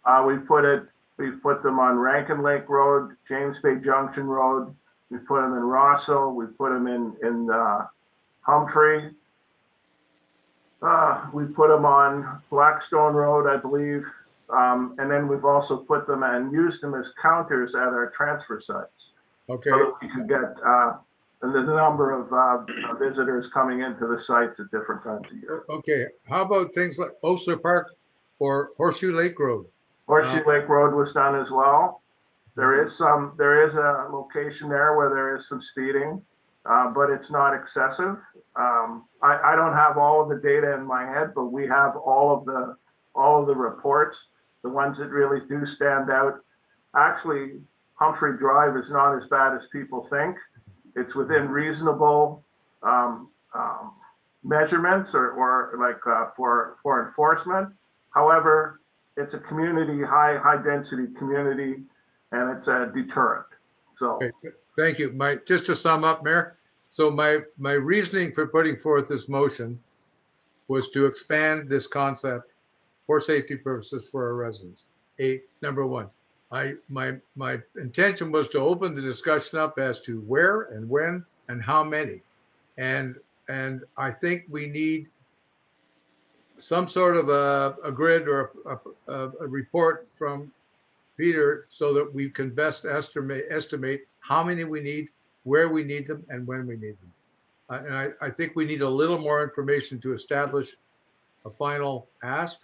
We've put them on Rankin Lake Road, James Bay Junction Road. We put them in Rossell. We put them in Humphrey. We put them on Blackstone Road, I believe. And then we've also put them and used them as counters at our transfer sites. Okay. So that we can get the number of visitors coming into the sites at different times of year. Okay. How about things like Osler Park or Horseshoe Lake Road? Horseshoe Lake Road was done as well. There is a location there where there is some speeding, but it's not excessive. I don't have all of the data in my head, but we have all of the reports, the ones that really do stand out. Actually, Humphrey Drive is not as bad as people think. It's within reasonable measurements or like for enforcement. However, it's a community, high density community, and it's a deterrent. So, okay. Thank you. Just to sum up, Mayor. So my reasoning for putting forth this motion was to expand this concept for safety purposes for our residents. Number one, my intention was to open the discussion up as to where and when and how many, and I think we need some sort of a grid or a report from Peter so that we can best estimate how many we need, where we need them, and when we need them. And I think we need a little more information to establish a final ask.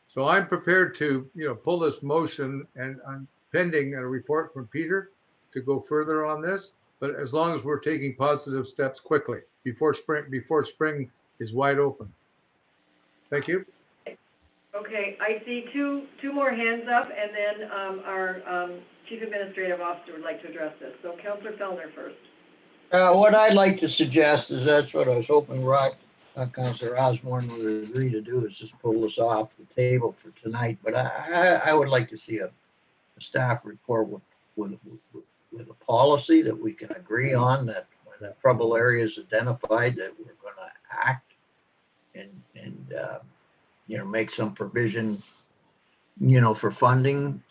So I'm prepared to, pull this motion and I'm pending a report from Peter to go further on this. But as long as we're taking positive steps quickly before spring is wide open. Thank you. Okay, I see two more hands up, and then our Chief Administrative Officer would like to address this. So Councillor Fellner first. What I'd like to suggest is that's what I was hoping Councillor Osborne would agree to do, is just pull this off the table for tonight. But I would like to see a staff report with a policy that we can agree on, that when the trouble area is identified, that we're going to act and make some provision, for funding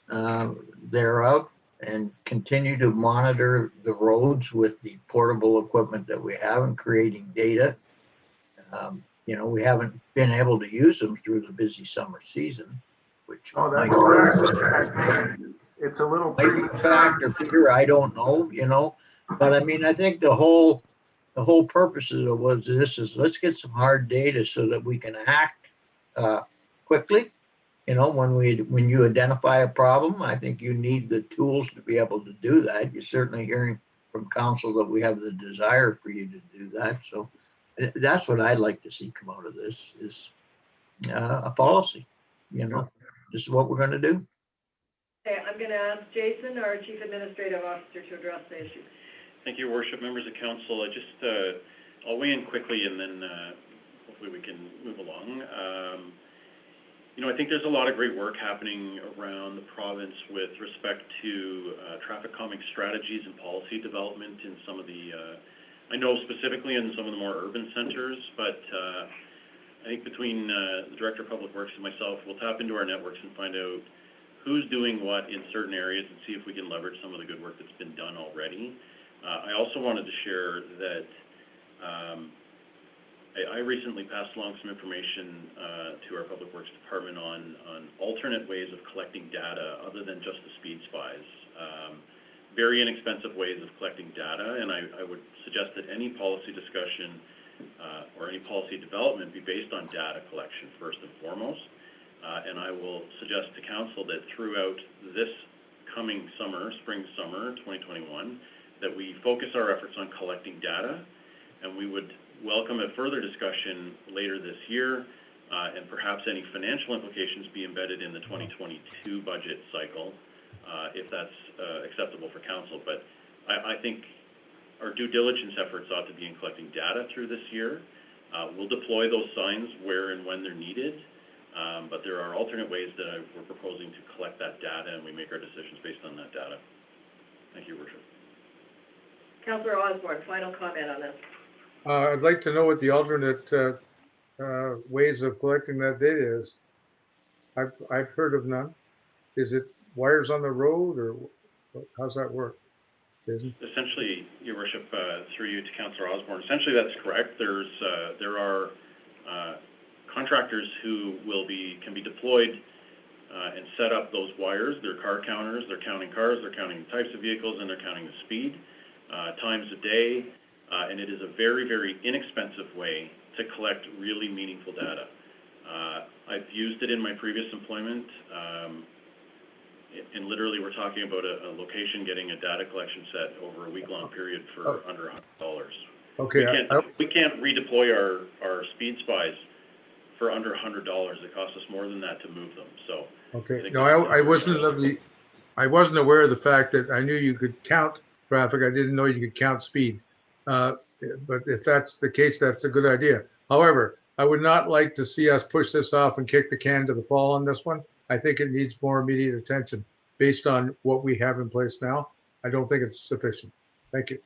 thereof, and continue to monitor the roads with the portable equipment that we have and creating data. We haven't been able to use them through the busy summer season, which that's correct. It's a little factor, Peter. I don't know, but I mean, I think the whole purpose of it was let's get some hard data so that we can act quickly. When you identify a problem, I think you need the tools to be able to do that. You're certainly hearing from council that we have the desire for you to do that. So that's what I'd like to see come out of this, is a policy. This is what we're going to do. Okay, I'm going to ask Jason, our Chief Administrative Officer, to address the issue. Thank you, Your Worship, members of council. I'll weigh in quickly, and then hopefully we can move along. I think there's a lot of great work happening around the province with respect to traffic calming strategies and policy development in some of the, I know specifically in some of the more urban centers, but I think between the Director of Public Works and myself, we'll tap into our networks and find out who's doing what in certain areas and see if we can leverage some of the good work that's been done already. I also wanted to share that I recently passed along some information to our Public Works Department on alternate ways of collecting data other than just the speed spies. Very inexpensive ways of collecting data, and I would suggest that any policy discussion or any policy development be based on data collection first and foremost. And I will suggest to council that throughout this coming summer, spring-summer 2021, that we focus our efforts on collecting data, and we would welcome a further discussion later this year, and perhaps any financial implications be embedded in the 2022 budget cycle, if that's acceptable for council. But I think our due diligence efforts ought to be in collecting data through this year. We'll deploy those signs where and when they're needed, but there are alternate ways that we're proposing to collect that data, and we make our decisions based on that data. Thank you, Your Worship. Councillor Osborne, final comment on this. I'd like to know what the alternate ways of collecting that data is. I've heard of none. Is it wires on the road, or how's that work, Jason? Essentially, Your Worship, through you to Councillor Osborne, essentially that's correct. There are contractors who can be deployed and set up those wires. They're car counters. They're counting cars. They're counting types of vehicles, and they're counting the speed times a day. And it is a very, very inexpensive way to collect really meaningful data. I've used it in my previous employment, and literally we're talking about a location getting a data collection set over a week-long period for under $100. Okay. We can't redeploy our speed spies for under $100. It costs us more than that to move them. So. Okay. No, I wasn't aware of the fact that I knew you could count traffic. I didn't know you could count speed. But if that's the case, that's a good idea. However, I would not like to see us push this off and kick the can to the fall on this one. I think it needs more immediate attention based on what we have in place now. I don't think it's sufficient. Thank you.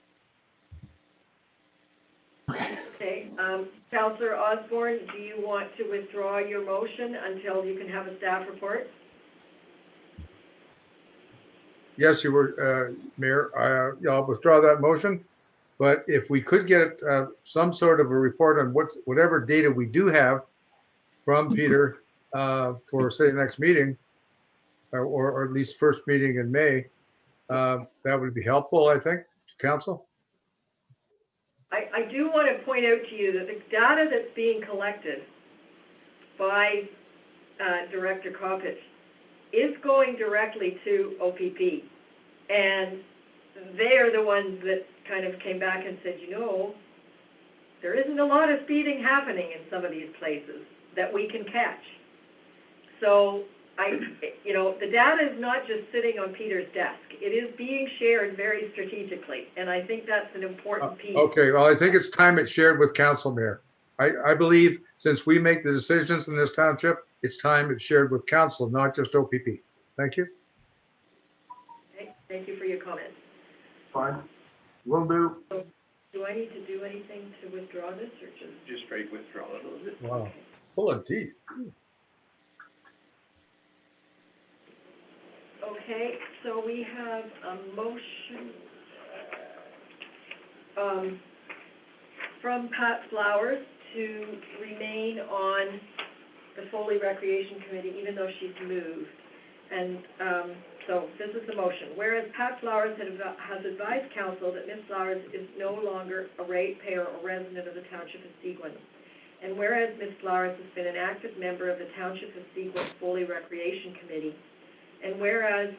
Okay, Councillor Osborne, do you want to withdraw your motion until you can have a staff report? Yes, you were, Mayor. I'll withdraw that motion. But if we could get some sort of a report on whatever data we do have from Peter for, say, next meeting, or at least first meeting in May, that would be helpful, I think, to council. I do want to point out to you that the data that's being collected by Director Coppich is going directly to OPP, and they are the ones that kind of came back and said, you know, there isn't a lot of speeding happening in some of these places that we can catch. So the data is not just sitting on Peter's desk. It is being shared very strategically, and I think that's an important piece. Okay, well, I think it's time it's shared with council, Mayor. I believe since we make the decisions in this township, it's time it's shared with council, not just OPP. Thank you. Okay, thank you for your comments. Fine, will do. So, do I need to do anything to withdraw this, or just straight withdraw it? Wow, full of teeth. Okay, so we have a motion from Pat Flowers to remain on the Foley Recreation Committee, even though she's moved. And so this is the motion. Whereas Pat Flowers has advised council that Ms. Flowers is no longer a ratepayer or resident of the Township of Seguin. And whereas Ms. Flowers has been an active member of the Township of Seguin Foley Recreation Committee, and whereas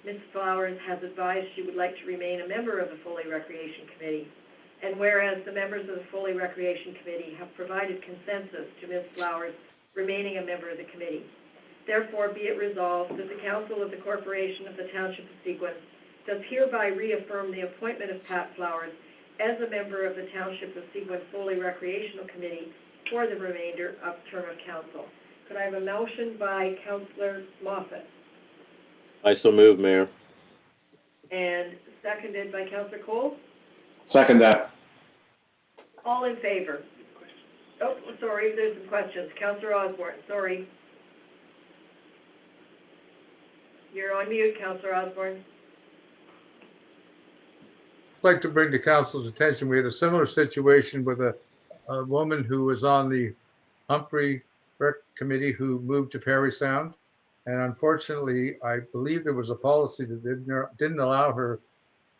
Ms. Flowers has advised she would like to remain a member of the Foley Recreation Committee, and whereas the members of the Foley Recreation Committee have provided consensus to Ms. Flowers remaining a member of the committee, therefore be it resolved that the Council of the Corporation of the Township of Seguin does hereby reaffirm the appointment of Pat Flowers as a member of the Township of Seguin Foley Recreational Committee for the remainder of term of council. Could I have a motion by Councillor Moffat? I so move, Mayor. And seconded by Councillor Cole? Second that. All in favor? Oh, sorry, there's some questions. Councillor Osborne, sorry. You're on mute, Councillor Osborne. I'd like to bring to council's attention, we had a similar situation with a woman who was on the Humphrey Rec Committee who moved to Parry Sound. And unfortunately, I believe there was a policy that didn't allow her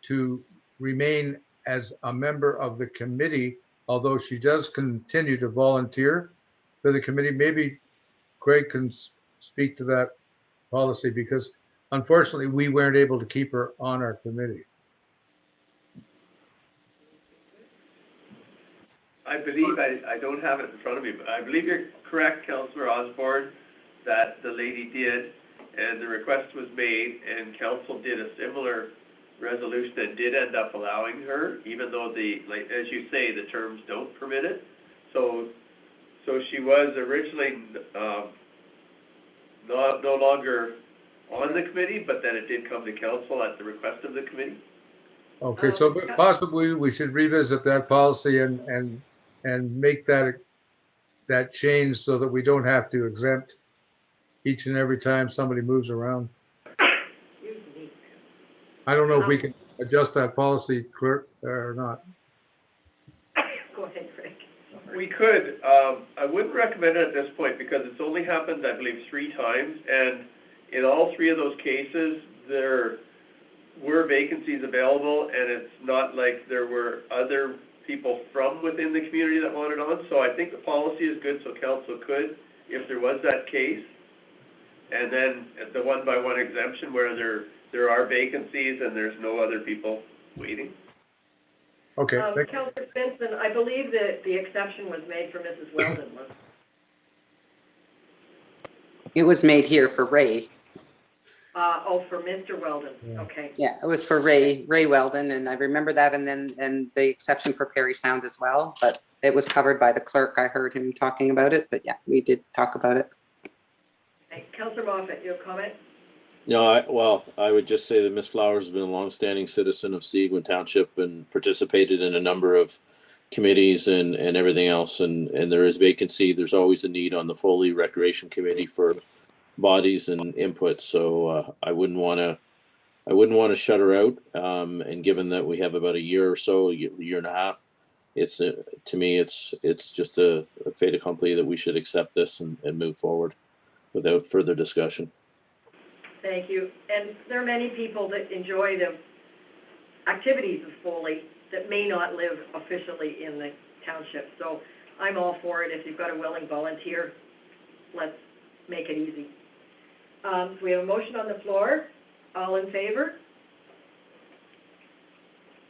to remain as a member of the committee, although she does continue to volunteer for the committee. Maybe Craig can speak to that policy, because unfortunately we weren't able to keep her on our committee. I believe, I don't have it in front of me, but I believe you're correct, Councillor Osborne, that the lady did, and the request was made, and council did a similar resolution that did end up allowing her, even though like, as you say, the terms don't permit it. So she was originally, no longer on the committee, but then it did come to council at the request of the committee. Okay, so possibly we should revisit that policy and make that change so that we don't have to exempt each and every time somebody moves around. I don't know if we can adjust that policy, clerk, or not. Go ahead, Craig. We could. I wouldn't recommend it at this point because it's only happened, I believe, 3 times, and in all 3 of those cases, there were vacancies available, and it's not like there were other people from within the community that wanted on. So I think the policy is good, so council could, if there was that case, and then the 1-by-1 exemption where there are vacancies and there's no other people waiting. Okay. Councillor Benson, I believe that the exception was made for Mrs. Weldon, wasn't it? It was made here for Ray. For Mr. Weldon, okay. Yeah, it was for Ray Weldon, and I remember that, and the exception for Perry Sound as well, but it was covered by the clerk. I heard him talking about it, but yeah, we did talk about it. Okay. Councillor Moffat, your comment? No, I would just say that Ms. Flowers has been a longstanding citizen of Seguin Township and participated in a number of committees and everything else, and there is vacancy. There's always a need on the Foley Recreation Committee for bodies and input, so I wouldn't want to shut her out, and given that we have about a year or so, a year and a half, it's to me it's just a fait accompli that we should accept this and move forward without further discussion. Thank you. And there are many people that enjoy the activities of Foley that may not live officially in the township, so I'm all for it. If you've got a willing volunteer, let's make it easy. So we have a motion on the floor. All in favor?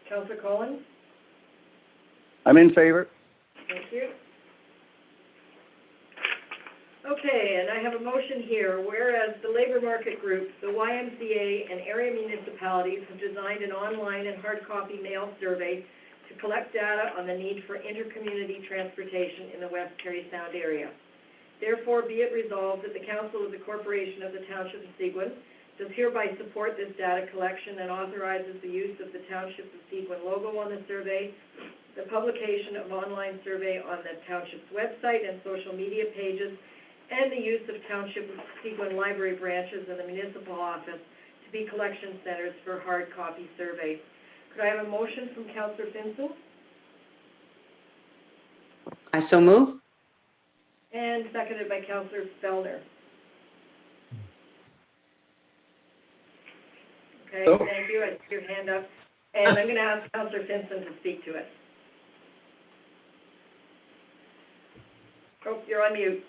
Councillor Collins? I'm in favor. Thank you. Okay, and I have a motion here, whereas the labor market group, the YMCA, and area municipalities have designed an online and hard copy mail survey to collect data on the need for intercommunity transportation in the West Perry Sound area. Therefore, be it resolved that the Council of the Corporation of the Township of Seguin does hereby support this data collection and authorizes the use of the Township of Seguin logo on the survey, the publication of online survey on the Township's website and social media pages, and the use of Township of Seguin library branches in the municipal office to be collection centers for hard copy survey. Could I have a motion from Councillor Finzel? I so move. And seconded by Councillor Fellner. Okay, thank you. I see your hand up. And I'm going to ask Councillor Finson to speak to it. Oh, you're on mute.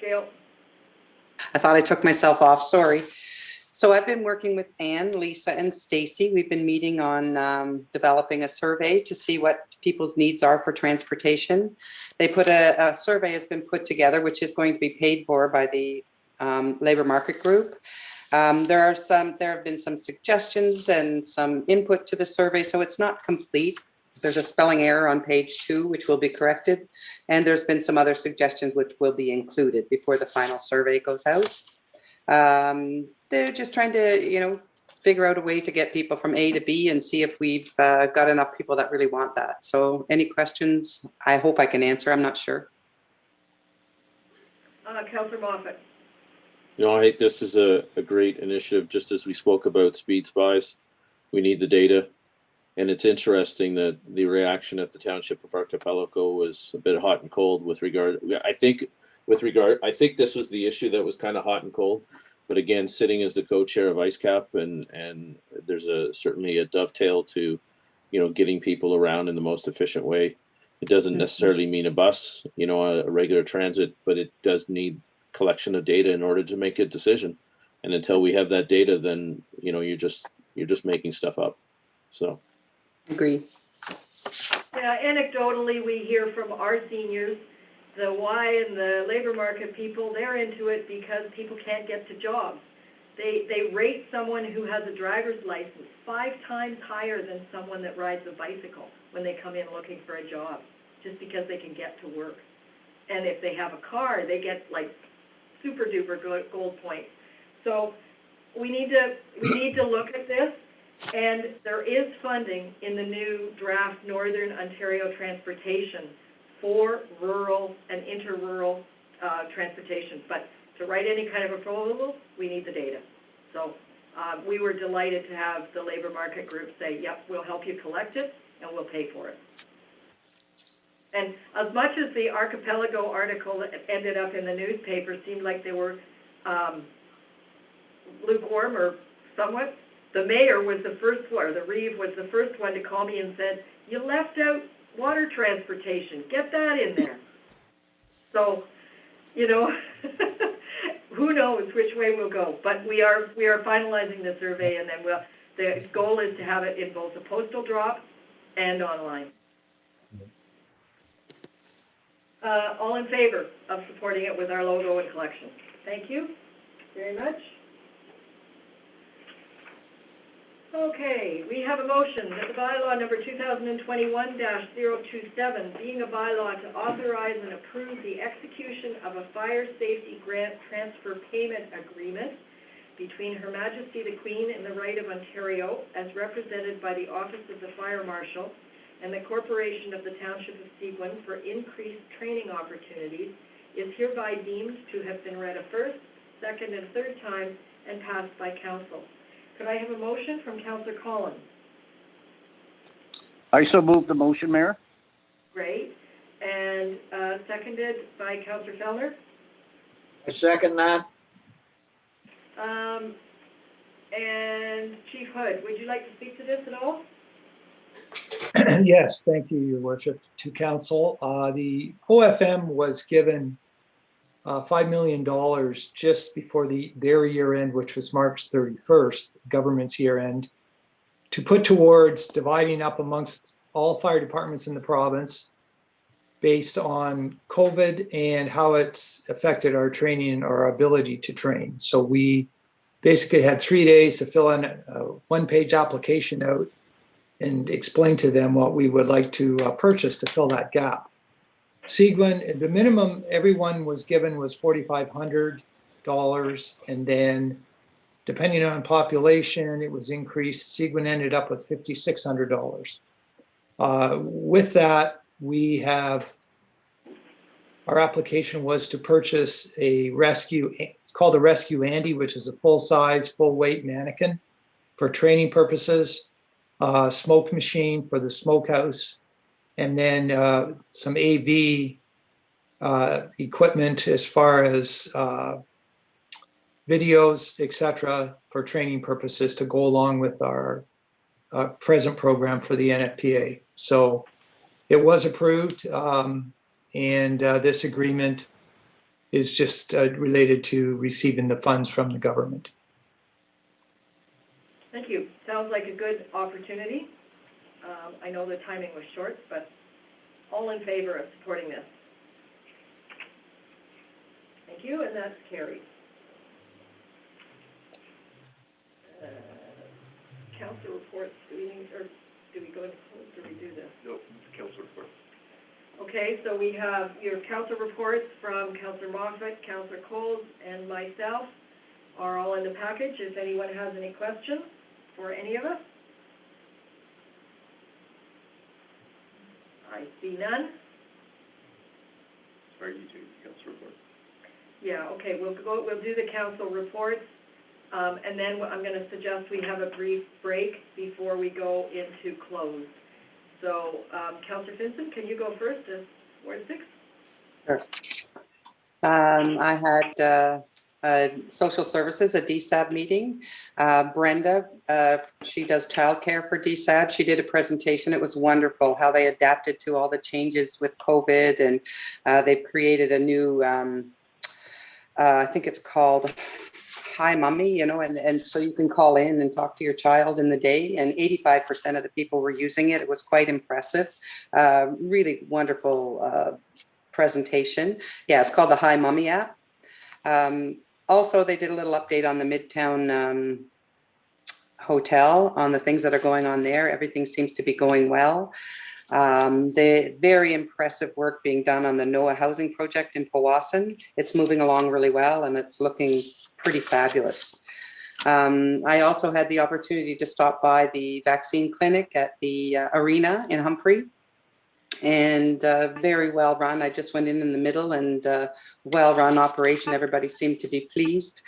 Gail. I thought I took myself off, sorry. So I've been working with Anne, Lisa, and Stacy. We've been meeting on developing a survey to see what people's needs are for transportation. They put a survey has been put together, which is going to be paid for by the labor market group. There have been some suggestions and some input to the survey, so it's not complete. There's a spelling error on page 2, which will be corrected. And there's been some other suggestions which will be included before the final survey goes out. They're just trying to, figure out a way to get people from A to B and see if we've got enough people that really want that. So any questions, I hope I can answer. I'm not sure. Councillor Moffat. I think this is a great initiative, just as we spoke about speed spies. We need the data. And it's interesting that the reaction at the Township of Archipelago was a bit hot and cold with regard. I think this was the issue that was kind of hot and cold. But again, sitting as the co-chair of IceCap, and there's certainly a dovetail to, getting people around in the most efficient way. It doesn't necessarily mean a bus, a regular transit, but it does need collection of data in order to make a decision. And until we have that data, then you're just making stuff up. So. Agree. Yeah, anecdotally, we hear from our seniors, the Y and the labor market people, they're into it because people can't get to jobs. They rate someone who has a driver's license 5 times higher than someone that rides a bicycle when they come in looking for a job, just because they can get to work. And if they have a car, they get like super duper gold points. So we need to look at this, and there is funding in the new draft Northern Ontario Transportation for rural and inter-rural transportation. But to write any kind of a proposal, we need the data. So we were delighted to have the labor market group say, yep, we'll help you collect it and we'll pay for it. And as much as the Archipelago article that ended up in the newspaper seemed like they were lukewarm or somewhat, the mayor was the first one, or the Reeve was the first one to call me and said, you left out water transportation, get that in there. So, you know, who knows which way we'll go, but we are finalizing the survey, and then the goal is to have it in both a postal drop and online. All in favor of supporting it with our logo and collection? Thank you very much. Okay, we have a motion that the bylaw number 2021-027, being a bylaw to authorize and approve the execution of a fire safety grant transfer payment agreement between Her Majesty the Queen and the Right of Ontario, as represented by the Office of the Fire Marshal and the Corporation of the Township of Seguin for increased training opportunities, is hereby deemed to have been read a first, second, and third time and passed by council. Could I have a motion from Councillor Collins? I so move the motion, Mayor. Great. And seconded by Councillor Fellner? I second that. And Chief Hood, would you like to speak to this at all? Yes, thank you, Your Worship, to Council. The OFM was given $5 million just before their year end, which was March 31st, government's year end, to put towards dividing up amongst all fire departments in the province based on COVID and how it's affected our training and our ability to train. So we basically had 3 days to fill in a one-page application out and explain to them what we would like to purchase to fill that gap. Seguin, the minimum everyone was given was $4,500, and then depending on population, it was increased. Seguin ended up with $5,600. With that, we have, our application was to purchase a rescue, it's called a Rescue Andy, which is a full-size, full-weight mannequin for training purposes, smoke machine for the smokehouse, and then some AV equipment as far as videos, etc., for training purposes to go along with our present program for the NFPA. So it was approved, and this agreement is just related to receiving the funds from the government. Thank you. Sounds like a good opportunity. I know the timing was short, but all in favor of supporting this? Thank you, and that's carried. Council reports, do we go into close, or do we do this? No, it's council report. Okay, so we have your council reports from Councillor Moffat, Councillor Coles, and myself are all in the package. If anyone has any questions for any of us? I see none. Sorry, you do council report. Yeah, okay, we'll do the council reports, and then I'm going to suggest we have a brief break before we go into close. So, Councillor Finson, can you go first as Ward 6? Sure. I had social services, a DSAB meeting. Brenda, she does childcare for DSAB. She did a presentation. It was wonderful how they adapted to all the changes with COVID, and they've created a new, I think it's called Hi Mummy, you know, and so you can call in and talk to your child in the day, and 85% of the people were using it. It was quite impressive. Really wonderful presentation. Yeah, it's called the Hi Mummy app. Also, they did a little update on the Midtown hotel, on the things that are going on there. Everything seems to be going well. The very impressive work being done on the NOAA housing project in Powassan. It's moving along really well, and it's looking pretty fabulous. I also had the opportunity to stop by the vaccine clinic at the arena in Humphrey, and very well run. I just went in the middle, and well run operation. Everybody seemed to be pleased.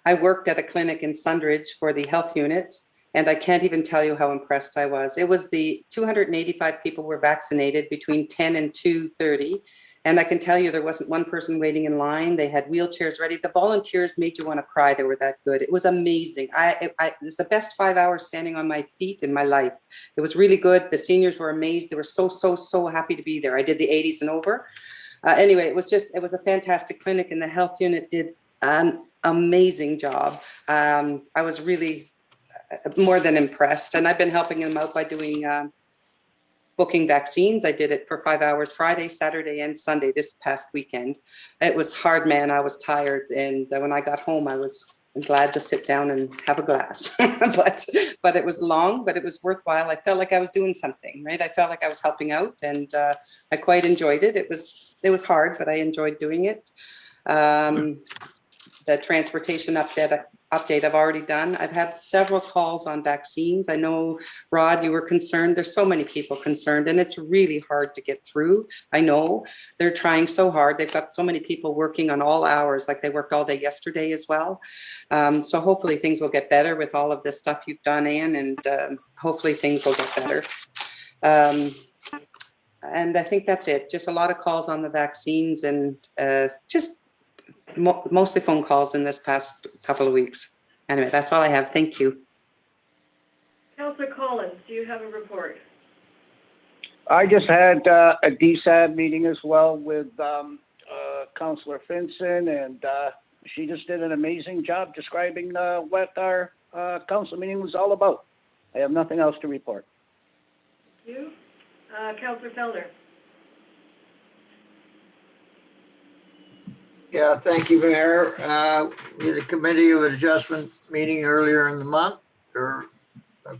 I worked at a clinic in Sundridge for the health unit, and I can't even tell you how impressed I was. It was the 285 people were vaccinated between 10 and 2:30. And I can tell you there wasn't one person waiting in line. They had wheelchairs ready. The volunteers made you want to cry. They were that good. It was amazing. It was the best 5 hours standing on my feet in my life. It was really good. The seniors were amazed. They were so happy to be there. I did the 80s and over. Anyway, it was a fantastic clinic, and the health unit did an amazing job. I was really more than impressed, and I've been helping them out by doing booking vaccines. I did it for 5 hours Friday, Saturday, and Sunday this past weekend. It was hard, man. I was tired, and when I got home, I was glad to sit down and have a glass. but it was long, but it was worthwhile. I felt like I was doing something, right? I felt like I was helping out, and I quite enjoyed it. It was hard, but I enjoyed doing it. The transportation update I've already done. I've had several calls on vaccines. I know, Rod, you were concerned. There's so many people concerned, and it's really hard to get through. I know they're trying so hard. They've got so many people working on all hours, like they worked all day yesterday as well. So hopefully things will get better with all of this stuff you've done, Anne, and hopefully things will get better. And I think that's it. Just a lot of calls on the vaccines, and just mostly phone calls in this past couple of weeks. Anyway, that's all I have. Thank you. Councillor Collins, do you have a report? I just had a DSAD meeting as well with Councillor Finson, and she just did an amazing job describing what our council meeting was all about. I have nothing else to report. Thank you. Councillor Felder. Yeah, thank you, Mayor. We had a committee of adjustment meeting earlier in the month, or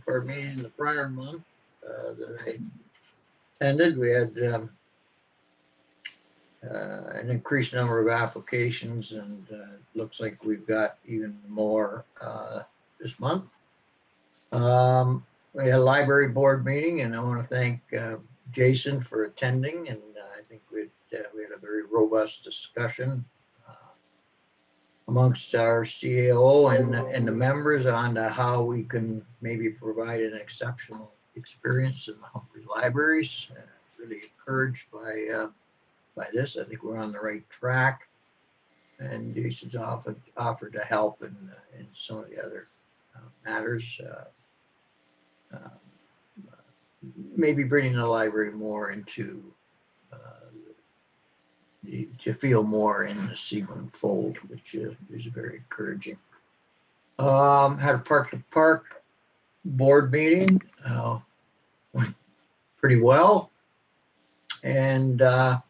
pardon me, in the prior month that I attended. We had an increased number of applications, and looks like we've got even more this month. We had a library board meeting, and I want to thank Jason for attending, and I think we had a very robust discussion amongst our CAO and the members on how we can maybe provide an exceptional experience in the Humphrey libraries. Really encouraged by this. I think we're on the right track, and Jason's offered to help in some of the other matters. Maybe bringing the library more into to feel more in the Seguin fold, which is very encouraging. Had a Park to Park board meeting, went pretty well, and I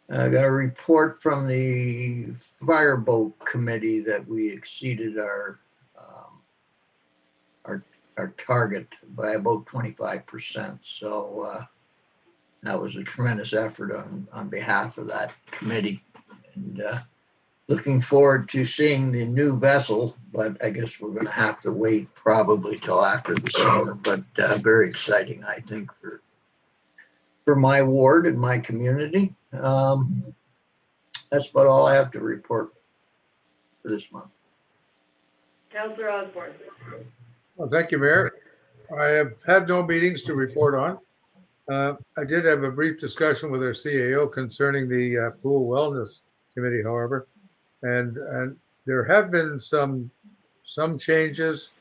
got a report from the fireboat committee that we exceeded our target by about 25%. So that was a tremendous effort on behalf of that committee, and looking forward to seeing the new vessel, but I guess we're going to have to wait probably till after the summer. But very exciting, I think, for my ward and my community. That's about all I have to report for this month. Councillor Osborne. Well, thank you, Mayor. I have had no meetings to report on. I did have a brief discussion with our CAO concerning the pool wellness committee, however, and there have been some changes,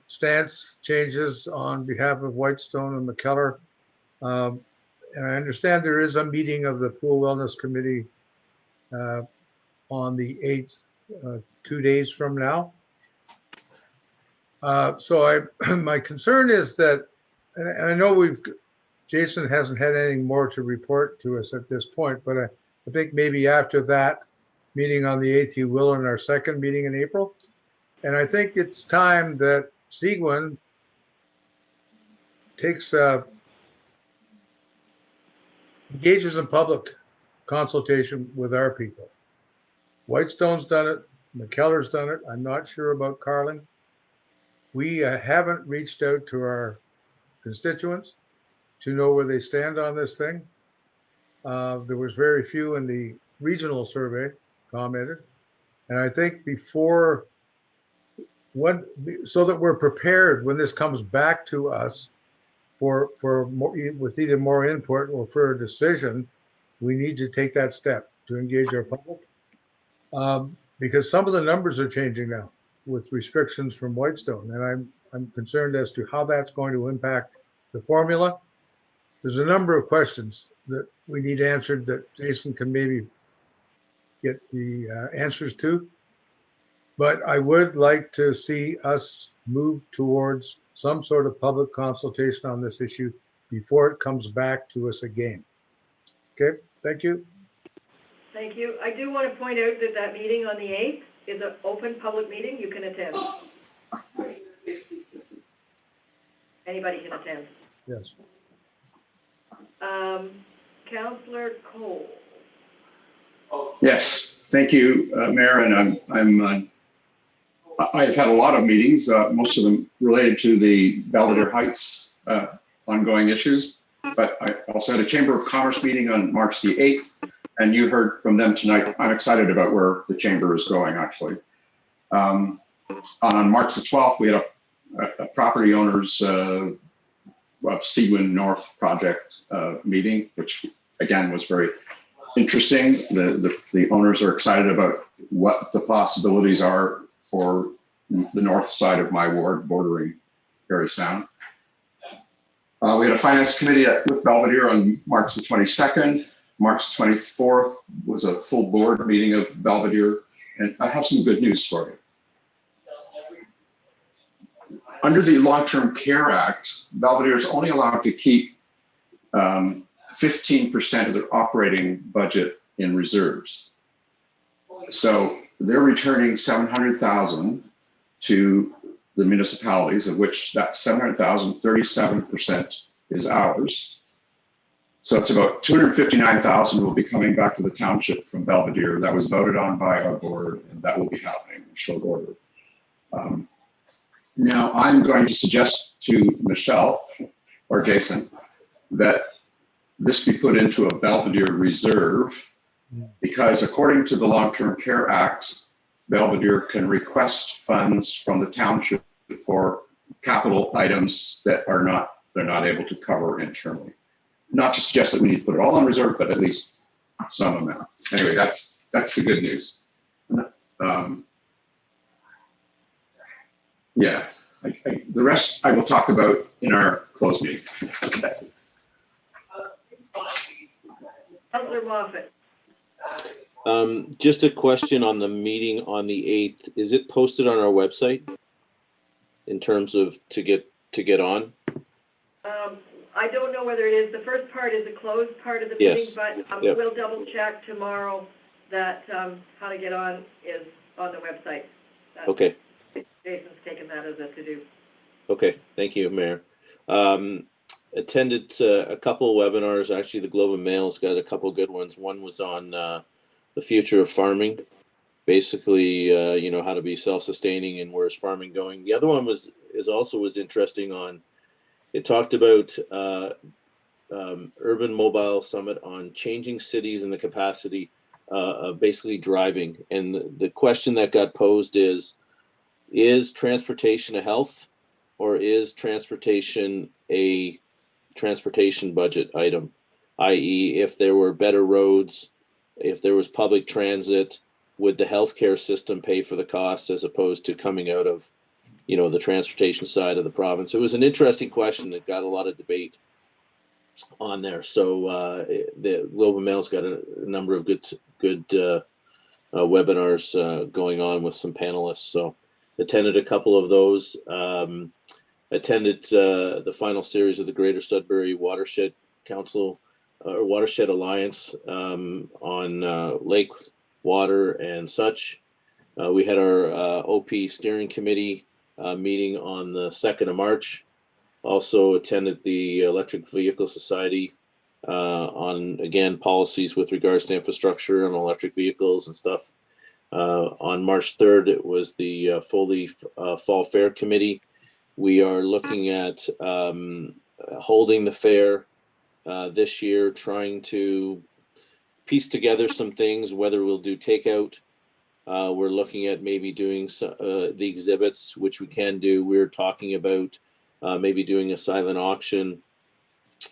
stance changes on behalf of Whitestone and McKellar. And I understand there is a meeting of the pool wellness committee on the 8th 2 days from now. So my concern is that, and I know Jason hasn't had anything more to report to us at this point, but I think maybe after that meeting on the 8th, he will in our second meeting in April. And I think it's time that Seguin engages in public consultation with our people. Whitestone's done it, McKellar's done it. I'm not sure about Carling. We haven't reached out to our constituents to know where they stand on this thing. There was very few in the regional survey commented. And I think so that we're prepared when this comes back to us with either more input or for a decision, we need to take that step to engage our public. Because some of the numbers are changing now with restrictions from Whitestone, and I'm concerned as to how that's going to impact the formula. There's a number of questions that we need answered that Jason can maybe get the answers to. But I would like to see us move towards some sort of public consultation on this issue before it comes back to us again. Okay, thank you. Thank you. I do want to point out that that meeting on the 8th is an open public meeting. You can attend. Anybody can attend. Yes. Councillor Cole. Yes, thank you, Mayor. And I've had a lot of meetings, most of them related to the Belvedere Heights ongoing issues. But I also had a Chamber of Commerce meeting on March the 8th, and you heard from them tonight. I'm excited about where the Chamber is going, actually. On March the 12th, we had a property owners of Seguin North project meeting, which again was very interesting. The owners are excited about what the possibilities are for the north side of my ward bordering Parry Sound. We had a finance committee with Belvedere on March the 22nd. March 24th was a full board meeting of Belvedere, and I have some good news for you. Under the Long-Term Care Act, Belvedere is only allowed to keep 15% of their operating budget in reserves. So they're returning $700,000 to the municipalities, of which that $700,000, 37% is ours. So it's about $259,000 will be coming back to the township from Belvedere. That was voted on by our board, and that will be happening in short order. Now I'm going to suggest to Michelle or Jason that this be put into a Belvedere reserve, because according to the Long-Term Care Act, Belvedere can request funds from the township for capital items that they're not able to cover internally. Not to suggest that we need to put it all in reserve, but at least some amount. Anyway, that's the good news. Yeah, the rest I will talk about in our closed meeting. Councillor Moffat. Just a question on the meeting on the 8th. Is it posted on our website in terms of to get on? I don't know whether it is. The first part is a closed part of the meeting, but we'll double check tomorrow that how to get on is on the website. Okay. Jason's taken that as a to-do. Okay, thank you, Mayor. Attended a couple of webinars. Actually, the Globe and Mail's got a couple of good ones. One was on the future of farming, basically, how to be self-sustaining and where's farming going. The other one was interesting on. It talked about Urban Mobile Summit on changing cities and the capacity of basically driving. And the question that got posed is transportation a health, or is transportation a transportation budget item? I.e., if there were better roads, if there was public transit, would the healthcare system pay for the costs as opposed to coming out of the transportation side of the province? It was an interesting question that got a lot of debate on there. So the Globe and Mail's got a number of good webinars going on with some panelists. So attended a couple of those. Attended the final series of the Greater Sudbury Watershed Council or Watershed Alliance on lake water and such. We had our OP steering committee meeting on the 2nd of March. Also attended the Electric Vehicle Society on, again, policies with regards to infrastructure and electric vehicles and stuff. On March 3rd, it was the Foley Fall Fair Committee. We are looking at holding the fair this year, trying to piece together some things, whether we'll do takeout. We're looking at maybe doing the exhibits, which we can do. We're talking about maybe doing a silent auction.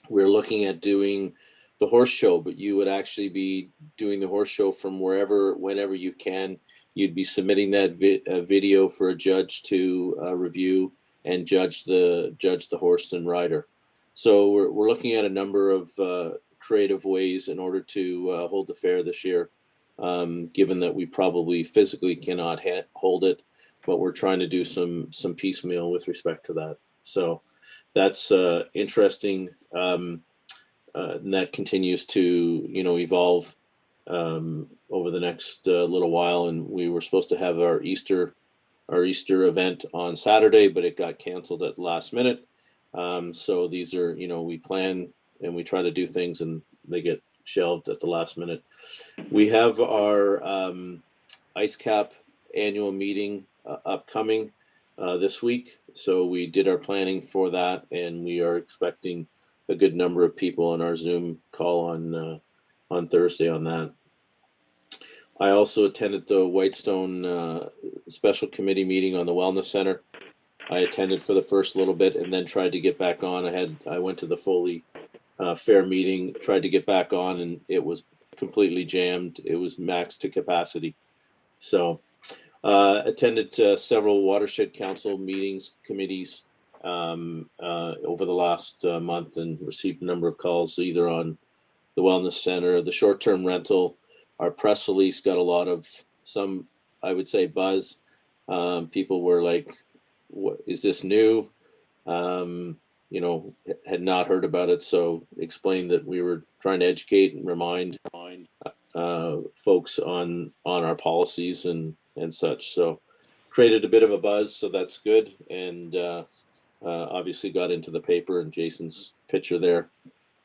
We're looking at doing the horse show, but you would actually be doing the horse show from wherever, whenever you can. You'd be submitting that video for a judge to review and judge the horse and rider. So we're looking at a number of creative ways in order to hold the fair this year, given that we probably physically cannot hold it, but we're trying to do some piecemeal with respect to that. So that's interesting. And that continues to, evolve over the next little while. And we were supposed to have our Easter event on Saturday, but it got canceled at the last minute. So these are, we plan and we try to do things and they get shelved at the last minute. We have our IceCap annual meeting upcoming this week. So we did our planning for that, and we are expecting a good number of people on our Zoom call on Thursday on that. I also attended the Whitestone Special Committee meeting on the Wellness Center. I attended for the first little bit and then tried to get back on. I went to the Foley Fair meeting, tried to get back on, and it was completely jammed. It was maxed to capacity. So attended several Watershed Council meetings, committees over the last month, and received a number of calls either on the Wellness Center, the short-term rental. Our press release got a lot of I would say, buzz. People were like, "What is this new?" Had not heard about it. So explained that we were trying to educate and remind folks on our policies and such. So created a bit of a buzz. So that's good. And obviously got into the paper, and Jason's picture there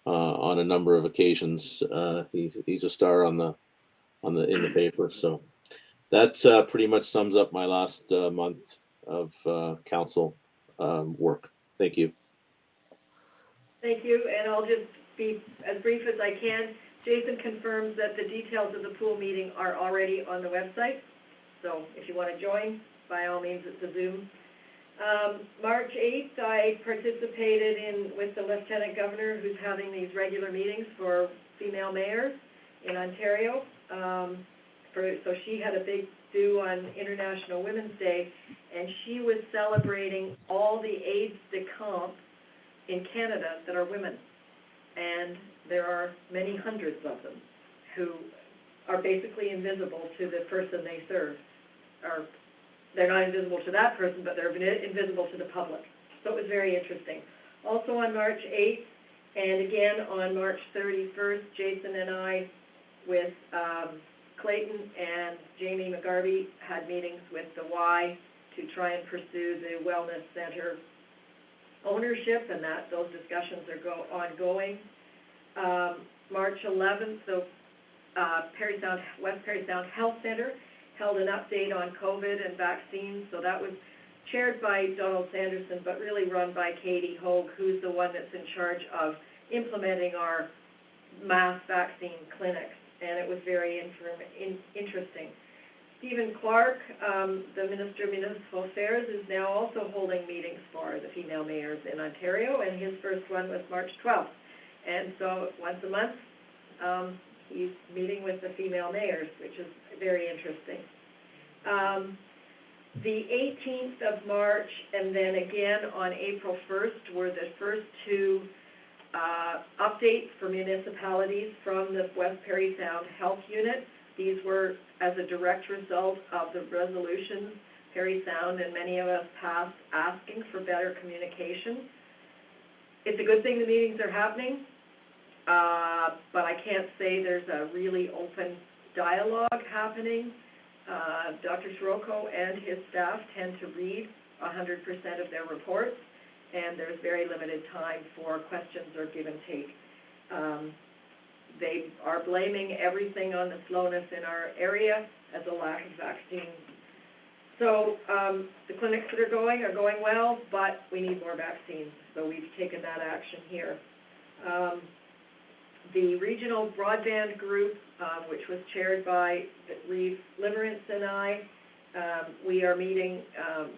on a number of occasions. He's a star in the paper. So that pretty much sums up my last month of council work. Thank you. Thank you, and I'll just be as brief as I can. Jason confirms that the details of the pool meeting are already on the website. So if you want to join, by all means, it's a Zoom. March 8th, I participated with the Lieutenant Governor, who's having these regular meetings for female mayors in Ontario. So she had a big do on International Women's Day, and she was celebrating all the aides de camp in Canada that are women. And there are many hundreds of them who are basically invisible to the person they serve. Or they're not invisible to that person, but they're invisible to the public. So it was very interesting. Also on March 8th, and again on March 31st, Jason and I, with Clayton and Jamie McGarvey, had meetings with the Y to try and pursue the Wellness Center ownership, and that those discussions are ongoing. March 11th, so West Perry Sound Health Center held an update on COVID and vaccines. So that was chaired by Donald Sanderson, but really run by Katie Hogue, who's the one that's in charge of implementing our mass vaccine clinics. And it was very interesting. Stephen Clark, the Minister of Municipal Affairs, is now also holding meetings for the female mayors in Ontario, and his first one was March 12th. And so once a month, he's meeting with the female mayors, which is very interesting. The 18th of March and then again on April 1st were the first two updates for municipalities from the West Perry Sound Health Unit These were as a direct result of the resolutions Perry Sound and many of us passed asking for better communication. It's a good thing the meetings are happening, but I can't say there's a really open dialogue happening. Dr. Sirocco and his staff tend to read 100% of their reports, and there's very limited time for questions or give and take. They are blaming everything on the slowness in our area as a lack of vaccines. So the clinics that are going well, but we need more vaccines. So we've taken that action here. The regional broadband group, which was chaired by Reeve Limerence and I, we are meeting,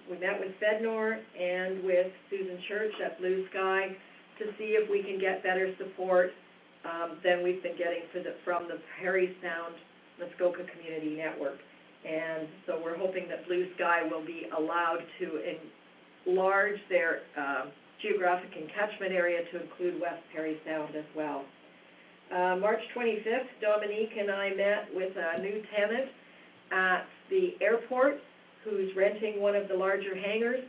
we met with FedNor and with Susan Church at Blue Sky to see if we can get better support than we've been getting from the Perry Sound Muskoka Community Network. And so we're hoping that Blue Sky will be allowed to enlarge their geographic and catchment area to include West Perry Sound as well. March 25th, Dominique and I met with a new tenant at the airport who's renting one of the larger hangars,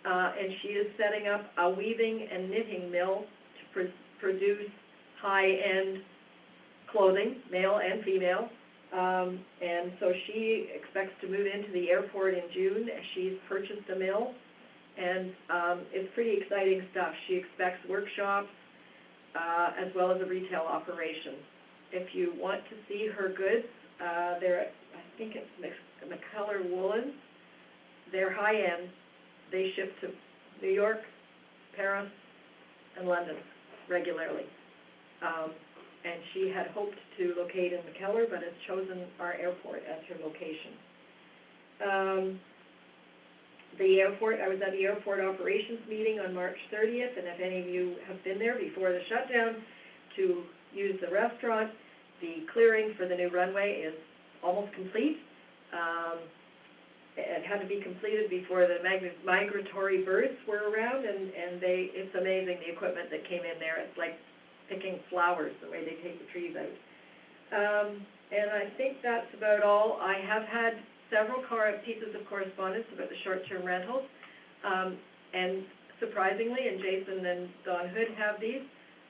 and she is setting up a weaving and knitting mill to produce high-end clothing, male and female. And so she expects to move into the airport in June. She's purchased a mill, and it's pretty exciting stuff. She expects workshops as well as a retail operation. If you want to see her goods, they're, I think it's McCullough Woolens. They're high-end. They ship to New York, Paris, and London regularly. And she had hoped to locate in McKellar, but has chosen our airport as her location. The airport, I was at the airport operations meeting on March 30th, and if any of you have been there before the shutdown to use the restaurant, the clearing for the new runway is almost complete. It had to be completed before the migratory birds were around, and it's amazing the equipment that came in there. It's like picking flowers, the way they take the trees out. And I think that's about all. I have had several pieces of correspondence about the short-term rentals, and surprisingly, and Jason and Don Hood have these,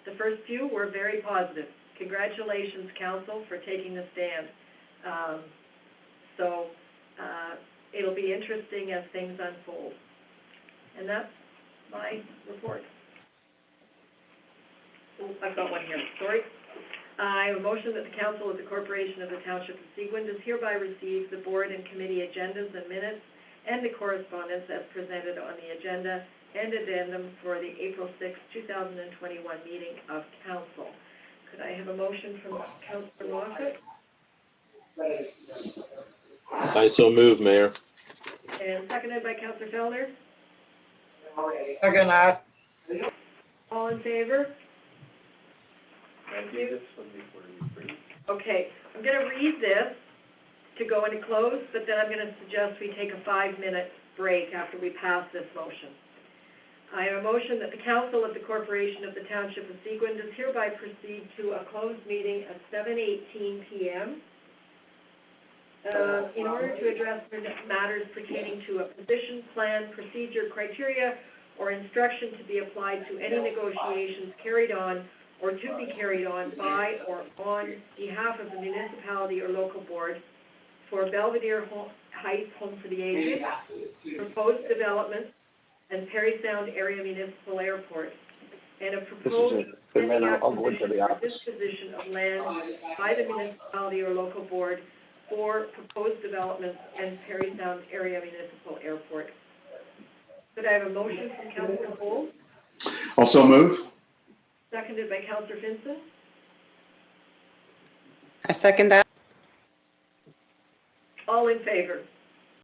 the first few were very positive. Congratulations, Council, for taking the stand. It'll be interesting as things unfold. And that's my report. I've got one here, sorry. I have a motion that the Council of the Corporation of the Township of Seguin does hereby receive the board and committee agendas and minutes and the correspondence as presented on the agenda and addendum for the April 6, 2021 meeting of Council. Could I have a motion from Councillor Moffat? I so move, Mayor. And seconded by Councillor Fellner. Second that. All in favor? Thank you. Okay, I'm going to read this to go into close, but then I'm going to suggest we take a 5-minute break after we pass this motion. I have a motion that the Council of the Corporation of the Township of Seguin does hereby proceed to a closed meeting at 7:18 p.m. In order to address matters pertaining to a position, plan, procedure, criteria, or instruction to be applied to any negotiations carried on or to be carried on by or on behalf of the municipality or local board for Belvedere Heights Home for the Aged, proposed development, and Perry Sound Area Municipal Airport, and a proposed pending acquisition or disposition of land by the municipality or local board for proposed developments and Perry Sound Area Municipal Airport. Could I have a motion from Councillor Cole? Also move. Seconded by Councillor Finson. I second that. All in favor?